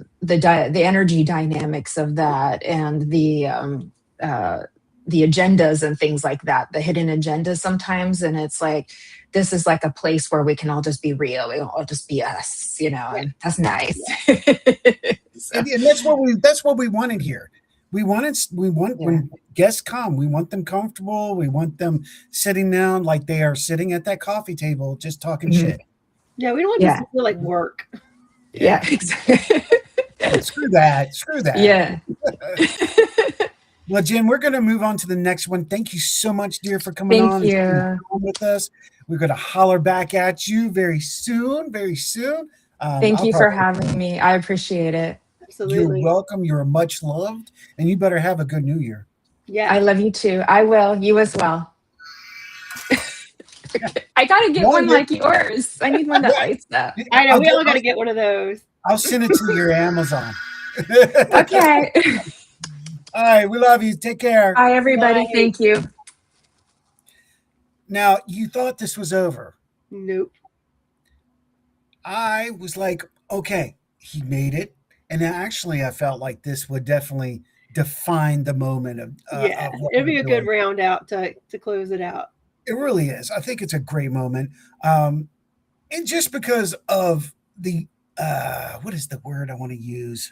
energy dynamics of that, and the agendas and things like that, the hidden agendas sometimes. And it's like, this is like a place where we can all just be real. We all just be us, and that's nice. And that's what we wanted here. We want when guests come, we want them comfortable. We want them sitting down like they are sitting at that coffee table, just talking shit. Yeah, we don't want to feel like work. Yeah. Screw that. Yeah. Well, Jen, we're going to move on to the next one. Thank you so much, dear, for coming on with us. We're going to holler back at you very soon. Very soon. Thank you for having me. I appreciate it. Absolutely. welcome. You're much loved, and you better have a good New Year. Yeah. I love you too. I will. You as well. I gotta get one like yours. I need one that lights up. I know. We all got to get one of those. I'll send it to your Amazon. Okay. All right. We love you. Take care. Bye, everybody. Bye. Thank you. Now, you thought this was over. Nope. I was like, okay, he made it. And actually, I felt like this would definitely define the moment of Yeah. what It'd be we're a good doing. round out to close it out. It really is. I think it's a great moment. And just because of the, what is the word I want to use?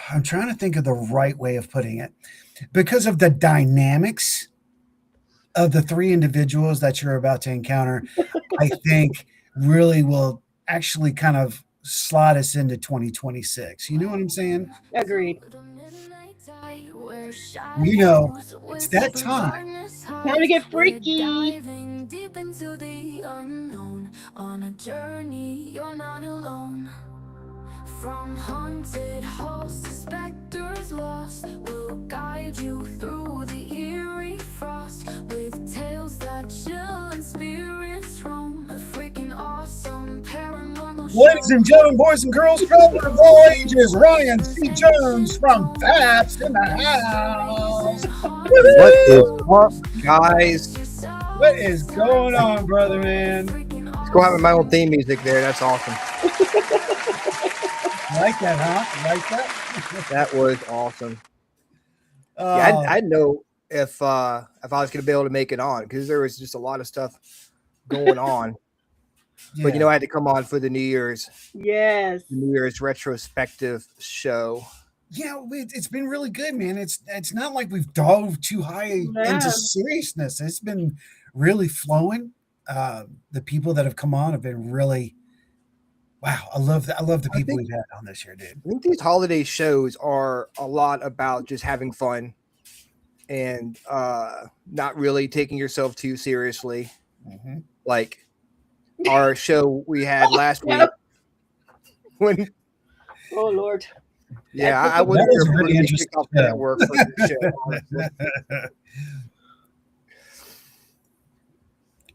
I'm trying to think of the right way of putting it. Because of the dynamics of the three individuals that you're about to encounter, I think really will actually kind of slide us into 2026. You know what I'm saying? Agreed. You know, it's that time. Time to get freaky. Diving deep into the unknown. On a journey, you're not alone. From haunted halls to specters lost, we'll guide you through the eerie frost with tales that chill and spirits roam. A freaking awesome paranormal show. Ladies and gentlemen, boys and girls, travelers of all ages, Ryan C. Jones from Fabs in the house. What is up, guys? What is going on, brother, man? Let's go out with my own theme music there. That's awesome. Like that, huh? Like that? That was awesome. Yeah, I didn't know if I was going to be able to make it on because there was just a lot of stuff going on. Yeah. But I had to come on for the New Year's. Yes. The New Year's retrospective show. Yeah, it's been really good, man. It's not like we've dove too high into seriousness. It's been really flowing. The people that have come on have been really wow. I love the people we've had on this year, dude. I think these holiday shows are a lot about just having fun and not really taking yourself too seriously. Mm-hmm. Like our show we had last week when oh Lord. Yeah, I wasn't was sure if really we interesting kick off the network for the show, honestly.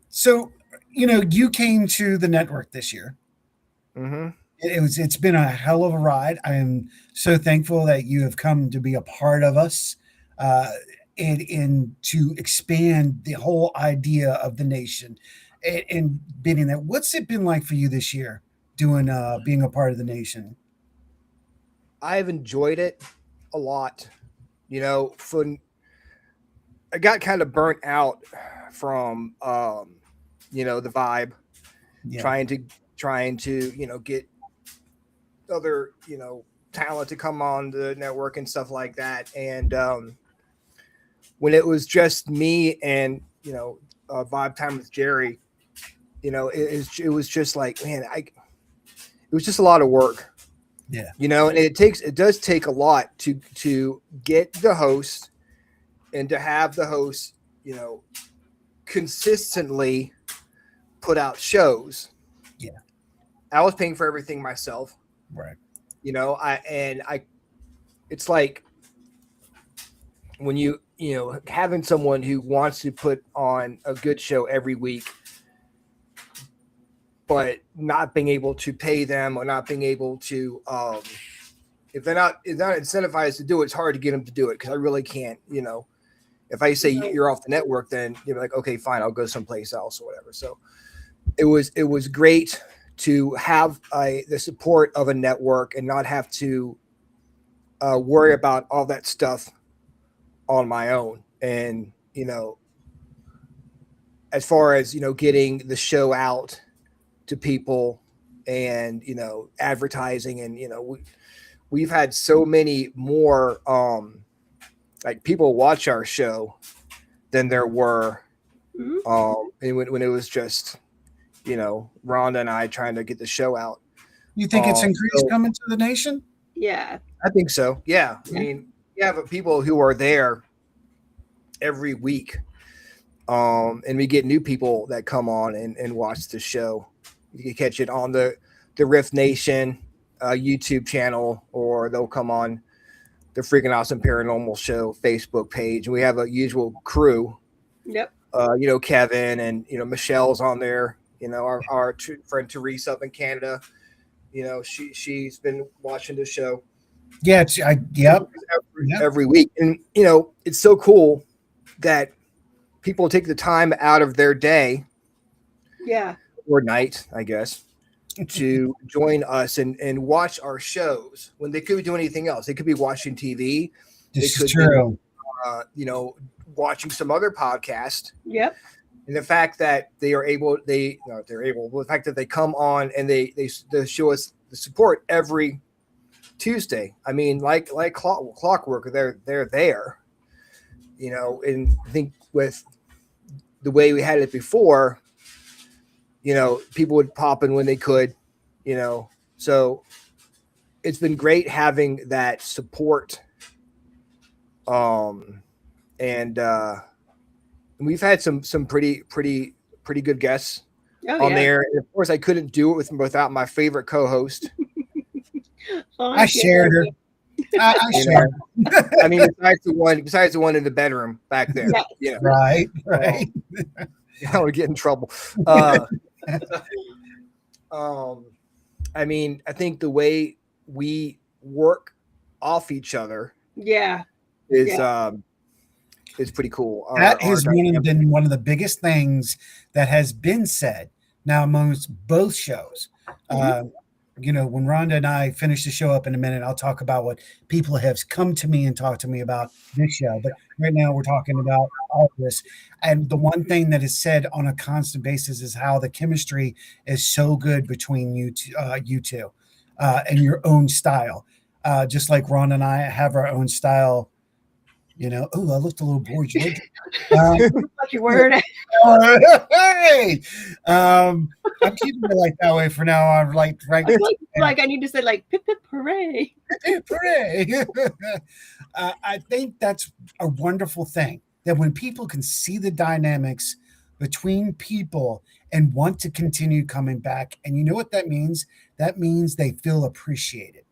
So, you came to the network this year. Mm-hmm. It's been a hell of a ride. I am so thankful that you have come to be a part of us, and to expand the whole idea of the nation, and being in that. What's it been like for you this year, doing being a part of the nation? I've enjoyed it a lot. I got kind of burnt out from the vibe, trying to get other talent to come on the network and stuff like that. And when it was just me and vibe time with Jerry, it was just like, man, it was just a lot of work. Yeah. And it does take a lot to get the host and to have the host, consistently put out shows. Yeah. I was paying for everything myself. Right. It's like when having someone who wants to put on a good show every week, but not being able to pay them or not being able to, if they're not incentivized to do it, it's hard to get them to do it. Cause I really can't, if I say you're off the network, then you're like, okay, fine, I'll go someplace else or whatever. So it was great to have the support of a network and not have to worry about all that stuff on my own. And, as far as, getting the show out to people and, advertising and, we've had so many more, like people watch our show than there were, and when it was just, Rhonda and I trying to get the show out. You think it's increased coming to the nation? Yeah. I think so. Yeah. I mean, you have people who are there every week. And we get new people that come on and watch the show. You can catch it on the R.I.F.T. Nation, YouTube channel, or they'll come on the Freaking Awesome Paranormal Show Facebook page. And we have a usual crew. Yep. Kevin and, Michelle's on there, our friend Teresa up in Canada, she's been watching the show. Yeah. Yep. Every week. And, it's so cool that people take the time out of their day. Yeah. Or night, I guess, to join us and watch our shows when they could be doing anything else. They could be watching TV. This is true. Be, watching some other podcast. Yep. And the fact that the fact that they come on and they show us the support every Tuesday. I mean, like clockwork, they're there. And I think with the way we had it before, people would pop in when they could, so it's been great having that support. And we've had some pretty good guests on there. And of course, I couldn't do it without my favorite co-host. I shared her. I shared her. I mean, besides the one in the bedroom back there. Yes. Right. I would get in trouble. I mean, I think the way we work off each other. Yeah. Is pretty cool. That has been one of the biggest things that has been said now amongst both shows. When Rhonda and I finish the show up in a minute, I'll talk about what people have come to me and talked to me about this show. But right now we're talking about all this. And the one thing that is said on a constant basis is how the chemistry is so good between you two and your own style. Just like Ron and I have our own style. I looked a little bored, George. Like your word. Hey, I'm keeping it like that way for now. I'm like, right. Like I need to say pip pip hooray. Pip hooray. I think that's a wonderful thing, that when people can see the dynamics between people and want to continue coming back, and you know what that means? That means they feel appreciated.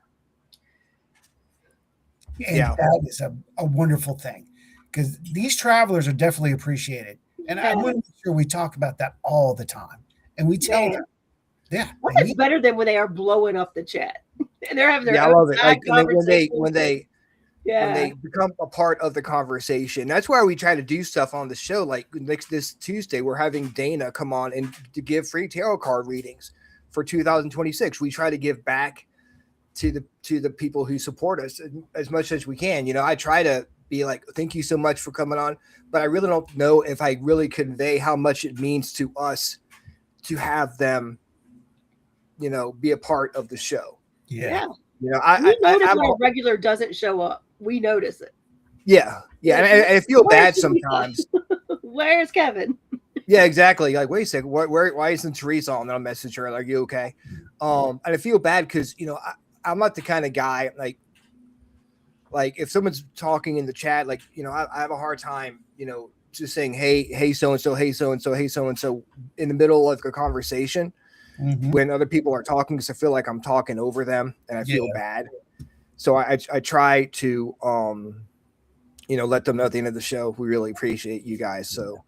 And that is a wonderful thing, because these travelers are definitely appreciated. And I want to make sure we talk about that all the time. And we tell them, what is better than when they are blowing up the chat? And they're having their I own love it. Like conversation. when they become a part of the conversation. That's why we try to do stuff on the show. Like this Tuesday, we're having Dana come on and to give free tarot card readings for 2026. We try to give back to the people who support us as much as we can. I try to be like, thank you so much for coming on, but I really don't know if I really convey how much it means to us to have them, be a part of the show. Yeah. We notice when a regular doesn't show up. We notice it. Yeah. And I feel bad sometimes. Where's Kevin? Yeah, exactly. Like, wait a second, why isn't Teresa on? Then I'll message her. Like, you okay? And I feel bad because, I'm not the kind of guy like if someone's talking in the chat, I have a hard time, just saying, hey, so-and-so, hey, so-and-so, hey, so-and-so in the middle of a conversation when other people are talking, because I feel like I'm talking over them and I feel bad. So I try to, let them know at the end of the show, we really appreciate you guys. So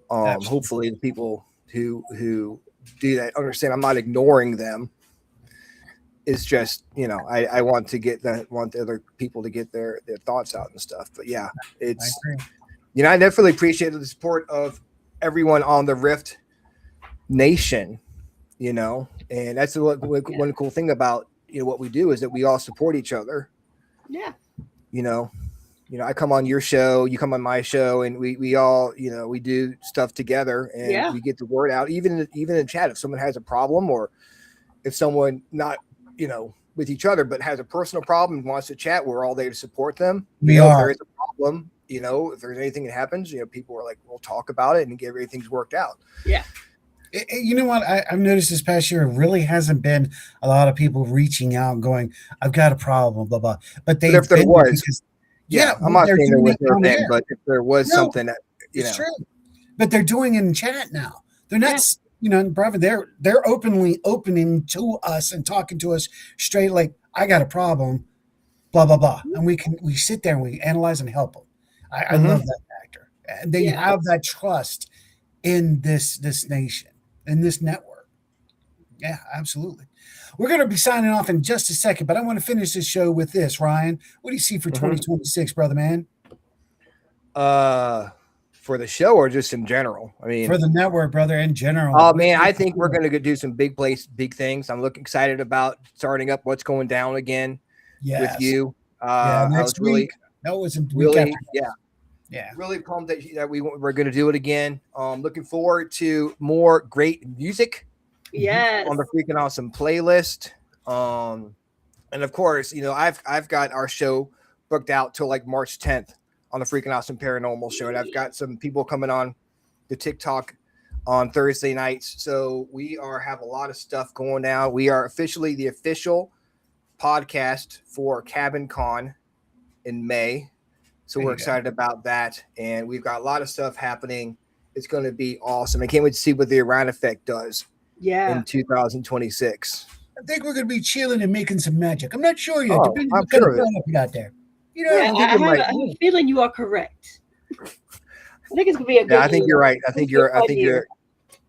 hopefully the people who do that understand I'm not ignoring them. It's just, I want the other people to get their thoughts out and stuff. But yeah, it's, I definitely appreciate the support of everyone on the R.I.F.T Nation, and that's one cool thing about, what we do is that we all support each other. Yeah. I come on your show, you come on my show, and we all, we do stuff together and we get the word out, even in chat. If someone has a problem, or if someone not, with each other, but has a personal problem and wants to chat, we're all there to support them. If there is a problem, if there's anything that happens, people are like, we'll talk about it and get everything's worked out. Yeah. You know what? I've noticed this past year, it really hasn't been a lot of people reaching out and going, I've got a problem, blah, blah. But if there was, I'm not saying there was but if there was something that, it's true. But they're doing it in chat now. They're not you know, and brother, they're openly opening to us and talking to us straight, like, I got a problem, blah blah blah, and we sit there and we analyze and help them. I love that factor, and they have that trust in this nation, in this network. Yeah, absolutely. We're going to be signing off in just a second, but I want to finish this show with this. Ryan, what do you see for 2026, brother man? For the show or just in general? I mean, for the network, brother, in general. Oh man, I think we're going to do some big things. I'm looking excited about starting up What's Going Down again with you. Next week. That was a week after. Yeah. Really pumped that we're going to do it again. Looking forward to more great music. Yes. On the freaking awesome playlist. And of course, you know, I've got our show booked out till like March 10th on the freaking awesome paranormal show, and I've got some people coming on the TikTok on Thursday nights. So we have a lot of stuff going down. We are officially the official podcast for Cabin Con in May. So we're excited about that. And we've got a lot of stuff happening. It's going to be awesome. I can't wait to see what the Orion Effect does in 2026. I think we're going to be chilling and making some magic. I'm not sure yet. Oh, Depending I'm on what kind sure of of it. product we got there. You know, Yeah, I have a feeling you are correct. I think it's going to be a good I think year. you're right. I think you're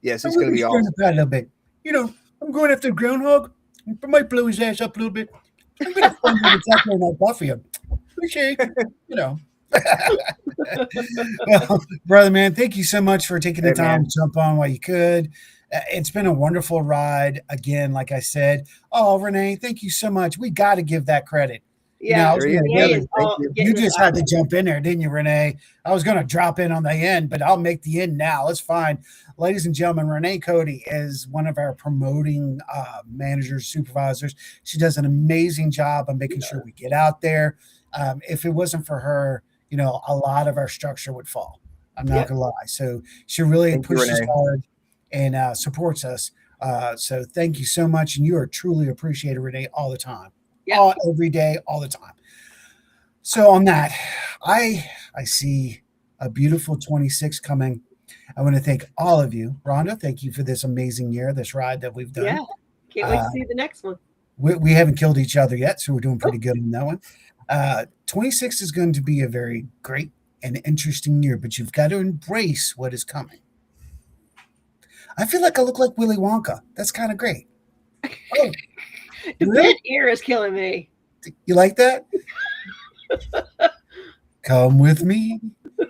yes, it's going to be awesome. awesome. A little bit. You know, I'm going after the groundhog. I might blow his ass up a little bit. I'm going to find him exactly like Buffy him. Appreciate, you know. Well, brother man, thank you so much for taking the time to jump on while you could. It's been a wonderful ride again, like I said. Oh, Renee, thank you so much. We got to give that credit. Yeah, you just had to jump in there, didn't you, Renee? I was going to drop in on the end, but I'll make the end now. It's fine. Ladies and gentlemen, Renee Cody is one of our promoting managers, supervisors. She does an amazing job of making sure we get out there. If it wasn't for her, you know, a lot of our structure would fall. I'm not going to lie. So she really pushes hard and supports us. So thank you so much. And you are truly appreciated, Renee, all the time. Every day, all the time. So on that, I see a beautiful 26 coming. I want to thank all of you. Rhonda, thank you for this amazing year, this ride that we've done. Yeah, can't wait to see the next one. We haven't killed each other yet, so we're doing pretty good on that one. 26 is going to be a very great and interesting year, but you've got to embrace what is coming. I feel like I look like Willy Wonka. That's kind of great. Oh, the bent ear is killing me. You like that? Come with me,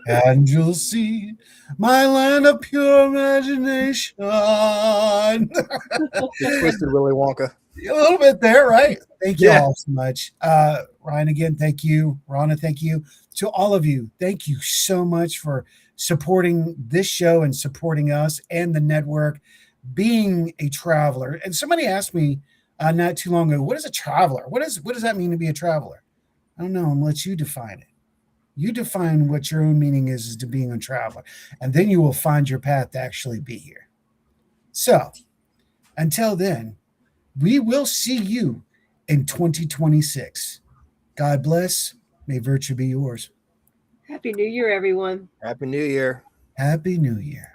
and you'll see my land of pure imagination. Twisted Willy Wonka. A little bit there, right? Thank you all so much. Ryan, again, thank you. Rhonda, thank you. To all of you, thank you so much for supporting this show and supporting us and the network. Being a traveler, and somebody asked me not too long ago, what is a traveler? What does that mean to be a traveler? I don't know. I'm gonna let you define it. You define what your own meaning is to being a traveler, and then you will find your path to actually be here. So until then, we will see you in 2026. God bless. May virtue be yours. Happy New Year, everyone. Happy New Year. Happy New Year.